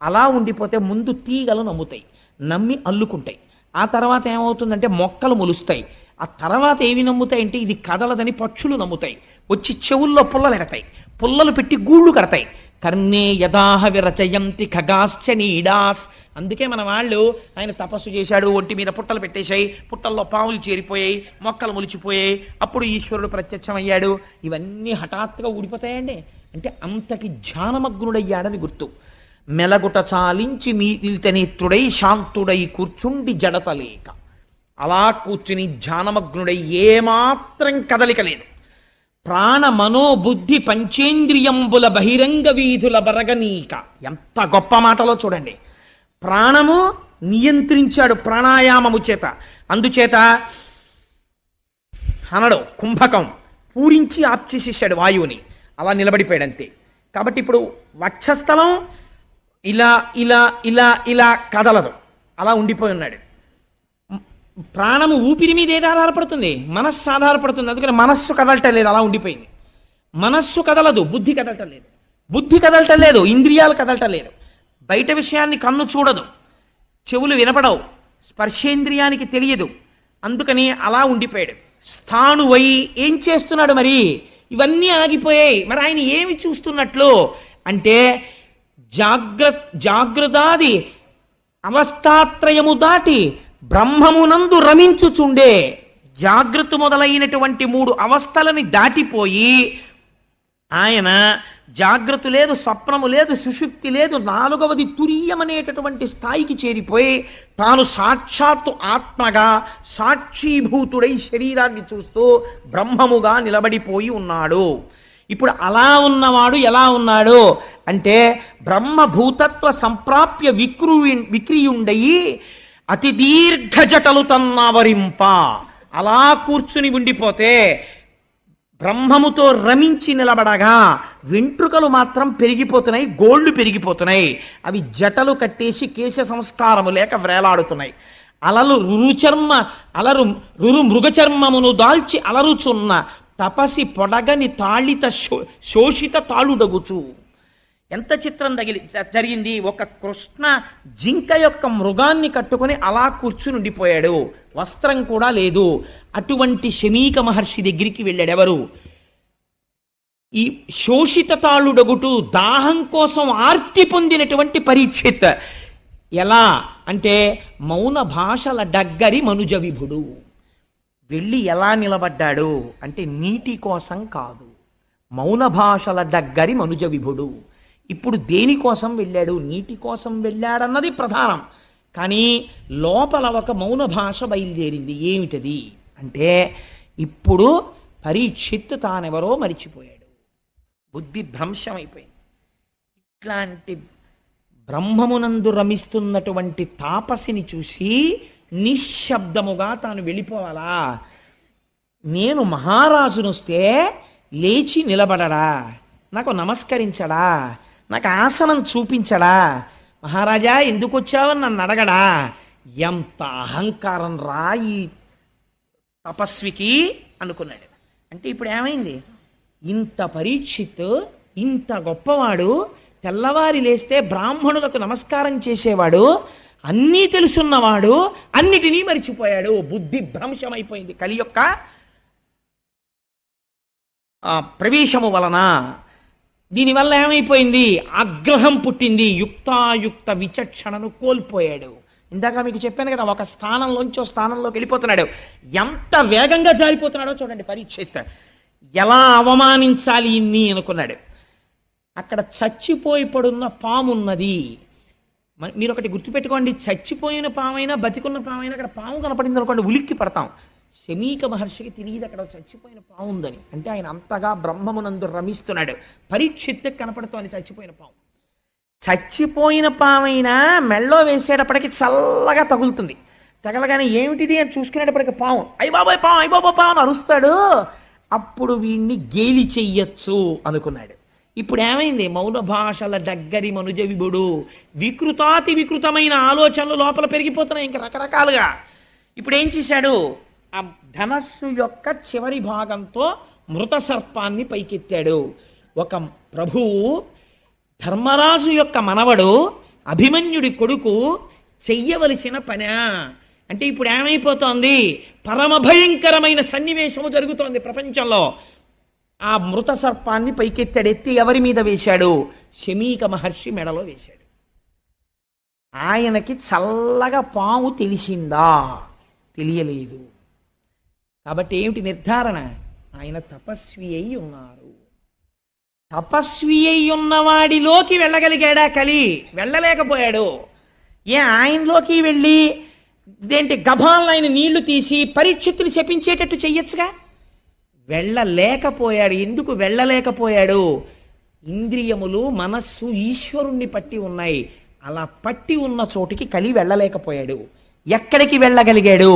అలా ఉండిపోతే ముందు తీగలు నమ్ముతాయి, నమ్మి అల్లుకుంటాయి. ఆ తర్వాత ఏమవుతుందంటే మొక్కలు మొలుస్తాయి. ఆ తర్వాత ఏవి నమ్ముతాయంటే, ఇది కదలదని పక్షులు నమ్ముతాయి, వచ్చి చెవుల్లో పుల్లలు ఎడతాయి, పుల్లలు పెట్టి గూళ్ళు కడతాయి. కర్ణే యదాహ విరచయంతి ఖగాశ్చ నీడాస్. అందుకే మన వాళ్ళు, ఆయన తపస్సు చేశాడు, ఒంటి మీద పుట్టలు పెట్టేశాయి, పుట్టల్లో పాములు చేరిపోయాయి, మొక్కలు మొలిచిపోయాయి, అప్పుడు ఈశ్వరుడు ప్రత్యక్షమయ్యాడు. ఇవన్నీ హఠాత్తుగా ఊడిపోతాయండి. అంటే అంతటి ధ్యానమగ్నుడయ్యాడని గుర్తు. మెలగుట చాలించి మీలితనేత్రుడై శాంతుడై కూర్చుండి జడతలేక. అలా కూర్చుని ధ్యానమగ్నుడై ఏమాత్రం కదలిక లేదు. ప్రాణ మనోబుద్ధి పంచేంద్రియంబుల బహిరంగ వీధుల బరగనీక. ఎంత గొప్ప మాటలో చూడండి. ప్రాణము నియంత్రించాడు ప్రాణాయామము చేత. అందుచేత అనడు కుంభకం పూరించి ఆప్ చేసేసాడు వాయువుని, అలా నిలబడిపోయాడు అంతే. కాబట్టి ఇప్పుడు వక్షస్థలం ఇలా ఇలా ఇలా ఇలా కదలదు, అలా ఉండిపోయి ఉన్నాడు. ప్రాణము ఊపిరి మీద ఏది ఆధారపడుతుంది? మనస్సు ఆధారపడుతుంది. అందుకని మనస్సు కదలటం లేదు, అలా ఉండిపోయింది. మనస్సు కదలదు, బుద్ధి కదలటం లేదు. బుద్ధి కదలటం లేదు, ఇంద్రియాలు కదలటం లేదు. బయట విషయాన్ని కన్ను చూడదు, చెవులు వినపడవు, స్పర్శేంద్రియానికి తెలియదు. అందుకని అలా ఉండిపోయాడు. స్థాణువై ఏం చేస్తున్నాడు మరి? ఇవన్నీ ఆగిపోయాయి. మరి ఆయన ఏమి చూస్తున్నట్లు అంటే జాగ్రత్తాది అవస్థాత్రయము దాటి బ్రహ్మమునందు రమించుచుండే. జాగ్రత్త మొదలైనటువంటి 3 అవస్థలని దాటిపోయి ఆయన జాగ్రత్త లేదు, స్వప్నము లేదు, సుషుప్తి లేదు, 4వది తురీయమనేటటువంటి స్థాయికి చేరిపోయి తాను సాక్షాత్తు ఆత్మగా సాక్షీభూతుడై శరీరాన్ని చూస్తూ బ్రహ్మముగా నిలబడిపోయి ఉన్నాడు. ఇప్పుడు అలా ఉన్నవాడు ఎలా ఉన్నాడు అంటే బ్రహ్మభూతత్వ సంప్రాప్య విక్రియుండయి అతి దీర్ఘ జటలు తన్నావరింప. అలా కూర్చుని ఉండిపోతే బ్రహ్మముతో రమించి నిలబడగా వెంట్రుకలు మాత్రం పెరిగిపోతున్నాయి, గోళ్లు పెరిగిపోతున్నాయి. అవి జటలు కట్టేసి కేశ సంస్కారము లేక వ్రేలాడుతున్నాయి. రురు మృగచర్మమును దాల్చి అలరుచున్న తపసి పొడగని తాళిత శోషిత తాళుడగుచు. ఎంత చిత్రం జరిగింది. ఒక కృష్ణ జింక యొక్క మృగాన్ని కట్టుకొని అలా కూర్చుని ఉండిపోయాడు, వస్త్రం కూడా లేదు. అటువంటి శమీక మహర్షి దగ్గరికి వెళ్ళాడు. ఎవరు? ఈ శోషిత తాళుడగుటు, దాహం కోసం ఆర్తి పొందినటువంటి పరీక్షిత్. ఎలా అంటే మౌన భాషల డగ్గరి మనుజ విభుడు. వెళ్ళి ఎలా నిలబడ్డాడు అంటే నీటి కోసం కాదు, మౌన భాషల దగ్గరి మనుజ విభుడు. ఇప్పుడు దేనికోసం వెళ్ళాడు? నీటి కోసం వెళ్ళాడన్నది ప్రధానం. కానీ లోపల ఒక మౌన భాష బయలుదేరింది. ఏమిటది అంటే ఇప్పుడు పరీక్షిత్ తానెవరో మరిచిపోయాడు, బుద్ధి భ్రంశమైపోయింది. ఇట్లాంటి బ్రహ్మమునందు రమిస్తున్నటువంటి తాపసిని చూసి నిశ్శబ్దముగా తాను వెళ్ళిపోవాలా? నేను మహారాజునొస్తే లేచి నిలబడడా, నాకు నమస్కరించడా, నాకు ఆసనం చూపించడా, మహారాజా ఎందుకు వచ్చావని నన్ను అడగడా? ఎంత అహంకారం రా ఈ తపస్వికి అనుకున్నాడు. అంటే ఇప్పుడు ఏమైంది? ఇంత పరీక్షిత్, ఇంత గొప్పవాడు, తెల్లవారి లేస్తే బ్రాహ్మణులకు నమస్కారం చేసేవాడు, అన్నీ తెలుసున్నవాడు, అన్నిటినీ మరిచిపోయాడు. బుద్ధి భ్రంశమైపోయింది కలి యొక్క ప్రవేశము వలన. దీనివల్ల ఏమైపోయింది? ఆగ్రహం పుట్టింది. యుక్తాయుక్త విచక్షణను కోల్పోయాడు. ఇందాక మీకు చెప్పాను కదా, ఒక స్థానంలోంచి ఒక స్థానంలోకి వెళ్ళిపోతున్నాడు. ఎంత వేగంగా జారిపోతున్నాడో చూడండి పరీక్షిత్. ఎలా అవమానించాలి ఇన్ని అనుకున్నాడు. అక్కడ చచ్చిపోయి పడున్న పామున్నది. మీరు ఒకటి గుర్తుపెట్టుకోండి, చచ్చిపోయిన పామైనా బతికున్న పామైనా అక్కడ పాము కనపడింది అనుకోండి ఉలిక్కి పడతాం. శమీక మహర్షికి తెలియదు అక్కడ చచ్చిపోయిన పాము ఉందని. అంటే ఆయన అంతగా బ్రహ్మమునందు రమిస్తున్నాడు. పరీక్షిత్ కనపడుతోంది చచ్చిపోయిన పాము. చచ్చిపోయిన పామైనా మెళ్ళో వేసేటప్పటికి చల్లగా తగులుతుంది. తగలగానే ఏమిటిది అని చూసుకునేటప్పటికి పాము, అయ్య బాబాయ్ పాము, అయ్య బాబా పాము అని అరుస్తాడు. అప్పుడు వీడిని గేలి చెయ్యొచ్చు అనుకున్నాడు. ఇప్పుడు ఏమైంది? మౌన భాషల దగ్గరి మనుజ విభుడు. వికృతాతి వికృతమైన ఆలోచనలు లోపల పెరిగిపోతున్నాయి ఇంకా రకరకాలుగా. ఇప్పుడు ఏం చేశాడు? ఆ ధనస్సు యొక్క చివరి భాగంతో మృత సర్పాన్ని పైకెత్తాడు. ఒక ప్రభువు ధర్మరాజు యొక్క మనవడు అభిమన్యుడి కొడుకు చెయ్యవలసిన పనా అంటే ఇప్పుడు ఏమైపోతోంది? పరమ భయంకరమైన సన్నివేశము జరుగుతోంది ప్రపంచంలో. ఆ మృత సర్పాన్ని పైకెత్తాడు. ఎత్తి ఎవరి మీద వేశాడు? శమీక మహర్షి మెడలో వేశాడు. ఆయనకి చల్లగా పాము తెలిసిందా? తెలియలేదు. కాబట్టి ఏమిటి నిర్ధారణ? ఆయన తపస్వి అయి ఉన్నారు. తపస్వి అయి ఉన్నవాడిలోకి వెళ్ళగలిగాడా కలి? వెళ్ళలేకపోయాడు. ఆయనలోకి వెళ్ళి దేంటి గభాలను ఆయన నీళ్లు తీసి పరీక్షిత్తులు శపించేటట్టు చెయ్యొచ్చుగా. వెళ్ళలేకపోయాడు. ఎందుకు వెళ్ళలేకపోయాడు? ఇంద్రియములు, మనస్సు ఈశ్వరుణ్ణి పట్టి ఉన్నాయి. అలా పట్టి ఉన్న చోటికి కలి వెళ్ళలేకపోయాడు. ఎక్కడికి వెళ్ళగలిగాడు?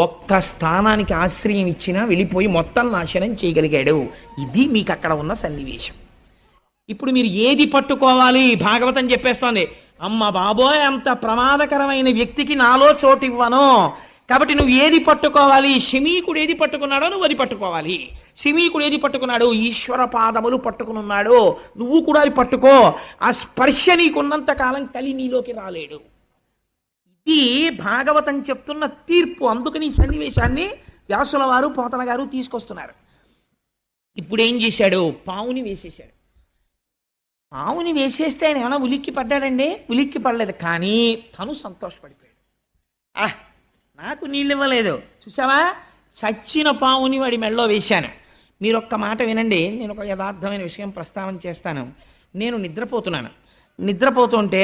ఒక్క స్థానానికి ఆశ్రయం ఇచ్చినా వెళ్ళిపోయి మొత్తం నాశనం చేయగలిగాడు. ఇది మీకు అక్కడ ఉన్న సన్నివేశం. ఇప్పుడు మీరు ఏది పట్టుకోవాలి? భాగవతం చెప్పేస్తోంది, అమ్మ బాబోయ్ అంత ప్రమాదకరమైన వ్యక్తికి నాలో చోటు ఇవ్వను. కాబట్టి నువ్వు ఏది పట్టుకోవాలి? శమీకుడు ఏది పట్టుకున్నాడో నువ్వు అది పట్టుకోవాలి. శమీకుడు ఏది పట్టుకున్నాడు? ఈశ్వర పాదములు పట్టుకున్నాడు. నువ్వు కూడా అది పట్టుకో. ఆ స్పర్శ నీకున్నంత కాలం కలి నీలోకి రాలేడు. ఇది భాగవతం చెప్తున్న తీర్పు. అందుకని ఈ సన్నివేశాన్ని వ్యాసుల వారు, పోతన గారు తీసుకొస్తున్నారు. ఇప్పుడు ఏం చేశాడు? పావుని వేసేశాడు. పావుని వేసేస్తే ఆయన ఏమైనా ఉలిక్కి పడ్డాడండి? ఉలిక్కి పడలేదు. కానీ తను సంతోషపడిపోయాడు. నాకు నీళ్ళు ఇవ్వలేదు చూసావా, చచ్చిన పావుని వాడి మెళ్ళో వేశాను. మీరు ఒక్క మాట వినండి, నేను ఒక యథార్థమైన విషయం ప్రస్తావన చేస్తాను. నేను నిద్రపోతున్నాను. నిద్రపోతుంటే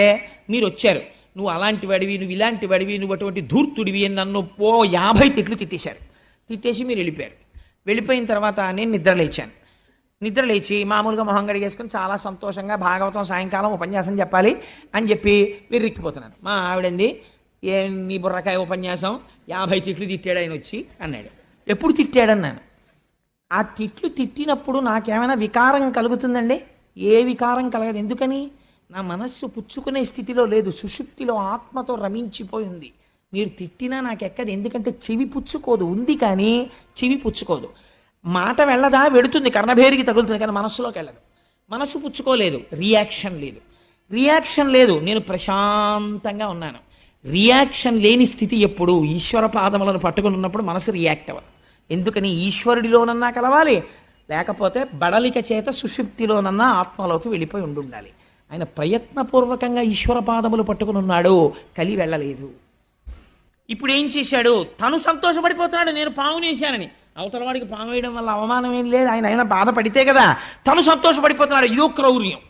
మీరు వచ్చారు, నువ్వు అలాంటి వాడివి, నువ్వు ఇలాంటి వాడివి, నువ్వు అటువంటి ధూర్తుడివి అని నన్ను 50 తిట్లు తిట్టేశారు. తిట్టేసి మీరు వెళ్ళిపోయారు. వెళ్ళిపోయిన తర్వాత నేను నిద్రలేచాను. నిద్రలేచి మామూలుగా మొహం గడిగేసుకుని చాలా సంతోషంగా భాగవతం సాయంకాలం ఉపన్యాసం చెప్పాలి అని చెప్పి విర్రిక్కిపోతున్నాను. మా ఆవిడంది, ఏ నీ బుర్రకాయ ఉపన్యాసం 50 తిట్లు తిట్టాడు ఆయన వచ్చి అన్నాడు. ఎప్పుడు తిట్టాడన్నాను. ఆ తిట్లు తిట్టినప్పుడు నాకేమైనా వికారం కలుగుతుందండి? ఏ వికారం కలగదు. ఎందుకని? నా మనస్సు పుచ్చుకునే స్థితిలో లేదు, సుషుప్తిలో ఆత్మతో రమించిపోయింది. మీరు తిట్టినా నాకెక్కదు. ఎందుకంటే చెవి పుచ్చుకోదు. ఉంది కానీ చెవి పుచ్చుకోదు. మాట వెళ్ళదా? వెడుతుంది, కర్ణభేరికి తగులుతుంది, కానీ మనస్సులోకి వెళ్ళదు. మనస్సు పుచ్చుకోలేదు, రియాక్షన్ లేదు. రియాక్షన్ లేదు, నేను ప్రశాంతంగా ఉన్నాను. రియాక్షన్ లేని స్థితి ఎప్పుడు? ఈశ్వర పాదములను పట్టుకుని ఉన్నప్పుడు మనసు రియాక్ట్ అవ్వదు. ఎందుకని? ఈశ్వరుడిలోనన్నా కలవాలి, లేకపోతే బడలిక చేత సుషుప్తిలోనన్నా ఆత్మలోకి వెళ్ళిపోయి ఉండాలి. ఆయన ప్రయత్నపూర్వకంగా ఈశ్వర పాదములు పట్టుకుని ఉన్నాడు, కలి వెళ్ళలేదు. ఇప్పుడు ఏం చేశాడు? తను సంతోషపడిపోతున్నాడు, నేను పావుని వేశానని. అవతల వాడికి పాము వేయడం వల్ల అవమానం ఏం లేదు, ఆయన బాధపడితే కదా. తను సంతోషపడిపోతున్నాడు, ఇదో క్రౌర్యం.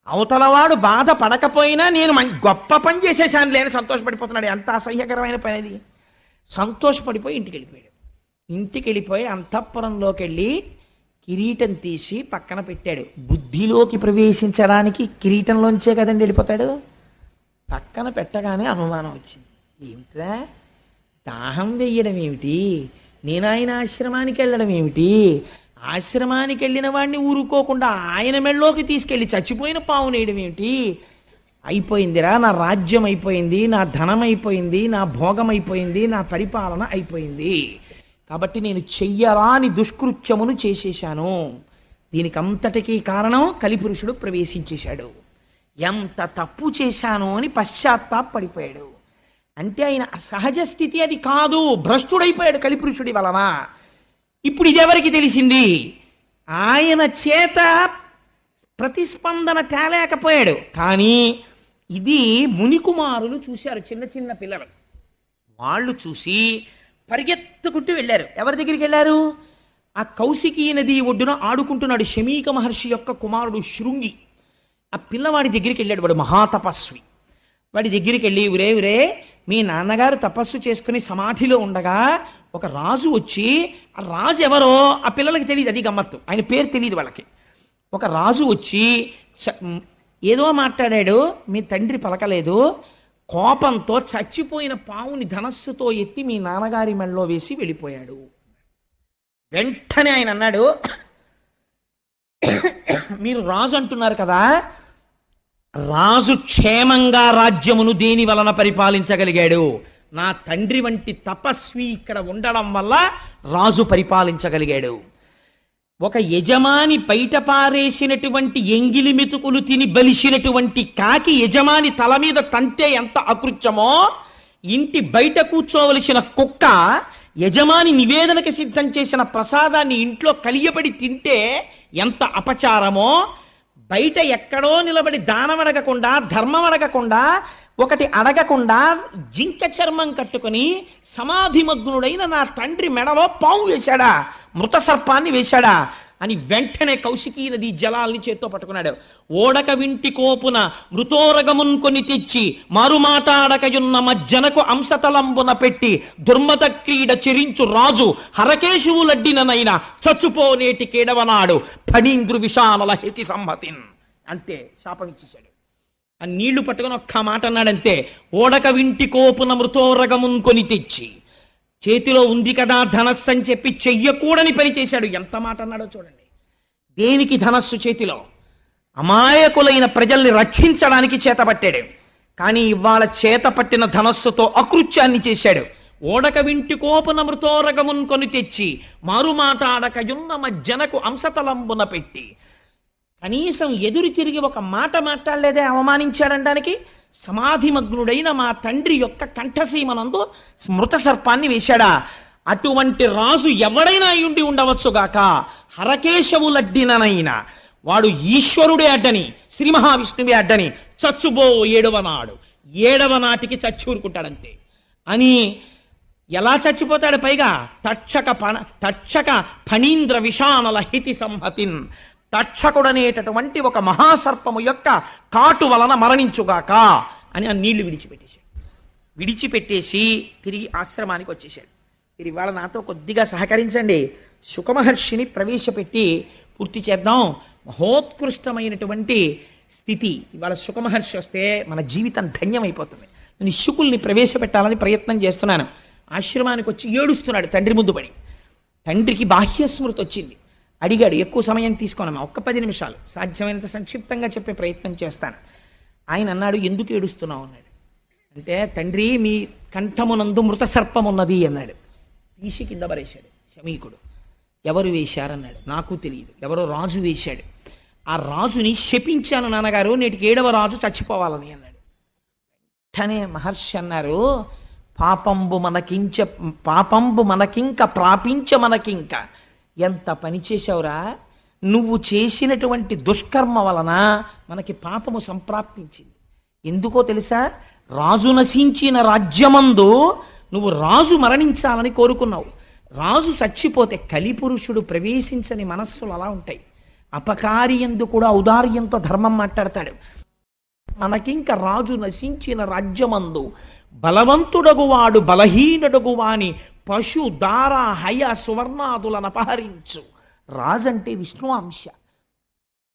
అవతలవాడు బాధ పడకపోయినా నేను గొప్ప పని చేసేసాను లేని సంతోషపడిపోతున్నాడు. ఎంత అసహ్యకరమైన పని అది. సంతోషపడిపోయి ఇంటికి వెళ్ళిపోయాడు. ఇంటికి వెళ్ళిపోయి అంతఃపురంలోకి వెళ్ళి కిరీటం తీసి పక్కన పెట్టాడు. బుద్ధిలోకి ప్రవేశించడానికి కిరీటంలోంచే కదండి వెళ్ళిపోతాడు. పక్కన పెట్టగానే అనుమానం వచ్చింది. ఏమిట్రా, దాహం వెయ్యడం ఏమిటి, నేను ఆయన ఆశ్రమానికి వెళ్ళడం ఏమిటి, ఆశ్రమానికి వెళ్ళిన వాడిని ఊరుకోకుండా ఆయన మెళ్ళలోకి తీసుకెళ్ళి చచ్చిపోయిన పావును వేయడం ఏమిటి? అయిపోయిందిరా, నా రాజ్యం అయిపోయింది, నా ధనం అయిపోయింది, నా భోగం అయిపోయింది, నా పరిపాలన అయిపోయింది. కాబట్టి నేను చెయ్యరాని దుష్కృత్యమును చేసేశాను. దీనికి అంతటికీ కారణం కలిపురుషుడు ప్రవేశించేశాడు. ఎంత తప్పు చేశాను అని పశ్చాత్తాపడిపోయాడు. అంటే ఆయన సహజ స్థితి అది కాదు, భ్రష్టుడైపోయాడు కలిపురుషుడి వలన. ఇప్పుడు ఇదెవరికి తెలిసింది? ఆయన చేత ప్రతిస్పందన తేలేకపోయాడు. కానీ ఇది మునికుమారులు చూశారు, చిన్న చిన్న పిల్లలు. వాళ్ళు చూసి పరిగెత్తుకుంటూ వెళ్ళారు. ఎవరి దగ్గరికి వెళ్ళారు? ఆ కౌశికీ నది ఒడ్డున ఆడుకుంటున్నాడు శమీక మహర్షి యొక్క కుమారుడు శృంగి. ఆ పిల్లవాడి దగ్గరికి వెళ్ళాడు. వాడు మహాతపస్వి. వాడి దగ్గరికి వెళ్ళి, ఉరే ఉరే, మీ నాన్నగారు తపస్సు చేసుకుని సమాధిలో ఉండగా ఒక రాజు వచ్చి, ఆ రాజు ఎవరో ఆ పిల్లలకి తెలియదు, అది గమ్మత్తు, ఆయన పేరు తెలియదు వాళ్ళకి. ఒక రాజు వచ్చి ఏదో మాట్లాడాడు, మీ తండ్రి పలకలేదు. కోపంతో చచ్చిపోయిన పావుని ధనస్సుతో ఎత్తి మీ నాన్నగారి మెడలో వేసి వెళ్ళిపోయాడు. వెంటనే ఆయన అన్నాడు, మీరు రాజు అంటున్నారు కదా, రాజు క్షేమంగా రాజ్యమును దేని వలన పరిపాలించగలిగాడు? నా తండ్రి వంటి తపస్వి ఇక్కడ ఉండడం వల్ల రాజు పరిపాలించగలిగాడు. ఒక యజమాని బయట పారేసినటువంటి ఎంగిలి మెతుకులు తిని బలిసినటువంటి కాకి యజమాని తల మీద తంతే ఎంత అకృత్యమో, ఇంటి బయట కూర్చోవలసిన కుక్క యజమాని నివేదనకి సిద్ధం చేసిన ప్రసాదాన్ని ఇంట్లో కలియబడి తింటే ఎంత అపచారమో, బయట ఎక్కడో నిలబడి దానం అడగకుండా, ధర్మం అడగకుండా, ఒకటి అడగకుండా జింక చర్మం కట్టుకుని సమాధిమగ్నుడైన నా తండ్రి మెడలో పాము వేశాడా, మృత సర్పాన్ని వేశాడా అని వెంటనే కౌశికీ నది జలాల్ని చేత్తో పట్టుకున్నాడు. ఓడక వింటి కోపున మృతోరగమున్ కొని తెచ్చి మారుమాటాడకయున్న మజ్జనకు అంశతలంబున పెట్టి దుర్మత క్రీడ చెరించు రాజు హరకేశువులడ్డిననైనా చచ్చుపోనేటి కేడవనాడు ఫణీంద్రు విశాల హేతి సమ్మతిన్. అంతే, శాపం ఇచ్చేశాడు. ఆ నీళ్లు పట్టుకొని ఒక్క మాట అన్నాడంతే. ఓడక వింటి కోపున మృతోరగమున్ కొని తెచ్చి, చేతిలో ఉంది కదా ధనస్సు అని చెప్పి చెయ్యకూడని పని చేశాడు. ఎంత మాట అన్నాడో చూడండి. దేనికి ధనస్సు చేతిలో? అమాయకులైన ప్రజల్ని రక్షించడానికి చేతపట్టాడు. కానీ ఇవాళ చేతపట్టిన ధనస్సుతో అకృత్యాన్ని చేశాడు. ఓడక వింటి కోపున మృతోరగమున్ కొని తెచ్చి మారుమాటాడకయున్న మజ్జనకు అంశతలంబున పెట్టి, కనీసం ఎదురు తిరిగి ఒక మాట మాట్లాడలేదే అవమానించాడనడానికి. సమాధిమగ్నుడైన మా తండ్రి యొక్క కంఠసీమనందు స్మృత సర్పాన్ని వేశాడా? అటువంటి రాజు ఎవడైనా అయ్యుండి ఉండవచ్చుగాక, హరకేశవులడ్డిననైనా వాడు ఈశ్వరుడే అడ్డని, శ్రీ మహావిష్ణువే అడ్డని చచ్చుబో 7వ నాడు, 7వ నాటికి చచ్చూరుకుంటాడంతే అని. ఎలా చచ్చిపోతాడు? పైగా తక్షక ఫణీంద్ర విషానల హితి సంహతిన్, తక్షకుడనేటటువంటి ఒక మహాసర్పము యొక్క కాటు వలన మరణించుగాక అని ఆ నీళ్లు విడిచిపెట్టేశాడు. విడిచిపెట్టేసి తిరిగి ఆశ్రమానికి వచ్చేశాడు. మీరు ఇవాళ నాతో కొద్దిగా సహకరించండి, శుకమహర్షిని ప్రవేశపెట్టి పూర్తి చేద్దాం. మహోత్కృష్టమైనటువంటి స్థితి. ఇవాళ శుకమహర్షి వస్తే మన జీవితం ధన్యమైపోతుంది. నేను శుకుల్ని ప్రవేశపెట్టాలని ప్రయత్నం చేస్తున్నాను. ఆశ్రమానికి వచ్చి ఏడుస్తున్నాడు తండ్రి ముందు పడి. తండ్రికి బాహ్యస్మృతి వచ్చింది. అడిగాడు, ఎక్కువ సమయం తీసుకోనమ్మా, ఒక్క 10 నిమిషాలు, సాధ్యమైనంత సంక్షిప్తంగా చెప్పే ప్రయత్నం చేస్తాను. ఆయన అన్నాడు, ఎందుకు ఏడుస్తున్నావు అన్నాడు. అంటే, తండ్రి మీ కంఠమునందు మృత సర్పం ఉన్నది అన్నాడు. తీసి కింద పరేశాడు శమీకుడు. ఎవరు వేశారన్నాడు. నాకు తెలియదు, ఎవరో రాజు వేశాడు. ఆ రాజుని శపించాను నాన్నగారు, నేటికి 7వ రాజు చచ్చిపోవాలని అన్నాడు. వెంటనే మహర్షి అన్నారు, పాపంబు మనకింక ప్రాపించ మనకింక. ఎంత పని చేశావురా, నువ్వు చేసినటువంటి దుష్కర్మ వలన మనకి పాపము సంప్రాప్తించింది. ఎందుకో తెలుసా? రాజు నశించిన రాజ్యమందు నువ్వు రాజు మరణించాలని కోరుకున్నావు. రాజు చచ్చిపోతే కలిపురుషుడు ప్రవేశించని మనస్సులు అలా ఉంటాయి. అపకారి యందు కూడా ఔదార్యంతో ధర్మం మాట్లాడతాడు. మనకింక రాజు నశించిన రాజ్యమందు బలవంతుడగువాడు బలహీనుడగువాని పశు దార హయ సువర్ణాదులను అపహరించు. రాజు అంటే విష్ణు అంశ.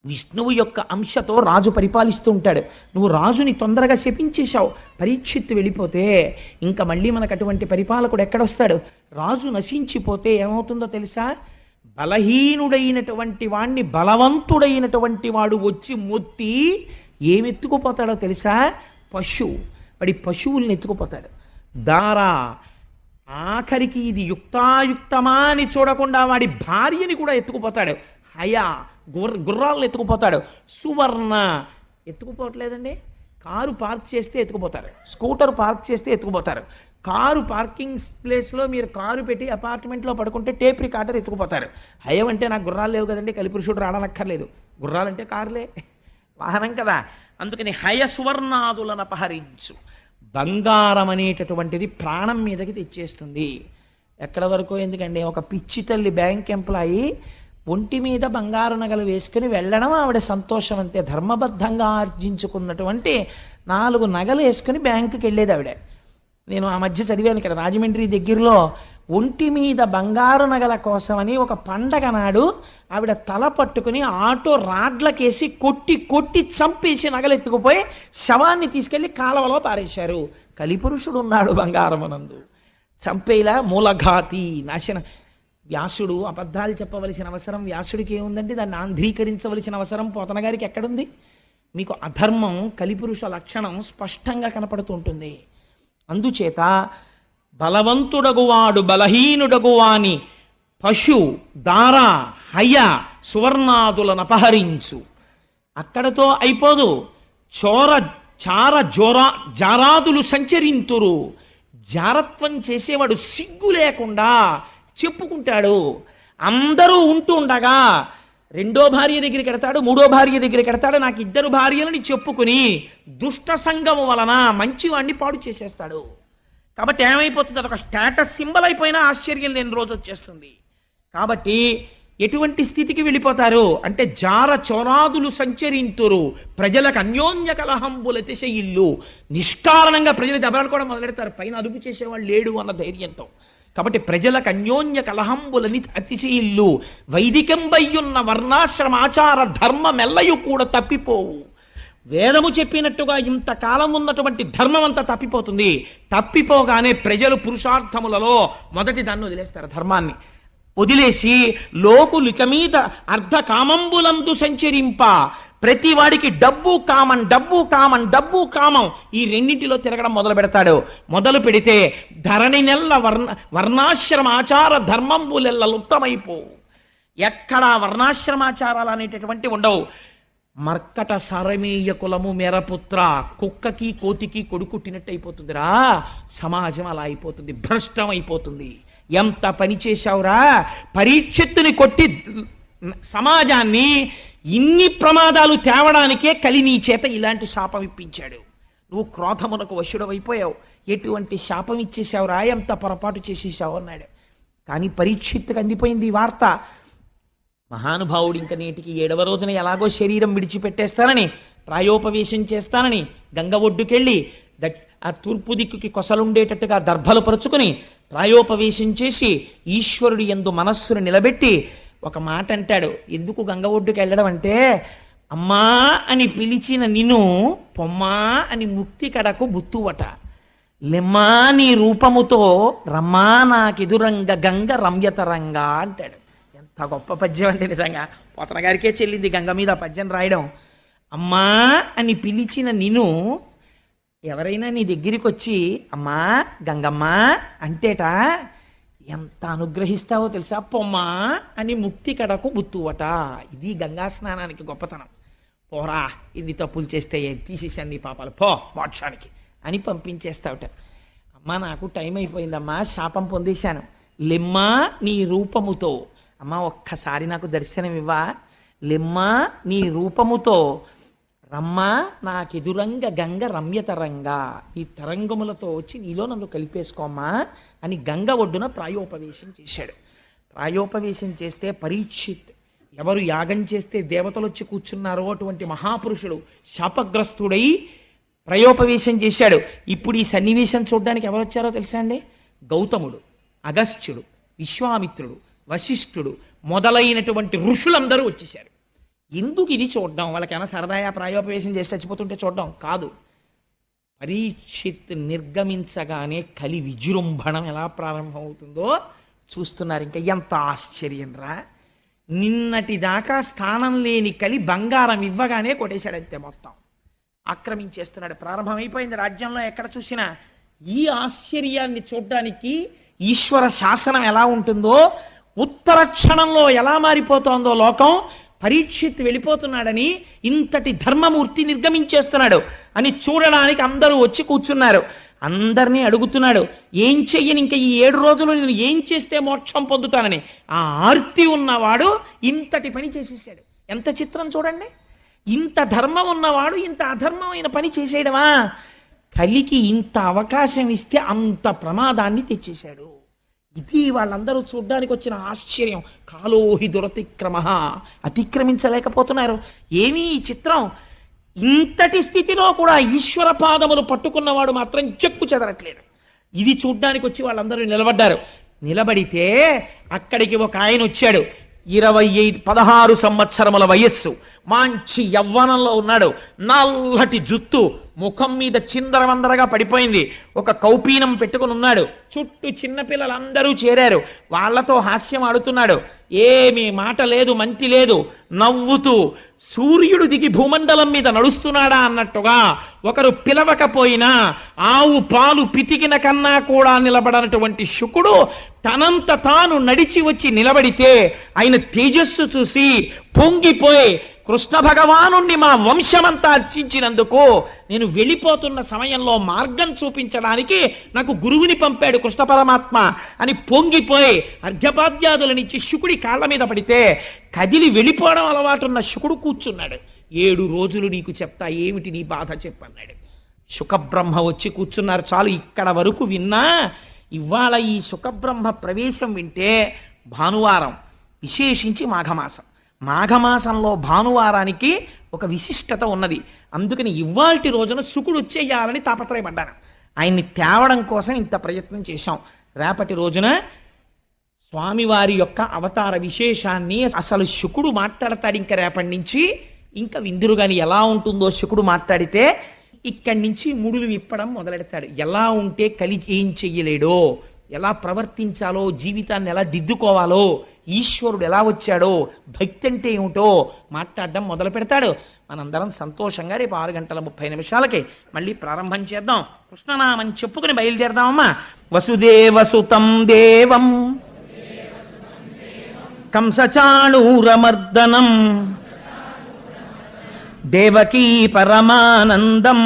విష్ణువు యొక్క అంశతో రాజు పరిపాలిస్తూ ఉంటాడు. నువ్వు రాజుని తొందరగా శపించేశావు. పరీక్షిత్తు వెళ్ళిపోతే ఇంకా మళ్ళీ మనకు అటువంటి పరిపాలకుడు ఎక్కడొస్తాడు? రాజు నశించిపోతే ఏమవుతుందో తెలుసా? బలహీనుడైనటువంటి వాణ్ణి బలవంతుడైనటువంటి వాడు వచ్చి మొత్తి ఏమెత్తుకుపోతాడో తెలుసా? వాడి పశువుల్ని ఎత్తుకుపోతాడు. దారా, ఆఖరికి ఇది యుక్తాయుక్తమా అని చూడకుండా వాడి భార్యని కూడా ఎత్తుకుపోతాడు. హయా, గుర్రాలను ఎత్తుకుపోతాడు. సువర్ణ, ఎత్తుకుపోవట్లేదండి. కారు పార్క్ చేస్తే ఎత్తుకుపోతారు, స్కూటర్ పార్క్ చేస్తే ఎత్తుకుపోతారు. కారు పార్కింగ్ ప్లేస్లో మీరు కారు పెట్టి అపార్ట్మెంట్లో పడుకుంటే టేప్ రికార్డర్ ఎత్తుకుపోతారు. హయం అంటే నాకు గుర్రాలు లేవు కదండి, కలిపురుషుడు రావనక్కర్లేదు. గుర్రాలంటే కారులే, వాహనం కదా. అందుకని హయ సువర్ణాదులను అపహరించు. బంగారం అనేటటువంటిది ప్రాణం మీదకి తెచ్చేస్తుంది. ఎక్కడ వరకు ఎందుకండి? ఒక పిచ్చి తల్లి బ్యాంక్ ఎంప్లాయీ ఒంటి మీద బంగారు నగలు వేసుకుని వెళ్ళడం ఆవిడ సంతోషం అంతే. ధర్మబద్ధంగా ఆర్జించుకున్నటువంటి 4 నగలు వేసుకుని బ్యాంకుకి వెళ్ళేది ఆవిడ. నేను ఆ మధ్య చదివాను ఇక్కడ రాజమండ్రి దగ్గరలో, ఒంటి మీద బంగారు నగల కోసమని ఒక పండగ నాడు ఆవిడ తల పట్టుకుని ఆటో రాడ్లకేసి కొట్టి కొట్టి చంపేసి నగలెత్తుకుపోయి శవాన్ని తీసుకెళ్లి కాలవలో పారేశారు. కలిపురుషుడు ఉన్నాడు బంగారమునందు. చంపేలా మూలఘాతి, నాశనం. వ్యాసుడు అబద్ధాలు చెప్పవలసిన అవసరం వ్యాసుడికి ఏముందండి? దాన్ని ఆంధ్రీకరించవలసిన అవసరం పోతన గారికి ఎక్కడుంది? మీకు అధర్మం, కలిపురుష లక్షణం స్పష్టంగా కనపడుతూ ఉంటుంది. అందుచేత బలవంతుడగువాడు బలహీనుడగువాని పశు దార హయ సువర్ణాదులను అపహరించు. అక్కడతో అయిపోదు. చార జారాదులు సంచరింతురు. జారత్వం చేసేవాడు సిగ్గు లేకుండా చెప్పుకుంటాడు. అందరూ ఉంటూ ఉండగా 2వ భార్య దగ్గరికి ఎడతాడు, 3వ భార్య దగ్గరికి ఎడతాడు. నాకు 2 భార్యలని చెప్పుకుని దుష్ట సంగము వలన మంచివాడిని పాడు చేసేస్తాడు. కాబట్టి ఏమైపోతుంది? అదొక స్టేటస్ సింబల్ అయిపోయినా ఆశ్చర్యం లేని రోజు వచ్చేస్తుంది. కాబట్టి ఎటువంటి స్థితికి వెళ్ళిపోతారు అంటే జార చోరాదులు సంచరింతురు, ప్రజలకు అన్యోన్య కలహంబులతిశయిల్లు. నిష్కారణంగా ప్రజలు దెబ్బలాడుకోవడం మొదలెడతారు, పైన అదుపు చేసేవాళ్ళు లేడు అన్న ధైర్యంతో. కాబట్టి ప్రజలకు అన్యోన్య కలహంబులని అతిశయిల్లు. వైదికంబయ్యున్న వర్ణాశ్రమాచార ధర్మమెల్లయు కూడా తప్పిపోవు. వేదము చెప్పినట్టుగా ఇంతకాలం ఉన్నటువంటి ధర్మం అంతా తప్పిపోతుంది. తప్పిపోగానే ప్రజలు పురుషార్థములలో మొదటి దాన్ని వదిలేస్తారు, ధర్మాన్ని వదిలేసి లోకులిక మీద అర్ధ కామంబులందు సంచరింప. ప్రతి వాడికి డబ్బు కామం, డబ్బు కామం, డబ్బు కామం, ఈ రెండింటిలో తిరగడం మొదలు పెడతాడు. మొదలు పెడితే ధరణి నెల్ల వర్ణాశ్రమాచార ధర్మంబులెల్ల లుప్తమైపోవు. ఎక్కడా వర్ణాశ్రమాచారాలు అనేటటువంటి ఉండవు. మర్కట సారమేయ కులము మేరపుత్ర, కుక్కకి కోతికి కొడుకుట్టినట్టు అయిపోతుందిరా సమాజం. అలా అయిపోతుంది, భ్రష్టం అయిపోతుంది. ఎంత పని చేశావురా, పరీక్షిత్తుని కొట్టి సమాజాన్ని ఇన్ని ప్రమాదాలు తేవడానికే కలి నీ చేత ఇలాంటి శాపం ఇప్పించాడు. నువ్వు క్రోధమునకు వశుడవైపోయావు, ఎటువంటి శాపం ఇచ్చేసావురా, ఎంత పొరపాటు చేసేసావు అన్నాడు. కానీ పరీక్షిత్తుకు అందిపోయింది ఈ వార్త. మహానుభావుడు ఇంక నేటికి 7వ రోజున ఎలాగో శరీరం విడిచిపెట్టేస్తానని, ప్రాయోపవేశం చేస్తానని గంగ ఒడ్డుకెళ్ళి ఆ తూర్పు దిక్కుకి కొసలుండేటట్టుగా దర్భలు పరుచుకుని ప్రాయోపవేశం చేసి ఈశ్వరుడి యందు మనస్సును నిలబెట్టి ఒక మాట అంటాడు. ఎందుకు గంగ ఒడ్డుకి వెళ్ళడం అంటే, అమ్మా అని పిలిచిన నిన్ను పొమ్మా అని ముక్తి కడకు బుత్తువట, లెమ్మా నీ రూపముతో రమ్మా నాకెదురంగ గంగ రమ్యతరంగా అంటాడు. ఎంత గొప్ప పద్యం అంటే నిజంగా పోతన గారికే చెల్లింది గంగ మీద పద్యం రాయడం. అమ్మా అని పిలిచిన నిన్ను ఎవరైనా నీ దగ్గరికి వచ్చి అమ్మా గంగమ్మ అంటేట ఎంత అనుగ్రహిస్తావో తెలుసా, పొమ్మా అని ముక్తి కడకు బుత్తువట. ఇది గంగా స్నానానికి గొప్పతనం. పోరా, ఇన్ని తప్పులు చేస్తే తీసేసాను నీ పాపాలు, పో మోక్షానికి అని పంపించేస్తావుట. అమ్మా నాకు టైం అయిపోయిందమ్మా, శాపం పొందేశాను, లెమ్మా నీ రూపముతో, అమ్మా ఒక్కసారి నాకు దర్శనం ఇవ్వా, లెమ్మా నీ రూపముతో, రమ్మా నాకెదురంగ గంగ రమ్యతరంగా, ఈ తరంగములతో వచ్చి నీలో నన్ను కలిపేసుకోమ్మా అని గంగ ఒడ్డున ప్రాయోపవేశం చేశాడు. ప్రాయోపవేశం చేస్తే పరీక్షిత్, ఎవరు యాగం చేస్తే దేవతలు వచ్చి కూర్చున్నారో అటువంటి మహాపురుషుడు శాపగ్రస్తుడై ప్రాయోపవేశం చేశాడు. ఇప్పుడు ఈ సన్నివేశం చూడడానికి ఎవరు వచ్చారో తెలుసా అండి? గౌతముడు, అగస్త్యుడు, విశ్వామిత్రుడు, వశిష్ఠుడు మొదలైనటువంటి ఋషులందరూ వచ్చేశారు. ఎందుకు ఇది చూడడం? వాళ్ళకైనా సరదాగా ప్రాయోపవేశం చేసి చచ్చిపోతుంటే చూడడం కాదు. పరీక్షిత్ నిర్గమించగానే కలి విజృంభణం ఎలా ప్రారంభమవుతుందో చూస్తున్నారు. ఇంకా ఎంత ఆశ్చర్యం రా! నిన్నటి దాకా స్థానం లేని కలి బంగారం ఇవ్వగానే కొట్టేశాడంతే, మొత్తం ఆక్రమించేస్తున్నాడు. ప్రారంభమైపోయింది రాజ్యంలో ఎక్కడ చూసినా. ఈ ఆశ్చర్యాన్ని చూడడానికి ఈశ్వర శాసనం ఎలా ఉంటుందో, ఉత్తర క్షణంలో ఎలా మారిపోతోందో లోకం, పరీక్షిత్ వెళ్ళిపోతున్నాడని, ఇంతటి ధర్మమూర్తి నిర్గమించేస్తున్నాడు అని చూడడానికి అందరూ వచ్చి కూర్చున్నారు. అందరినీ అడుగుతున్నాడు, ఏం చెయ్యని ఇంకా ఈ 7 రోజులు నేను ఏం చేస్తే మోక్షం పొందుతానని. ఆ ఆర్తి ఉన్నవాడు ఇంతటి పని చేసేసాడు. ఎంత చిత్రం చూడండి! ఇంత ధర్మం ఉన్నవాడు ఇంత అధర్మమైన పని చేసేయడమా? కలికి ఇంత అవకాశం ఇస్తే అంత ప్రమాదాన్ని తెచ్చేశాడు. ఇది వాళ్ళందరూ చూడ్డానికి వచ్చిన ఆశ్చర్యం. కాలోహి దురతిక్రమ, అతిక్రమించలేకపోతున్నారు. ఏమీ ఈ చిత్రం! ఇంతటి స్థితిలో కూడా ఈశ్వర పాదములు పట్టుకున్నవాడు మాత్రం చెక్కు చెదరట్లేదు. ఇది చూడ్డానికి వచ్చి వాళ్ళందరూ నిలబడ్డారు. నిలబడితే అక్కడికి ఒక ఆయన వచ్చాడు. 16 సంవత్సరముల వయస్సు, మంచి యవ్వనంలో ఉన్నాడు. నల్లటి జుత్తు, ముఖం మీద చిందరవందరగా పడిపోయింది. ఒక కౌపీనం పెట్టుకుని ఉన్నాడు. చుట్టూ చిన్నపిల్లలందరూ చేరారు. వాళ్లతో హాస్యం ఆడుతున్నాడు. ఏమీ మాట లేదు, మంతి లేదు. నవ్వుతూ సూర్యుడు దిగి భూమండలం మీద నడుస్తున్నాడా అన్నట్టుగా, ఒకరు పిలవకపోయినా ఆవు పాలు పితికిన కన్నా కూడా నిలబడనటువంటి శుకుడు తనంత తాను నడిచి వచ్చి నిలబడితే ఆయన తేజస్సు చూసి పొంగిపోయి, కృష్ణ భగవానుణ్ణి మా వంశమంతా అర్చించినందుకు నేను వెళ్ళిపోతున్న సమయంలో మార్గం చూపించడానికి నాకు గురువుని పంపాడు కృష్ణ పరమాత్మ అని పొంగిపోయి అర్ఘ్యపాద్యాదులనిచ్చి శుకుడి కాళ్ళ మీద పడితే కదిలి వెళ్ళిపోవడం అలవాటున్న శుకుడు కూర్చున్నాడు. 7 రోజులు నీకు చెప్తా, ఏమిటి నీ బాధ చెప్పన్నాడు. శుకబ్రహ్మ వచ్చి కూర్చున్నారు. చాలు, ఇక్కడ వరకు విన్నా. ఇవాళ ఈ శుకబ్రహ్మ ప్రవేశం వింటే భానువారం విశేషించి మాఘమాసం. మాఘమాసంలో భానువారానికి ఒక విశిష్టత ఉన్నది. అందుకని ఇవాల్టి రోజున శుకుడు వచ్చేయాలని తాపత్రయపడ్డాను. ఆయన్ని తేవడం కోసం ఇంత ప్రయత్నం చేశాం. రేపటి రోజున స్వామివారి యొక్క అవతార విశేషాన్ని అసలు శుకుడు మాట్లాడతాడు. ఇంకా రేపటి నుంచి ఇంకా విందురు గాని ఎలా ఉంటుందో శుకుడు మాట్లాడితే ఇక్కడి నుంచి ముడులు విప్పడం మొదలెడతాడు. ఎలా ఉంటే కలి ఏం చెయ్యలేడో, ఎలా ప్రవర్తించాలో, జీవితాన్ని ఎలా దిద్దుకోవాలో, ఈశ్వరుడు ఎలా వచ్చాడో, భక్తి అంటే ఏమిటో మాట్లాడడం మొదలు పెడతాడు. మనందరం సంతోషంగా రేపు 6:30 మళ్ళీ ప్రారంభం చేద్దాం. కృష్ణనామం చెప్పుకుని బయలుదేరదామమ్మా. వసుదేవసుతం దేవం కంసచాణూరమర్దనం దేవకీ పరమానందం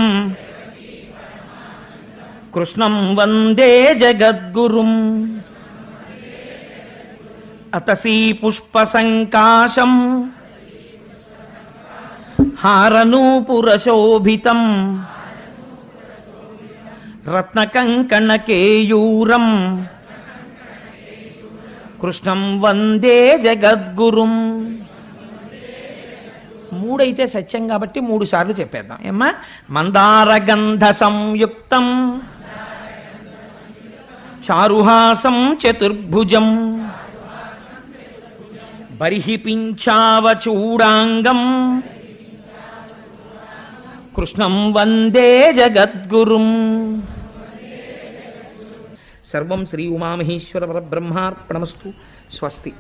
కృష్ణం వందే జగద్గురుం అతసీ పుష్పసంకాశం హారనూపురశోభితం రత్నకంకణకేయూరం కృష్ణం వందే జగద్గురుం. 3 అయితే సత్యం కాబట్టి 3 సార్లు చెప్పేద్దాం ఏమ్మా. మందారగంధ సంయుక్తం చారుహాసం చతుర్భుజం బర్హి పింఛావచూడాంగం కృష్ణం వందే జగద్గురుం. సర్వం శ్రీ ఉమామహేశ్వర పరబ్రహ్మార్పణమస్తు. స్వస్తి.